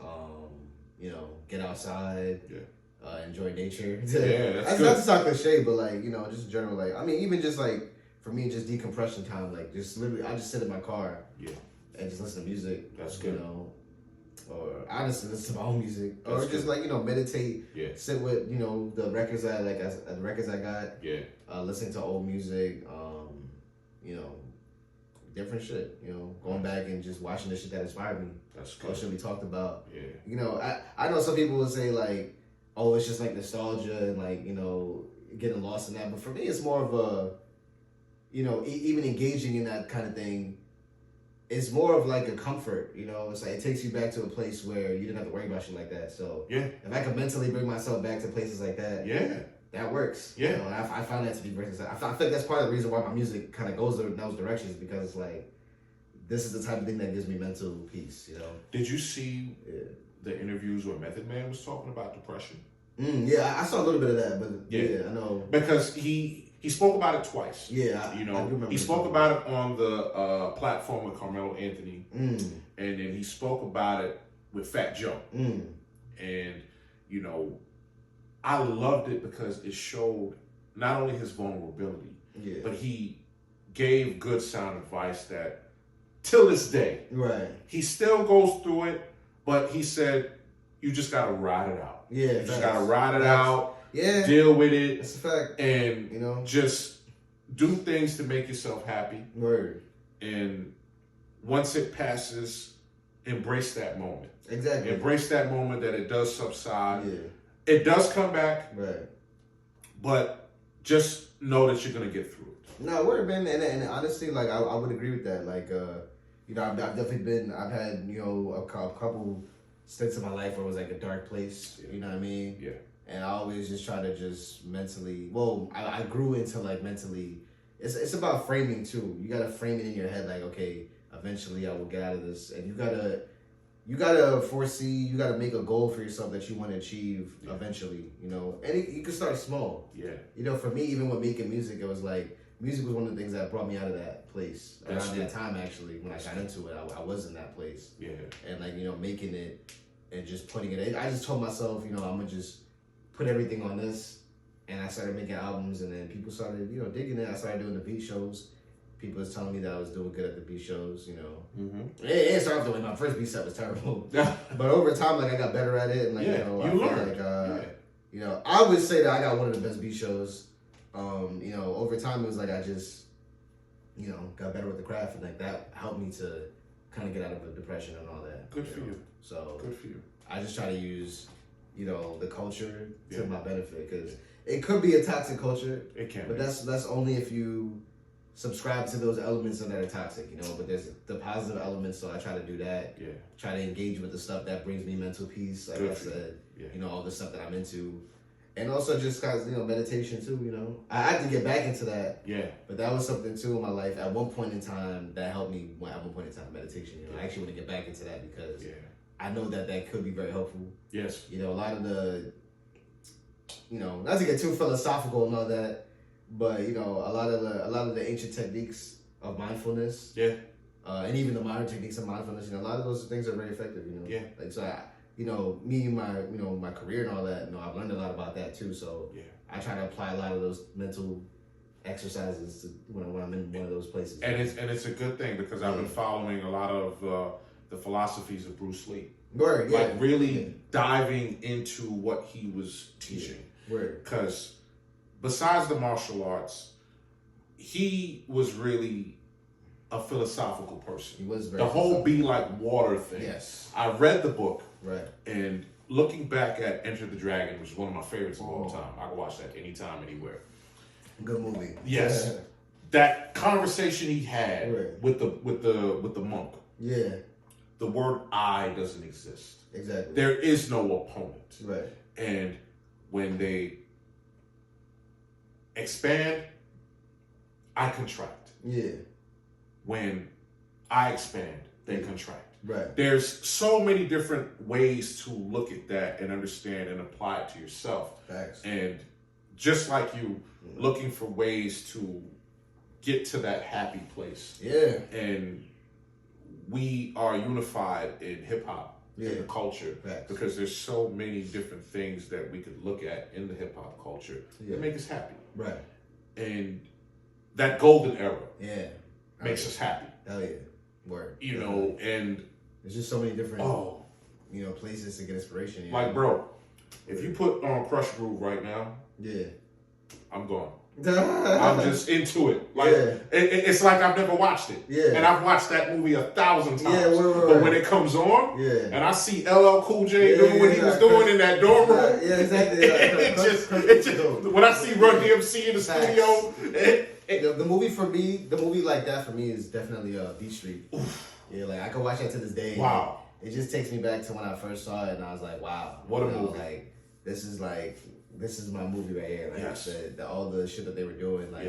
You know, get outside. Yeah. Enjoy nature. Yeah, that's good. Not to sound cliche, but like, you know, just in general, like, I mean, even just like, for me, just decompression time, like, just literally, I just sit in my car. Yeah. And just listen to music. That's good. You know, or honestly listen to my own music. That's or just good. like, you know, meditate. Yeah. Sit with, you know, the records the records I got. Yeah. Listening to old music. You know, different shit. You know, going back and just watching the shit that inspired me. That's All good. shit we talked about. Yeah. You know, I know some people would say like, oh, it's just like nostalgia and like, you know, getting lost in that. But for me, it's more of a, you know, even engaging in that kind of thing, it's more of like a comfort, you know. It's like it takes you back to a place where you didn't have to worry about shit like that. So Yeah. if I could mentally bring myself back to places like that, Yeah. that works. Yeah. You know, I found that to be very successful. I think that's part of the reason why my music kind of goes in those directions, because it's like, this is the type of thing that gives me mental peace, you know. Did you see the interviews where Method Man was talking about depression? Yeah, I saw a little bit of that, but Yeah. I know. Because he spoke about it twice. Yeah, You I do know, remember he spoke about it on the platform with Carmelo Anthony, and then he spoke about it with Fat Joe. And you know, I loved it because it showed not only his vulnerability, but he gave good sound advice that till this day, right, he still goes through it, but he said, you just gotta ride it out. Yeah, you just gotta ride it out. Yeah, deal with it. That's a fact. And you know, just do things to make yourself happy. Word. And once it passes, embrace that moment. Exactly. Embrace that moment that it does subside. Yeah. It does come back. Right. But just know that you're gonna get through it. No, word, man. And honestly, like I would agree with that. Like, you know, I've definitely I've had, you know, a couple stints in my life where it was like a dark place. You know what I mean? Yeah. And I always just try to just mentally. Well, I grew into like mentally. It's about framing too. You gotta frame it in your head like, okay, eventually I will get out of this, and you gotta foresee. You gotta make a goal for yourself that you want to achieve eventually. You know, and you can start small. Yeah. You know, for me, even with making music, it was like music was one of the things that brought me out of that place around that time. Actually, when I got into it, I was in that place. Yeah. And like, you know, making it and just putting it in. I just told myself, you know, I'm gonna just put everything on this. And I started making albums, and then people started, you know, digging it. I started doing the beat shows. People was telling me that I was doing good at the beat shows, you know. Mm-hmm. It started off the way my first beat set was terrible. But over time, like, I got better at it. And, like, you know, I feel like, you know, I would say that I got one of the best beat shows. You know, over time, it was like I just, you know, got better with the craft. And, like, that helped me to kind of get out of the depression and all that. Good for you. So, good for you. I just try to use, you know, the culture to my benefit, because it could be a toxic culture. It can. But that's only if you subscribe to those elements that are toxic, you know. But there's the positive elements, so I try to do that. Yeah. Try to engage with the stuff that brings me mental peace, like I said. You know, all the stuff that I'm into. And also just kind of, you know, meditation too, you know. I had to get back into that. Yeah. But that was something too in my life at one point in time that helped me at one point in time, meditation. You know, I actually want to get back into that because I know that could be very helpful. Yes. You know, a lot of the, you know, not to get too philosophical and all that, but you know, a lot of the ancient techniques of mindfulness, and even the modern techniques of mindfulness, you know, a lot of those things are very effective. You know, like so, you know, me and my, you know, my career and all that, you know, I've learned a lot about that too. So I try to apply a lot of those mental exercises to when I'm in one of those places. And it's a good thing because I've been following a lot of the philosophies of Bruce Lee. Word, yeah. Like really diving into what he was teaching. Word. Because besides the martial arts, he was really a philosophical person. He was very the whole be like water thing. Yes. I read the book. Right. And looking back at Enter the Dragon, which is one of my favorites of all time. I can watch that anytime, anywhere. Good movie. Yes. That conversation he had with the monk. Yeah. The word I doesn't exist. Exactly. There is no opponent. Right. And when they expand, I contract. Yeah. When I expand, they contract. Right. There's so many different ways to look at that and understand and apply it to yourself. Facts. And just like you, looking for ways to get to that happy place. Yeah. And we are unified in hip hop, in the culture, because there's so many different things that we could look at in the hip hop culture that make us happy. Right. And that golden era makes us happy. Hell yeah. Word. You know, and there's just so many different you know, places to get inspiration. You like, know? bro, if you put on Crush Groove right now, I'm gone. I'm just into it. Like it's like I've never watched it. Yeah. And I've watched that movie 1,000 times. Yeah, but when it comes on, and I see LL Cool J doing what he was doing in that dorm room. Yeah, exactly. It just when I see Run DMC in the studio. The movie like that for me is definitely Beat Street. Yeah, like I can watch that to this day. Wow. It just takes me back to when I first saw it and I was like, wow. What a movie. Like this is my movie right here. Like all the shit that they were doing. Like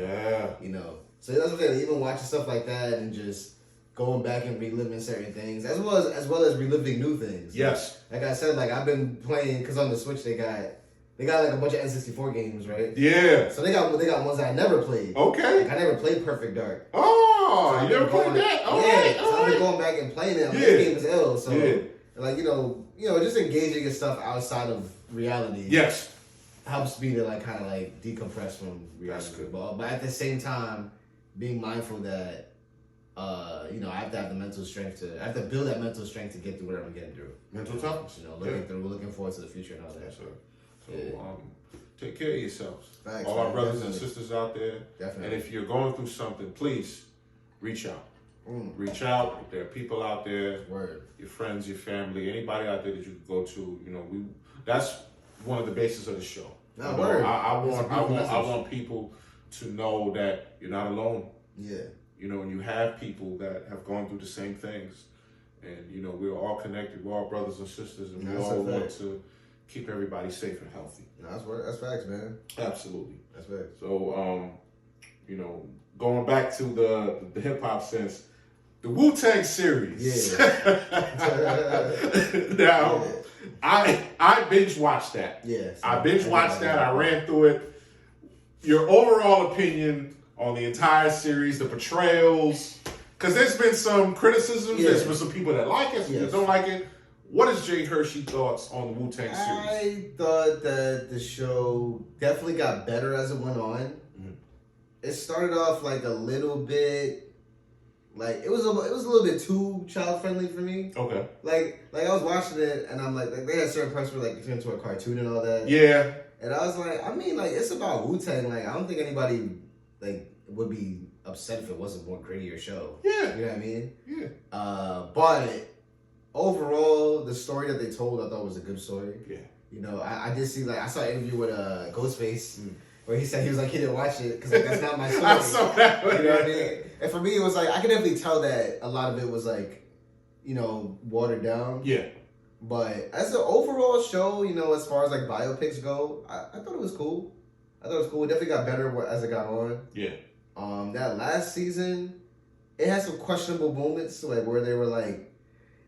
you know. So that's what I'm saying. Even watching stuff like that and just going back and reliving certain things, as well as reliving new things. Yes. Like I said, like I've been playing because on the Switch they got like a bunch of N64 games, right? Yeah. So they got ones that I never played. Okay. Like I never played Perfect Dark. Oh, so you never played that? So I've been going back and playing it. This game is ill. So like you know, just engaging in stuff outside of reality. Yes. Helps me to like kind of like decompress from reality. That's good. But at the same time, being mindful that you know, I have to have the mental strength I have to build that mental strength to get through whatever I'm getting through. Mental toughness. You know, looking forward to the future and all that. Yes, sir. So take care of yourselves. Thanks, all our brothers and sisters out there. Definitely. And if you're going through something, please reach out. Reach out. If there are people out there, your friends, your family, anybody out there that you can go to. You know, that's one of the bases of the show. No, word. I want people to know that you're not alone. Yeah. You know, and you have people that have gone through the same things. And, you know, we're all connected. We're all brothers and sisters. And we all want to keep everybody safe and healthy. No, that's facts, man. Absolutely. That's facts. So, you know, going back to the hip-hop sense, the Wu-Tang series. Yeah. Now, I binge-watched that. Yes. I binge-watched that. I ran through it. Your overall opinion on the entire series, the portrayals, because there's been some criticisms. There's been some people that like it, some people don't like it. What is Jhershey's thoughts on the Wu-Tang series? I thought that the show definitely got better as it went on. It started off like a little bit, like it was a little bit too child friendly for me. Okay. Like I was watching it and I'm like they had certain parts where like it turned into a cartoon and all that. Yeah. And I was like, I mean, like it's about Wu-Tang. Like I don't think anybody like would be upset if it wasn't a more grittier show. Yeah. You know what I mean? Yeah. But overall, the story that they told, I thought was a good story. Yeah. You know, I did see, like, I saw an interview with Ghostface where he said he was like, he didn't watch it because like, that's not my story. I saw that one. You know what I mean? And for me, it was like, I could definitely tell that a lot of it was like, you know, watered down. Yeah. But as an overall show, you know, as far as like biopics go, I thought it was cool. I thought it was cool. It definitely got better as it got on. Yeah. That last season, it had some questionable moments, like where they were like,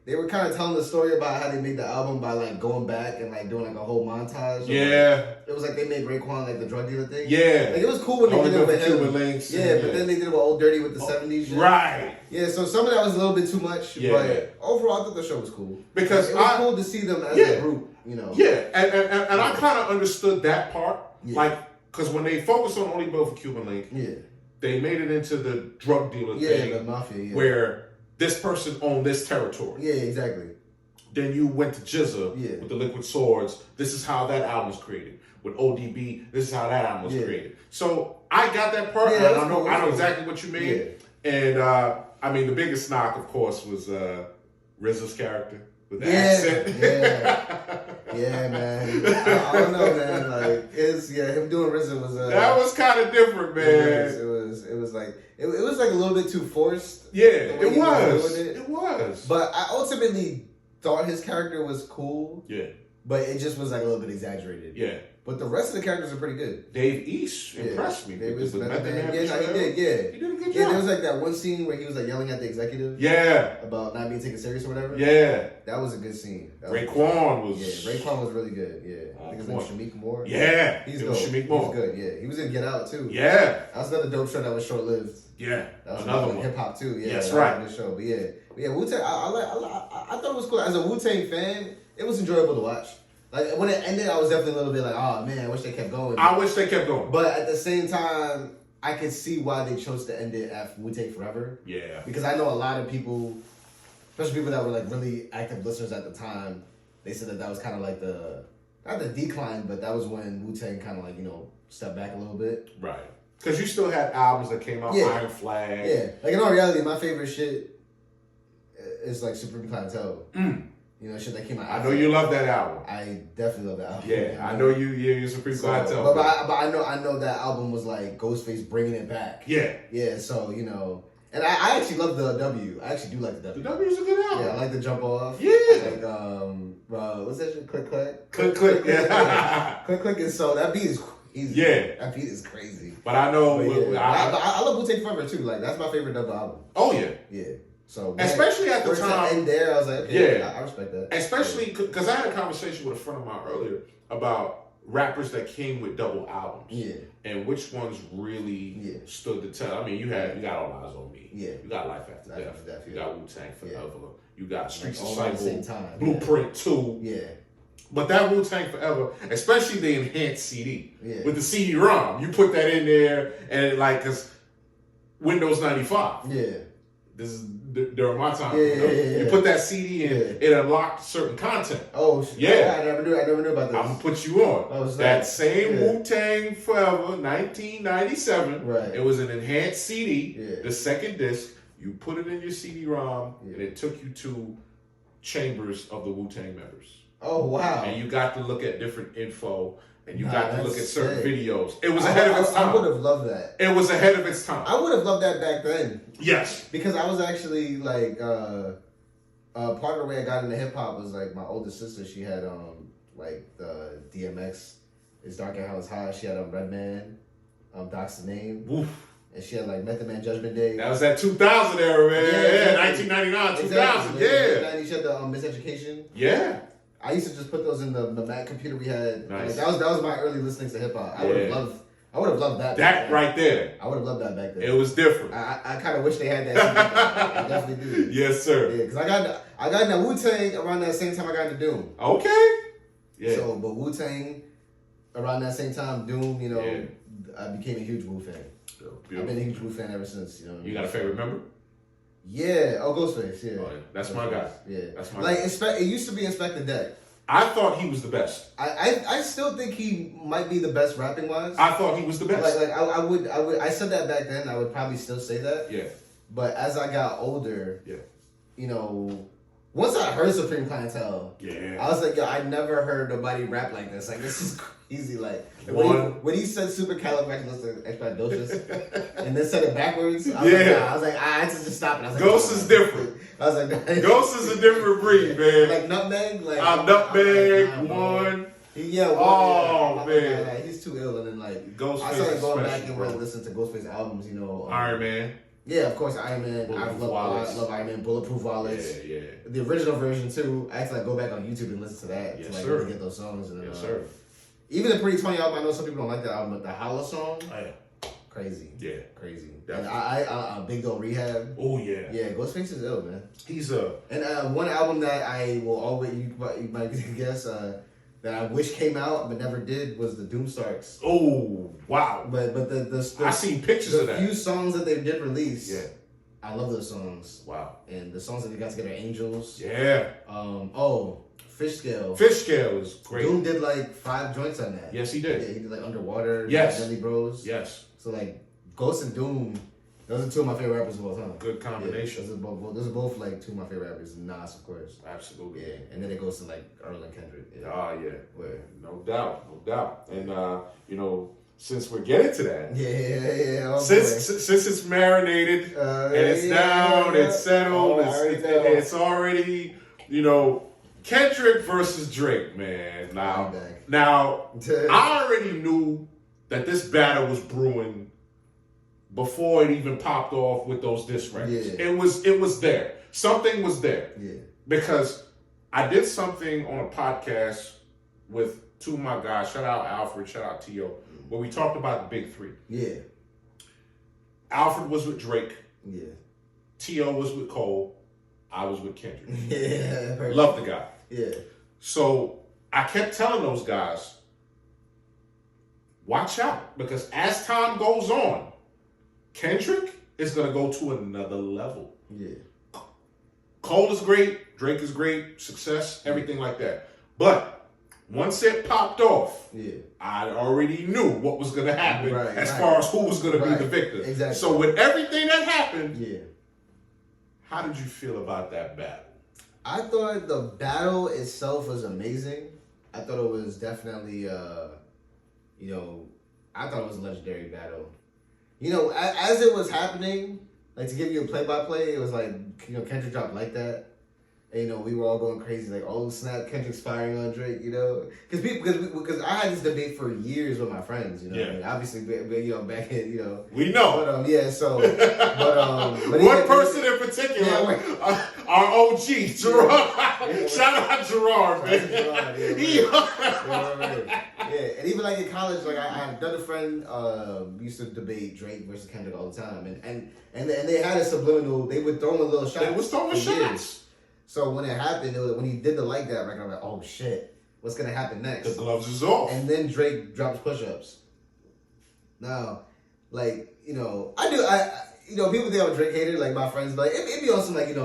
they were kind of telling the story about how they made the album by like going back and like doing like a whole montage. Yeah. It was like they made Raekwon like the drug dealer thing. Yeah. Like it was cool when they did it with him. Cuban Links. Yeah, but then they did it with Old Dirty with the 70s shit. Right. Yeah, so some of that was a little bit too much. Yeah. But overall, I thought the show was cool. Because it was cool to see them as a group, you know. Yeah, and I kind of understood that part. Yeah. Like, because when they focused on Only Built for Cuban Link, they made it into the drug dealer thing. Yeah, the mafia, where this person owned this territory. Yeah, exactly. Then you went to Jizza with the Liquid Swords. This is how that album was created. With ODB, this is how that album was created. So I got that part. Yeah, and I know exactly what you mean. Yeah. And I mean, the biggest knock, of course, was RZA's character with the accent. Yeah, man. I don't know, man. Like, him doing RZA was that was kind of different, man. It was like it was like a little bit too forced. Yeah, it was. It was. But I ultimately thought his character was cool. Yeah. But it just was like a little bit exaggerated. Yeah. But the rest of the characters are pretty good. Dave East impressed me. He did. Yeah. He did a good job. Yeah, there was like that one scene where he was like yelling at the executive. Yeah. About not being taken serious or whatever. Yeah. That was a good scene. Raekwon was. Yeah, Raekwon was really good. Yeah. I think his name was Shamik Moore. Yeah. He's good. Shamik Moore. He's good. Yeah. He was in Get Out too. Yeah. That was another dope show that was short lived. Yeah. That was another one. Hip hop too. Yeah. That's that right. Was a good show. But yeah, Wu-Tang. I thought it was cool as a Wu-Tang fan. It was enjoyable to watch. Like, when it ended, I was definitely a little bit like, oh, man, I wish they kept going. I wish they kept going. But at the same time, I could see why they chose to end it at Wu-Tang Forever. Yeah. Because I know a lot of people, especially people that were, like, really active listeners at the time, they said that was kind of like not the decline, but that was when Wu-Tang kind of, like, you know, stepped back a little bit. Right. Because you still had albums that came out, Iron Flag. Yeah. Like, in all reality, my favorite shit is, like, Supreme Clientele. You know, shit that came out. I know you love that album. I definitely love that album. Yeah, I know you're Supreme Clientele. But I know that album was like Ghostface bringing it back. Yeah. Yeah, so, you know. And I actually love the W. I actually do like the W. The W is a good album. Yeah, I like the Jump Off. Yeah. I like, what's that shit? Click Click? Click. Yeah. Click Click is so, that beat is crazy. Yeah. That beat is crazy. But I know. I love Wu-Tang Forever too. Like, that's my favorite double album. Oh, yeah. Yeah. So, especially at the time, and there I was like, okay, I respect that. Especially because I had a conversation with a friend of mine earlier about rappers that came with double albums, and which ones really stood the test. I mean, you got All Eyes on Me, you got Life After Death, you got Wu-Tang Forever, you got Streets Disciple, Blueprint 2, But that Wu-Tang Forever, especially the enhanced CD with the CD-ROM, you put that in there, and cause Windows 95, this is during my time. You put that CD in, it unlocked certain content. Oh, yeah. I never knew about this. I'm gonna put you on that same Wu-Tang Forever, 1997. Right. It was an enhanced CD. The second disc. You put it in your CD-ROM, and it took you to chambers of the Wu-Tang members. Oh wow! And you got to look at different info. And you got to look at certain videos. It was ahead of its time. I would have loved that. It was ahead of its time. I would have loved that back then. Yes. Because I was actually like, part of the way I got into hip hop was like my older sister. She had like the DMX, It's Dark and How It's High. She had Redman, Doc's the Name. Oof. And she had like Method Man Judgment Day. That was that 2000 era, man. Yeah, 1999, 2000. Exactly. Yeah. She had the Miseducation. Yeah. I used to just put those in the Mac computer we had. Nice. Like, that was my early listening to hip hop. I would have loved that. That right there. I would have loved that back then. It was different. I kind of wish they had that. I definitely do. Yes, sir. Yeah, because I got into Wu-Tang around that same time I got into Doom. Okay. Yeah. So, but Wu-Tang around that same time, Doom. You know, I became a huge Wu fan. I've been a huge Wu fan ever since. You know. You got a favorite member? Yeah. Oh, Ghostface. Yeah. Oh, yeah. That's my guy. Yeah. That's my guy. It used to be Inspector Deck. I thought he was the best. I still think he might be the best rapping wise. I thought he was the best. I said that back then. I would probably still say that. Yeah. But as I got older, you know, once I heard Supreme Clientele, I was like, yo, I never heard nobody rap like this. Like, this is crazy. Like, when he said supercalifragilisticexpialidocious and then said it backwards, I was like, I had to just stop it. I was like, Ghost is different. I was like, Ghost is a different breed, man. Like Nutmeg, Nutmeg, one. Yeah. Oh man, like, he's too ill. And then like, Ghostface I started going back and listen to Ghostface albums. You know, Iron Man. Yeah, of course, Iron Man. I Bulletproof love Wallets. Iron Man. Bulletproof Wallets. Yeah. The original version too. I had to like go back on YouTube and listen to that Yes, to like sir. really get those songs. And then, Yes, sir. even the Pretty 20 album, I know some people don't like that album, but the Holla song, Oh, yeah. crazy. Yeah. Crazy. Definitely. And I Big Doe Rehab. Oh, yeah. Yeah, Ghostface is ill, man. He's And one album that I will always, you might guess, that I wish came out but never did was the Doomstarks. oh, wow. But the I seen pictures of the that. few songs that they did release. Yeah. I love those songs. Wow. And the songs that they got together, Angels. Yeah. Fish Scale. Fish Scale is great. Doom did like 5 joints on that. Yes, he Yeah, did. he did like Underwater. Yes. Nelly Bros. Yes. So like Ghost and Doom, those are 2 of my favorite rappers of all time. Good combination. Yeah, those are both like 2 of my favorite rappers. Nas, of course. Absolutely. Yeah, and then it goes to like Earl and Kendrick. Yeah. Ah, yeah. Where? No doubt. And, since we're getting to that, Yeah. Oh, since it's marinated and it's down, it's settled, it's already, Kendrick versus Drake, man. Now, I already knew that this battle was brewing before it even popped off with those diss records. Yeah. It was there. Something was there. Yeah. Because I did something on a podcast with 2 of my guys. Shout out Alfred, shout out T.O., where we talked about the big 3. Yeah. Alfred was with Drake. Yeah. T.O. was with Cole. I was with Kendrick. Yeah. Love the guy. Yeah. So I kept telling those guys, watch out. Because as time goes on, Kendrick is going to go to another level. Yeah. Cole is great. Drake is great. Success, everything like that. But once it popped off, I already knew what was going to happen as far as who was going to be the victor. Exactly. So with everything that happened, how did you feel about that battle? I thought the battle itself was amazing. I thought it was definitely, I thought it was a legendary battle. As it was happening, like to give you a play-by-play, it was like, Kendrick dropped Like That. And, we were all going crazy, like, oh, snap, Kendrick's firing on Drake, Because I had this debate for years with my friends, I mean, obviously, back in, We know. But one person in particular, our OG, Gerard. Shout out Gerard, man. And even like in college, like I had another friend used to debate Drake versus Kendrick all the time, and they had a subliminal. They would throw in little shots. They was throwing shots. So when it happened, when he did the Like That record, I'm like, oh shit, what's gonna happen next? The gloves is off. And then Drake drops Push-Ups. Now, like people think I'm a Drake hater, like my friends, but it be on some like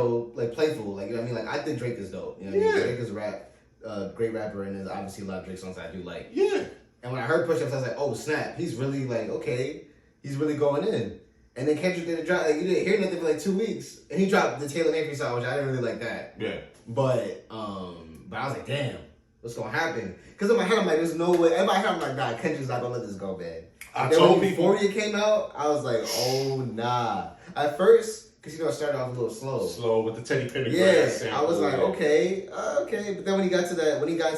playful, like what I mean, like I think Drake is dope. Drake is great rapper, and there's obviously a lot of Drake songs that I do like. Yeah. And when I heard Push-Ups, I was like, oh snap, he's really like okay, he's really going in. And then Kendrick didn't drop. Like, you didn't hear nothing for like 2 weeks, and he dropped the Taylor Made song, which I didn't really like that. Yeah. But I was like, damn, what's gonna happen? Because in my head, I'm like, there's no way. In my head, I'm like, nah, Kendrick's not gonna let this go, man. I told people before it came out, I was like, oh nah. At first, because it started off a little slow. Slow with the Teddy Pendergrass. Yeah, I was like, okay. But then when he got into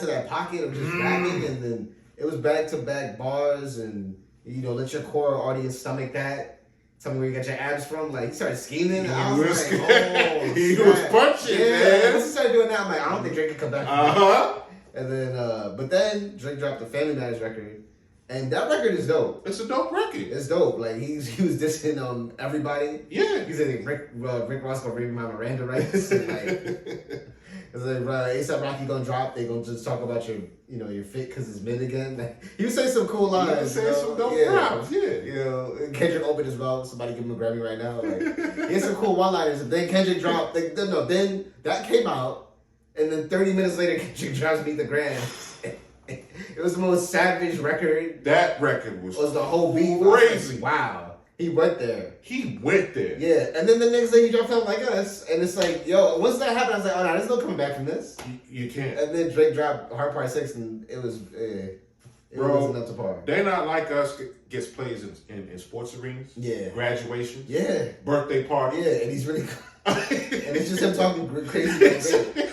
that pocket of just rapping, and then it was back to back bars, and let your core audience stomach that. Tell me where you got your abs from. Like, he started scheming. I was like, oh, he was punching, man. Once he started doing that, I'm like, I don't think Drake can come back. And then, but then Drake dropped the Family Matters record, and that record is dope. It's a dope record. It's dope. Like he was dissing everybody. Yeah. He said Rick Ross gonna read my Miranda rights. And it's like ASAP Rocky gonna drop. They gonna just talk about your fit because it's mid again. Like, he was saying some cool lines. He was saying some dope raps. Yeah. Kendrick opened his mouth. Somebody give him a Grammy right now. Like, he had some cool one-liners. And then Kendrick dropped. Then that came out, and then 30 minutes later, Kendrick drops Beat the Grand. It was the most savage record. That record was the whole beat. Crazy. Like, wow. He went there. Yeah. And then the next day he dropped Something Like Us. And it's like, yo, once that happened, I was like, oh no, there's no coming back from this. You can't. And then Drake dropped Hard Part 6, and it was wasn't up to par. They Not Like Us gets plays in sports arenas. Yeah. Graduations. Yeah. Birthday parties. Yeah, and he's really and it's just him talking crazy like Drake.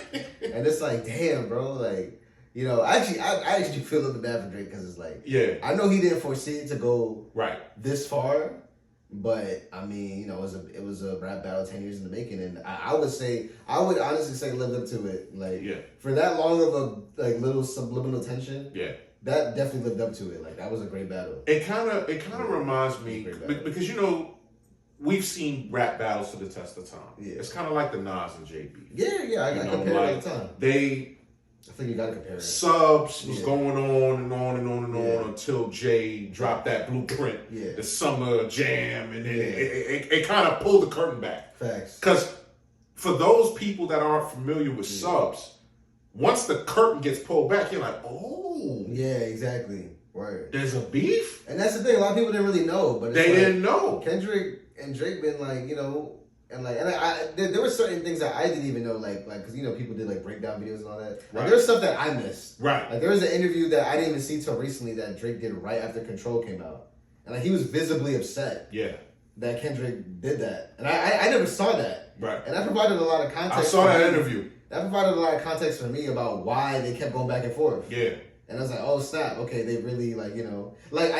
And it's like, damn, bro, like, I actually feel a little bad for Drake because it's like, yeah, I know he didn't foresee it to go right this far, But I mean, it was a rap battle 10 years in the making, and I would honestly say lived up to it. Like for that long of a little subliminal tension. Yeah. That definitely lived up to it. Like that was a great battle. It kind of reminds me because we've seen rap battles to the test of time. Yeah. It's kind of like the Nas and Jay beef. Yeah, I compare it all the time. I think you gotta compare it. Subs was going on and on and on and on until Jay dropped that blueprint, the summer jam, and then it kind of pulled the curtain back. Facts. Because for those people that aren't familiar with Subs, once the curtain gets pulled back, you're like, oh. Yeah, exactly. Word. There's a beef? And that's the thing, a lot of people didn't really know. But they didn't know. Kendrick and Drake been like, there were certain things that I didn't even know, because people did like breakdown videos and all that. Like, there was stuff that I missed. Right. Like there was an interview that I didn't even see till recently that Drake did right after Control came out, and like he was visibly upset. Yeah. That Kendrick did that, and I never saw that. Right. And that provided a lot of context. I saw that interview. That provided a lot of context for me about why they kept going back and forth. Yeah. And I was like, oh snap, okay, they really I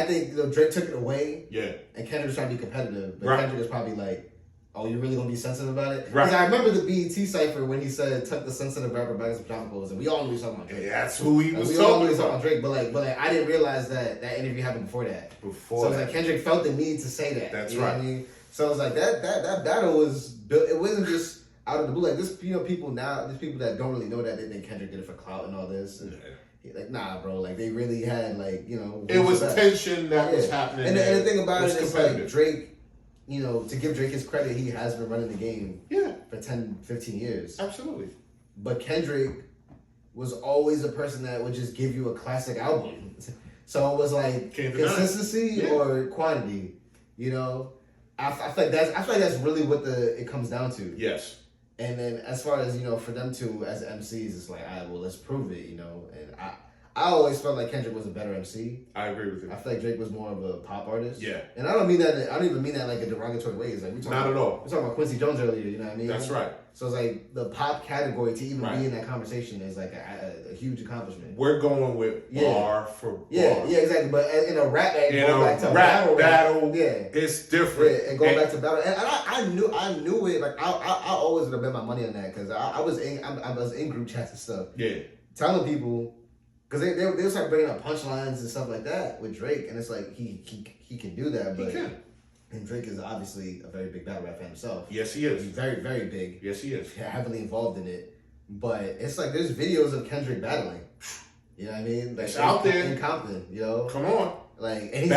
think Drake took it away. Yeah. And Kendrick was trying to be competitive, but right. Kendrick was probably like, oh, you're really gonna be sensitive about it? Right. Because I remember the BET cipher when he said, "Tuck the sensitive rapper back his pajama clothes," and we all knew he was talking about Drake. Yeah, that's who he was we all knew he was talking about Drake, but I didn't realize that interview happened before that. So it was like Kendrick felt the need to say that. That's you know right. what I mean? So it was like that battle was built. It wasn't just out of the blue. Like this, people now, there's people that don't really know that they think Kendrick did it for clout and all this. And, like, nah, bro. Like they really had it was tension that was happening. And the thing about it is like Drake. To give Drake his credit, he has been running the game for 10, 15 years. Absolutely. But Kendrick was always a person that would just give you a classic album. So it was like consistency or quantity. I feel like that's really what it comes down to. Yes. And then as far as, for them to, as MCs, it's like, all right, well, let's prove it, And I always felt like Kendrick was a better MC. I agree with you. I feel like Drake was more of a pop artist. Yeah. And I don't even mean that like a derogatory way. It's like not at all. We're talking about Quincy Jones earlier, you know what I mean? That's right. So it's like the pop category to even be in that conversation is like a huge accomplishment. We're going with bar for bar. Yeah, exactly. But in a rap battle, it's different. Yeah, and going back to battle, and I knew it. Like I always would have bet my money on that because I was in group chats and stuff. Yeah, telling people. Because they start bringing up punchlines and stuff like that with Drake, and it's like he can do that, but he can. And Drake is obviously a very big battle rap fan himself. Yes, he is. He's very, very big. Yes, he is. Heavily involved in it, but it's like there's videos of Kendrick battling. You know what I mean? Like it's out there in Compton. Come on. Like and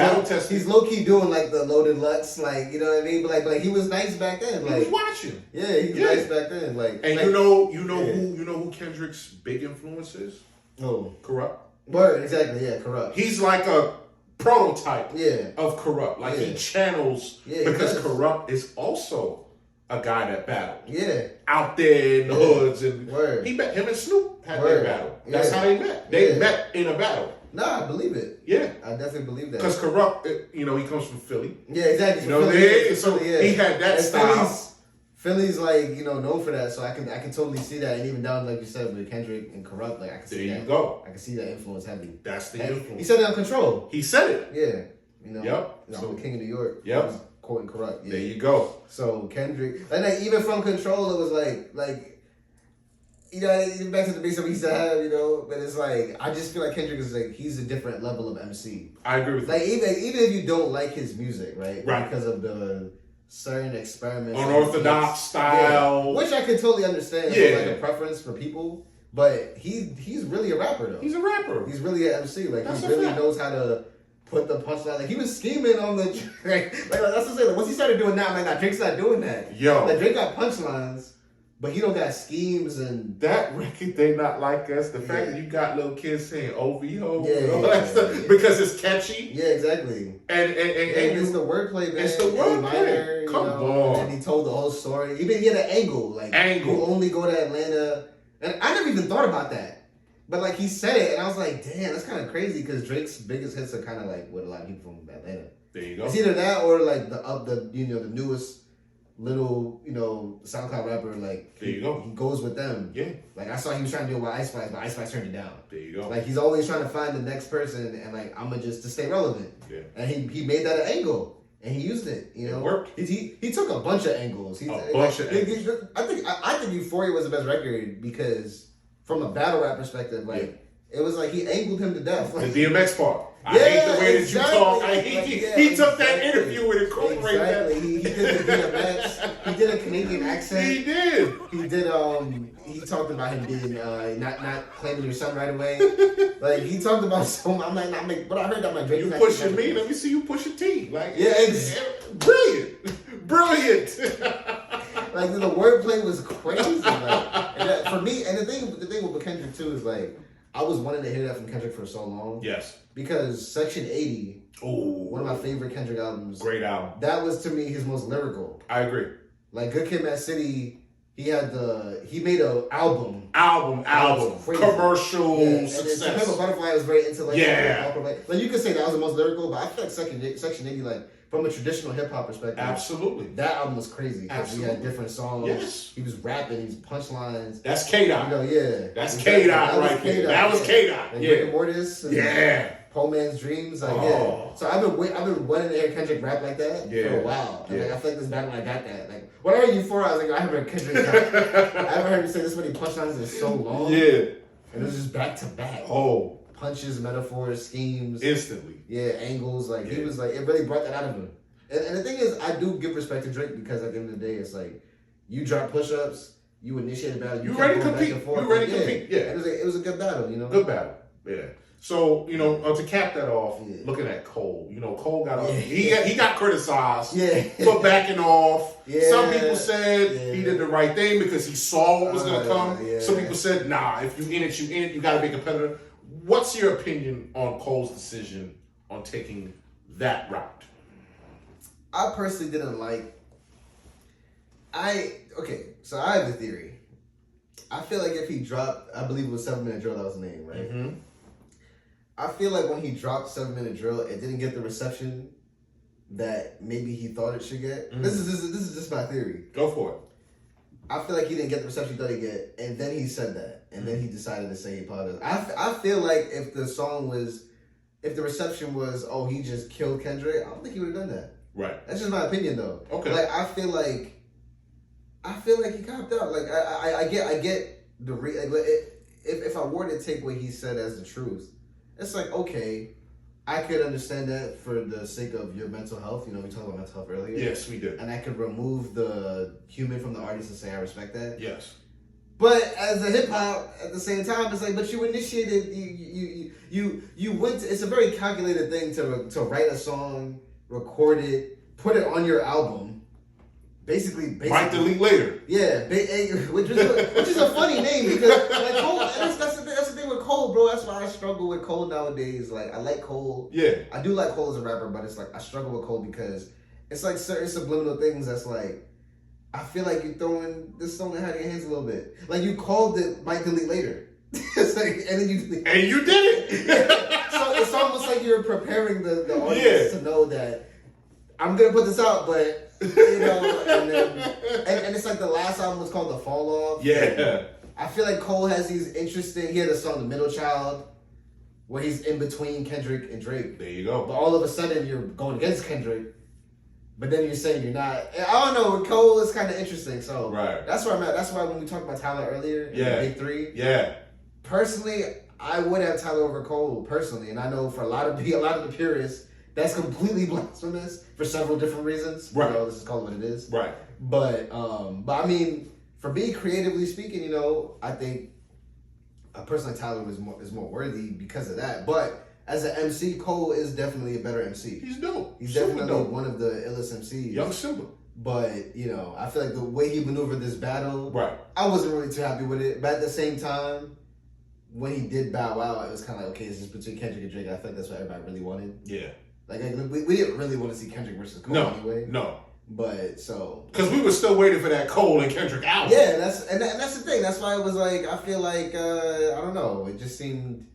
he's low key doing like the loaded Lutz, like you know what I mean. But like he was nice back then. Like he was watching. Yeah, he was nice back then. Like and who Kendrick's big influence is? Oh, Corrupt. Word, exactly, yeah, Corrupt. He's like a prototype of Corrupt. Like he channels because Corrupt is also a guy that battled. Yeah. Out there in the hoods and Word. Him and Snoop had their battle. That's how they met. They met in a battle. Nah, I believe it. Yeah. I definitely believe that. Because Corrupt, he comes from Philly. Yeah, exactly. So he had that and style. Philly's like, known for that, so I can totally see that. And even down, like you said, with Kendrick and Corrupt, like I can see that. There you go. I can see that influence heavily. That's the influence. He said it on Control. He said it. Yeah. Yep. So King of New York. Yep. Quoting Corrupt. Yeah. There you go. So Kendrick, and like even from Control, it was like back to the basics we used to have, but it's like I just feel like Kendrick is like he's a different level of MC. I agree with you. Like even if you don't like his music, right? Because of the certain experiments, unorthodox style, which I could totally understand, like a preference for people. But he's really a rapper though. He's a rapper. He's really an MC. Like he really knows how to put the punchline. Like he was scheming on the like that's what I'm saying. Like, once he started doing that, I'm like, nah, Drake's not doing that. Like Drake got punchlines. But he don't got schemes and that record. They not like us. The fact that you got little kids saying OVO and all that stuff because it's catchy. Yeah, exactly. And it's the wordplay, man. It's the wordplay. Come on. And he told the whole story. Even he had an angle, who only go to Atlanta. And I never even thought about that. But like he said it, and I was like, damn, that's kind of crazy because Drake's biggest hits are kind of like with a lot of people from Atlanta. There you go. It's either that or like the newest. Little, SoundCloud rapper, like there you go. He goes with them. Yeah. Like I saw he was trying to do it with Ice Spice, but Ice Spice turned it down. There you go. Like he's always trying to find the next person and like I'ma just to stay relevant. Yeah. And he made that an angle. and he used it. You know, it worked. He took a bunch of angles. I think Euphoria was the best record because from a battle rap perspective, like it was like he angled him to death. Like, the DMX part. I hate the way that you talk. He took that exactly. interview and incorporated that. He did the DMX. He did a Canadian accent. He did. He did. He talked about him being not claiming your son right away. Like he talked about so. I'm like, but I heard that my Drake. You pushing me? Let me see you push a T. Like brilliant. Like the wordplay was crazy. Like, and for me, and the thing with Kendrick too is like I was wanting to hear that from Kendrick for so long. Yes. Because Section 80, one of my favorite Kendrick albums. Great album. That was to me his most lyrical. I agree. Like Good Kid, Mad City, he made an album. Commercial success. And then Butterfly was very intellectual. Yeah. Like you could say that was the most lyrical, but I feel like Section 80, like from a traditional hip hop perspective. Absolutely. That album was crazy. Absolutely. We had different songs. Yes. He was rapping, he was punchlines. That's K-Dot. That's K-Dot right there. That was K-Dot. And Rick and Mortis. And Poor Man's Dreams. Like, So I've been wanting to hear Kendrick rap like that for a while. And like, I feel like this battle I got that. Like when I heard Euphoria, I was like, I haven't heard Kendrick rap. I haven't heard him say this many punchlines in so long. Yeah. And it was just back to back. Punches, metaphors, schemes. Instantly. Yeah, angles. Like he was like, it really brought that out of him. And the thing is, I do give respect to Drake because at the end of the day, it's like you drop push-ups, you initiate a battle, you ready to compete. You ready to compete. Yeah. And it was a good battle, you know. Good battle. Yeah. So to cap that off, looking at Cole, Cole got he got criticized for backing off. Yeah. Some people said he did the right thing because he saw what was going to come. Yeah. Some people said, nah, if you in it, you in it. You got to be a competitor. What's your opinion on Cole's decision on taking that route? I personally didn't like. So I have a theory. I feel like if he dropped, I believe it was 7 Minute Drill, that was the name, right? Mm-hmm. I feel like when he dropped 7 Minute Drill, it didn't get the reception that maybe he thought it should get. Mm-hmm. This is just my theory. Go for it. I feel like he didn't get the reception he thought he'd get, and then he said that, and then he decided to say he apologized. I feel like if the reception was, oh, he just killed Kendrick, I don't think he would have done that. Right. That's just my opinion, though. Okay. Like I feel like he copped out. Like I get the if I were to take what he said as the truth, it's like okay, I could understand that for the sake of your mental health. We talked about mental health earlier. Yes, we did. And I could remove the human from the artist and say I respect that. Yes. But as a hip hop, at the same time, it's like, but you initiated, you went. It's a very calculated thing to write a song, record it, put it on your album. Basically, might delete later. Yeah, which is a funny name because like Cole. That's the thing with Cole, bro. That's why I struggle with Cole nowadays. Like I like Cole. Yeah, I do like Cole as a rapper, but it's like I struggle with Cole because it's like certain subliminal things that's like. I feel like you're throwing it out of your hands a little bit. Like you called it might delete later. It's like, and then you did it. So it's almost like you're preparing the audience to know that I'm gonna put this out, but and it's like the last album was called The Fall Off. Yeah. I feel like Cole has these interesting. He had a song The Middle Child, where he's in between Kendrick and Drake. There you go. But all of a sudden you're going against Kendrick. But then you're saying you're not. I don't know. Cole is kind of interesting. So that's where I'm at. That's why when we talked about Tyler earlier, the Big Three. Yeah. Personally, I would have Tyler over Cole personally, and I know for a lot of the purists, that's completely blasphemous for several different reasons. Right. This is called what it is. Right. But I mean, for me, creatively speaking, I think personally Tyler is more worthy because of that. But as an MC, Cole is definitely a better MC. He's dope. He's definitely one of the illest MCs. Young Simba. But, I feel like the way he maneuvered this battle, right. I wasn't really too happy with it. But at the same time, when he did bow out, it was kind of like, okay, it's just between Kendrick and Drake. I think that's what everybody really wanted. Yeah. Like we didn't really want to see Kendrick versus Cole anyway. No. But so because we were still waiting for that Cole and Kendrick album. Yeah, that's the thing. That's why it was like I feel like I don't know. It just seemed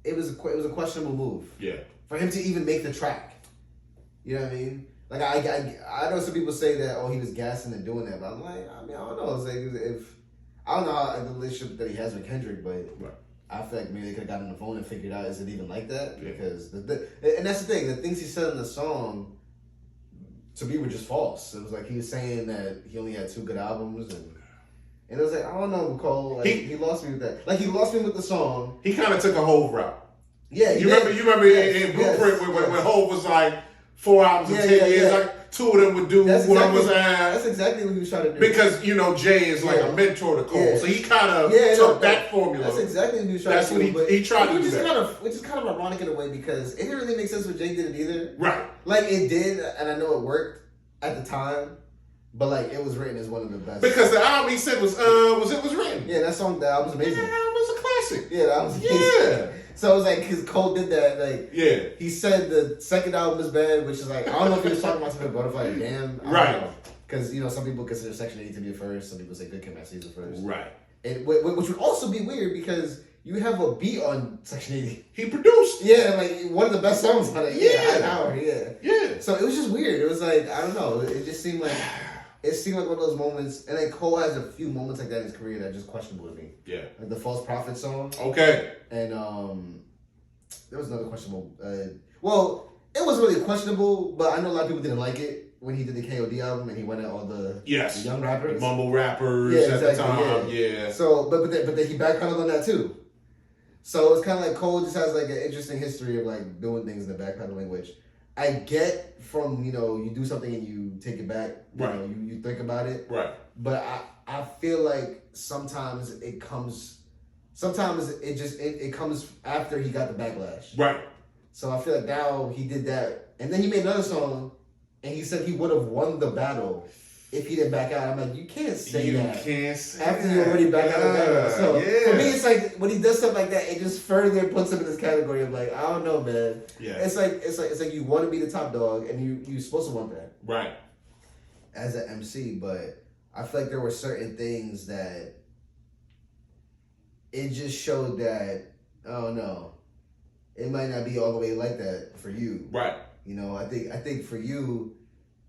it was a questionable move. Yeah, for him to even make the track. You know what I mean? Like I know some people say that he was gassing and doing that, but I'm like I don't know. It's like if I don't know how the relationship that he has with Kendrick, but. Right. I feel like maybe they could have gotten on the phone and figured out is it even like that? Yeah. Because and that's the thing. The things he said in the song to me were just false. It was like he was saying that he only had 2 good albums, and it was like, I don't know, Cole. Like, he lost me with that. Like, he lost me with the song. He kind of took a Hove route. Yeah, you remember in Blueprint when Hove was like 4 albums in 10 years, like 2 of them would do. That's exactly what he was trying to do. Because Jay is like a mentor to Cole, so he kind of took that formula. That's exactly what he was trying to do. He tried to do that. Which is kind of ironic in a way because it didn't really make sense when Jay did it either. Right. Like it did, and I know it worked at the time. But like it was written as one of the best. Because the album he said was written. Yeah, that album was amazing. Yeah, that album was a classic. Yeah, that was amazing. Yeah. So it was like because Cole did that, like he said the second album is bad, which is like I don't know if he was talking about something Butterfly or Damn. Right. Because some people consider Section 80 to be the first, some people say Good Kid, Mad City the first. Right. And which would also be weird because you have a beat on Section 80. He produced. Yeah, like one of the best songs on it. Yeah. An hour. Yeah. Yeah. So it was just weird. It was like I don't know. It just seemed like. It seemed like one of those moments, and like Cole has a few moments like that in his career that are just questionable to me. Yeah. Like the False Prophet song. Okay. And there was another questionable. Well, it wasn't really questionable, but I know a lot of people didn't like it when he did the KOD album and he went at all the young rappers, the mumble rappers at the time. Yeah. So, but then he backpedaled on that too. So it's kind of like Cole just has like an interesting history of like doing things in the backpedaling, which I get from, you do something and you take it back. You think about it. Right. But I feel like sometimes it comes after he got the backlash. Right. So I feel like now he did that. And then he made another song and he said he would have won the battle if he didn't back out. I'm like, you can't say that. You can't say after you already back out of the battle. So for me, it's like when he does stuff like that, it just further puts him in this category of like, I don't know, man. Yeah. It's like you want to be the top dog and you're supposed to want that. Right. As an MC, but I feel like there were certain things that it just showed that, oh no, it might not be all the way like that for you. Right. I think for you,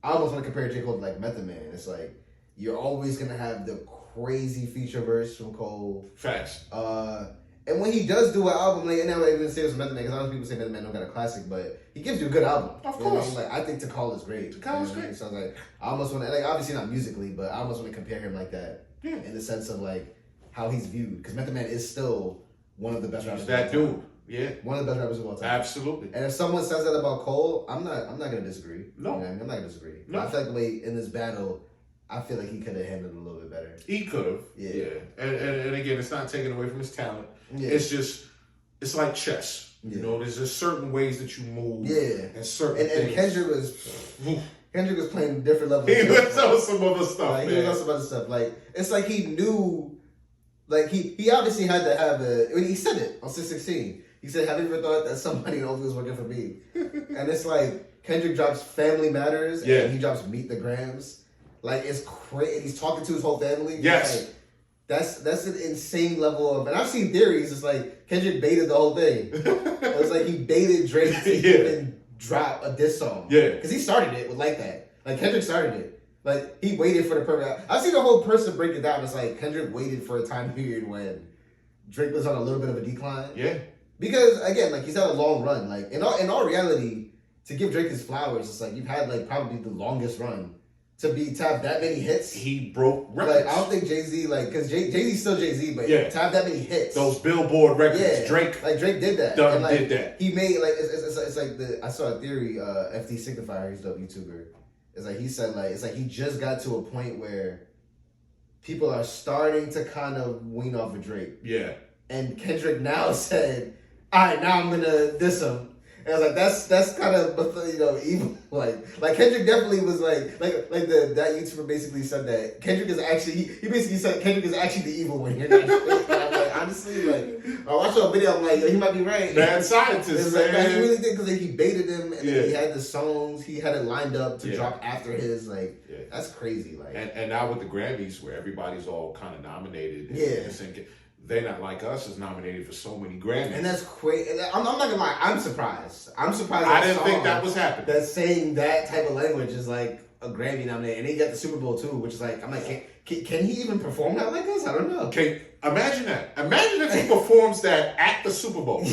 I almost want to compare J. Cole to like Method Man. It's like you're always gonna have the crazy feature verse from Cole. Facts. And when he does do an album, like, and I would even say it was Method Man, because a lot of people say Method Man don't got a classic, but he gives you a good album. Of course. Like I think Cole is great. Cole is great. So I was like, I almost want to, like, obviously not musically, but I almost want to compare him like that. Yeah. In the sense of like how he's viewed, because Method Man is still one of the best rappers. That dude. Yeah. One of the best rappers of all time. Absolutely. And if someone says that about Cole, I'm not gonna disagree. No. I'm not gonna disagree. No. I feel like the way in this battle, I feel like he could have handled it a little bit better. He could have. Yeah. And again, it's not taken away from his talent. Yeah. It's like chess. Yeah. There's just certain ways that you move. Yeah. And certain things. And Kendrick was playing different levels. He was on some other stuff, like, man. He was on some other stuff. Like, it's like he knew, like, he obviously had to have he said it on 616. He said, have you ever thought that somebody in Oakland was working for me? And it's like, Kendrick drops Family Matters, and he drops Meet the Grams. Like, it's crazy. He's talking to his whole family. Yes. Like, that's an insane level of, and I've seen theories, it's like, Kendrick baited the whole thing. It was like, he baited Drake to even drop a diss song. Yeah. Because he started it with Like That. Like, Kendrick started it. Like, he waited for the perfect, I've seen a whole person break it down. It's like, Kendrick waited for a time period when Drake was on a little bit of a decline. Yeah. Because again, like, he's had a long run. Like, in all reality, to give Drake his flowers, it's like you've had like probably the longest run to have that many hits. He broke records. Like, I don't think Jay-Z, like, because Jay-Z's still Jay-Z, but to have that many hits, those Billboard records, Drake did that. Did that. He made like it's like I saw a theory. FD Signifier, he's a YouTuber. It's like he said, like, it's like he just got to a point where people are starting to kind of wean off of Drake. Yeah. And Kendrick now said, all right, now I'm gonna diss him. And I was like, that's kind of, evil. Like Kendrick definitely was like that YouTuber basically said that Kendrick is actually, he basically said Kendrick is actually the evil one. You're not and I'm like, honestly, like, I watched a video, I'm like, yo, he might be right. Mad scientist, man. Like, he really did, because he baited him, and then he had the songs, he had it lined up to drop after his, like, that's crazy. Like, and now with the Grammys, where everybody's all kind of nominated. They're Not Like Us is nominated for so many Grammys. And that's crazy. I'm not gonna lie, I'm surprised. I didn't think that was happening. That saying that type of language is like a Grammy nominated. And he got the Super Bowl too, which is like, I'm like, can he even perform that like us? I don't know. Okay, imagine that. Imagine if he performs that at the Super Bowl.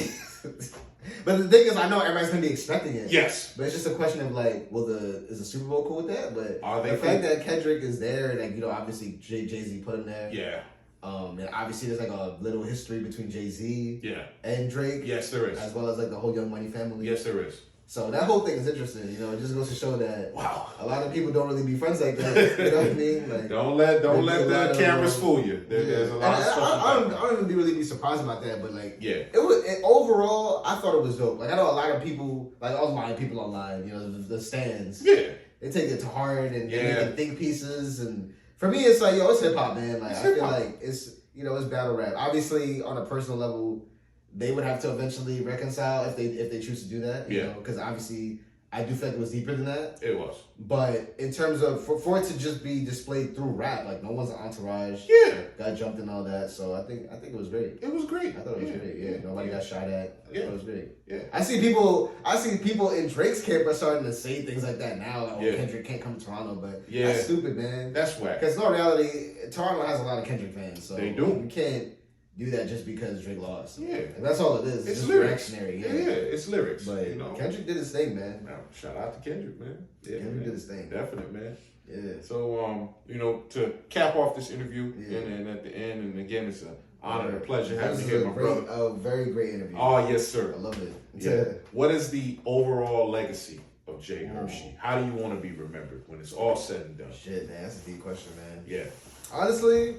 But the thing is, I know everybody's gonna be expecting it. Yes. But it's just a question of like, is the Super Bowl cool with that? But Are they the cool? fact that Kendrick is there, like, you know, obviously Jay-Z put him there. Yeah. And obviously there's like a little history between Jay-Z and Drake. Yes, there is. As well as like the whole Young Money family. Yes, there is. So that whole thing is interesting, you know. It just goes to show that wow, a lot of people don't really be friends like that. You know what I mean? Like, don't let the cameras fool you. There's a lot of stuff. I don't really be surprised about that, but like, it was overall. I thought it was dope. Like, I know a lot of people, like people online, you know, the stands. Yeah, they take it to heart and they make think pieces. And for me, it's like, yo, it's hip hop, man. Like, I feel like it's, you know, it's battle rap. Obviously, on a personal level, they would have to eventually reconcile if they choose to do that. You know, because obviously I do feel like it was deeper than that. It was. But in terms of for it to just be displayed through rap, like no one's an entourage. Got jumped and all that. So I think it was great. It was great. I thought it was great. Yeah. Nobody got shot at. I thought it was great. Yeah. I see people in Drake's camp are starting to say things like that now. Like, oh, Kendrick can't come to Toronto, but that's stupid, man. That's whack. Because in all reality, Toronto has a lot of Kendrick fans. So they do. You can't do that just because Drake lost. Yeah. Like, that's all it is. It's just lyrics. reactionary. Yeah, it's lyrics. But you know, Kendrick did his thing, man. Shout out to Kendrick, man. Yeah, Kendrick did his thing. Definite, man. Yeah. So, you know, to cap off this interview, and at the end, and again, it's an honor and a pleasure having you here, my brother. A very great interview. Oh, yes, sir. I love it. Yeah. What is the overall legacy of Jay Jhershey? How do you want to be remembered when it's all said and done? Shit, man, that's a deep question, man. Yeah. Honestly,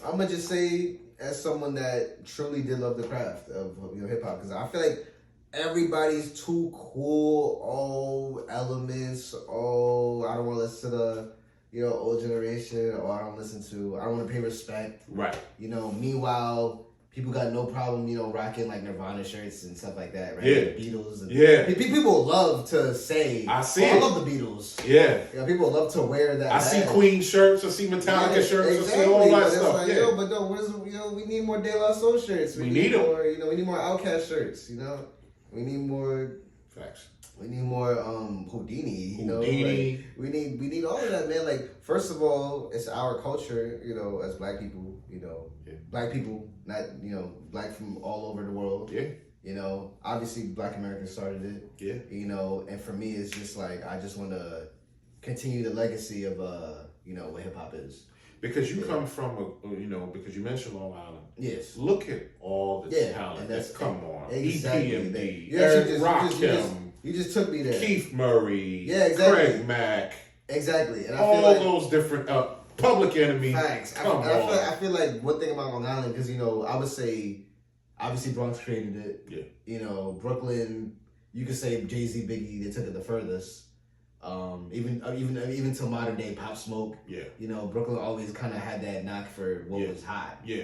I'm gonna just say, as someone that truly did love the craft of, you know, hip hop, because I feel like everybody's too cool. Oh, elements. Oh, I don't want to listen to the, you know, old generation, or I don't want to pay respect. Right. You know, meanwhile, people got no problem, you know, rocking like Nirvana shirts and stuff like that, right? Yeah. The Beatles. And people love to say, I see I love the Beatles. Yeah. You know, people love to wear that. I see Queen shirts, I see Metallica shirts, I see all that stuff. Like, yo, but no, we need more De La Soul shirts. We need more, you know, we need more Outkast shirts, you know? We need more facts. We need more Houdini, you know. Houdini. Like, we need all of that, man. Like, first of all, it's our culture, you know, as black people, you know. Black people, not, you know, black from all over the world. Yeah. You know, obviously black Americans started it. Yeah. You know, and for me it's just like I just wanna continue the legacy of you know, what hip hop is. Because you come from you know, because you mentioned Long Island. Yes. Look at all the talent that's come on. Exactly. EPMD, Eric Rakim. You just took me there. Keith Murray. Yeah, exactly. Craig Mack. Exactly. And I all feel like those different Public Enemy. Facts. I feel like one thing about Long Island, because, you know, I would say obviously Bronx created it. Yeah. You know, Brooklyn, you could say Jay-Z, Biggie, they took it the furthest. Even till modern day Pop Smoke. Yeah. You know, Brooklyn always kind of had that knock for what was hot. Yeah.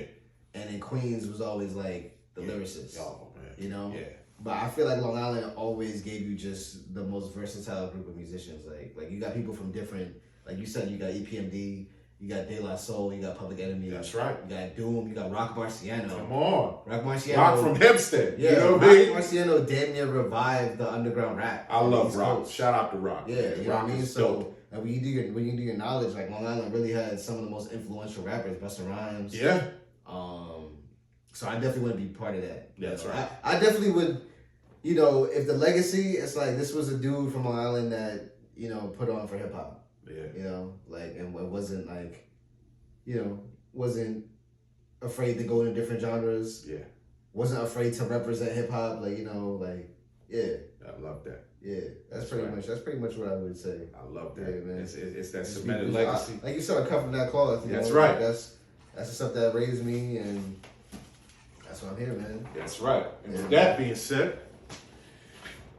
And then Queens was always like the lyricist. Oh man. You know. Yeah. But I feel like Long Island always gave you just the most versatile group of musicians. Like you got people from different, like you said, you got EPMD, you got De La Soul, you got Public Enemy. That's right. You got Doom, you got Rock Marciano. Come on. Rock Marciano. Rock from Hempstead. Yeah, you know what I mean? Rock Marciano damn near revived the underground rap. I love Rock. Shout out to Rock. Yeah, you know what I mean? So when you do your knowledge, like Long Island really had some of the most influential rappers, Busta Rhymes. Yeah. So I definitely want to be part of that. That's right. I definitely would, you know, if the legacy, it's like this was a dude from Long Island that, you know, put on for hip hop. Yeah. You know, like, and it wasn't like, you know, wasn't afraid to go into different genres. Yeah. Wasn't afraid to represent hip hop. Like, you know, like, yeah. I love that. Yeah. That's pretty much what I would say. I love that. Yeah, man. It's that cemented legacy. Like you said, I come from that cloth. That's know? Right. Like that's the stuff that raised me, and that's why I'm here, man. That's right. And with that being said,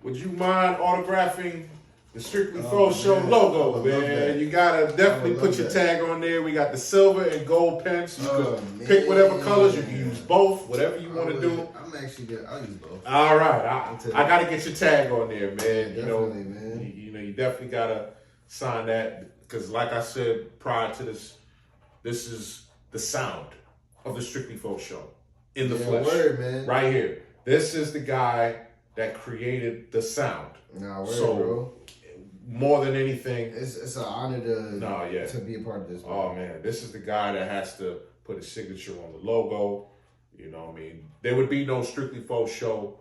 would you mind autographing the Strictly Flow Show logo, man? You gotta definitely put your tag on there. We got the silver and gold pens. You can pick whatever colors. You can use both, whatever you want to do. I'm actually good. I'll use both. All right, I gotta get your tag on there, man. You know, man. You know, you definitely gotta sign that because, like I said prior to this is the sound of the Strictly Flow Show in the flesh, word, man. Right here. This is the guy that created the sound. Nah, word, bro. More than anything, it's an honor to be a part of this. Man. Oh man, this is the guy that has to put his signature on the logo. You know what I mean? There would be no Strictly Flow Show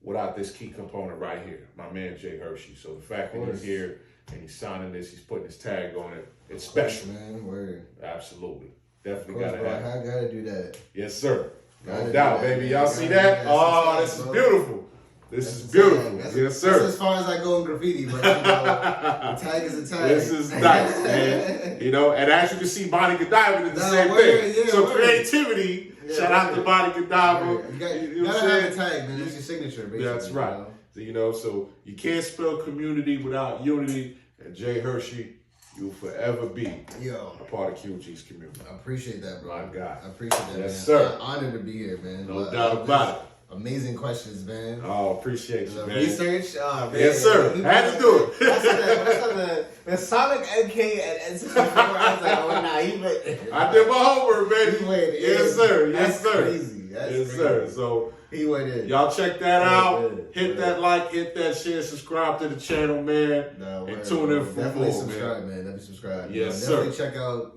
without this key component right here, my man Jhershey. So the fact that he's here and he's signing this, he's putting his tag on it, it's special. Man, word. Absolutely. Definitely Of course, gotta have bro, I gotta do that. Yes, sir. Gotta No doubt, do that, baby. man. Y'all see that? Oh, this is beautiful. This is beautiful. Yes, sir. That's as far as I go in graffiti, but the tag is a tag. This is nice, man. You know, and as you can see, Bonnie Godiva did the same word, thing. yeah, So word. creativity, shout out to Bonnie Godiva. You gotta have a tag, man. That's your signature, basically. That's right. You know? So, you know, so you can't spell community without unity. And Jhershey, you will forever be a part of QG's community. I appreciate that, bro. My God. I appreciate that, Yes, man. sir. I'm honored to be here, man. No doubt about it. Amazing questions, man. Oh, appreciate you, The man. research, man. Yes, sir. Had to do it. The Sonic NK at N64, I was like, oh, nah, he went. I did my homework, baby. He went. Yes, sir. Yes, That's sir. crazy. That's yes, crazy. sir. So he went in. y'all check that out. Word. Hit that like, hit that share, subscribe to the channel, man. And tune in for definitely more, subscribe, man. Definitely subscribe. Yes, definitely sir. check out,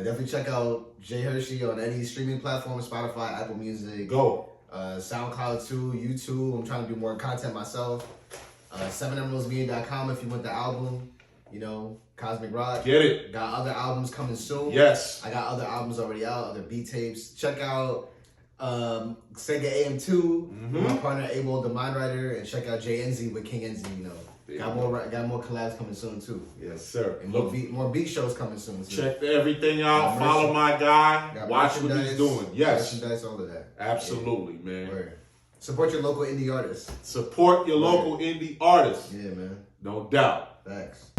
definitely check out Jhershey on any streaming platform, Spotify, Apple Music. Go. SoundCloud too, YouTube. I'm trying to do more content myself. 7emeraldsmedia.com if you want the album. You know, Cosmic Rock. Get it. Got other albums coming soon. Yes. I got other albums already out, other beat tapes. Check out Sega AM2 with my partner Abel the Mind Writer, and check out JNZ with King NZ. You know, got more collabs coming soon too. Yes, sir. And more beat shows coming soon too. Check everything out. Follow my guy. Watch what he's doing. Yes. Merchandise, all of that. Absolutely, man. Word. Support your local indie artists. Support your local indie artists. Yeah, man. No doubt. Facts.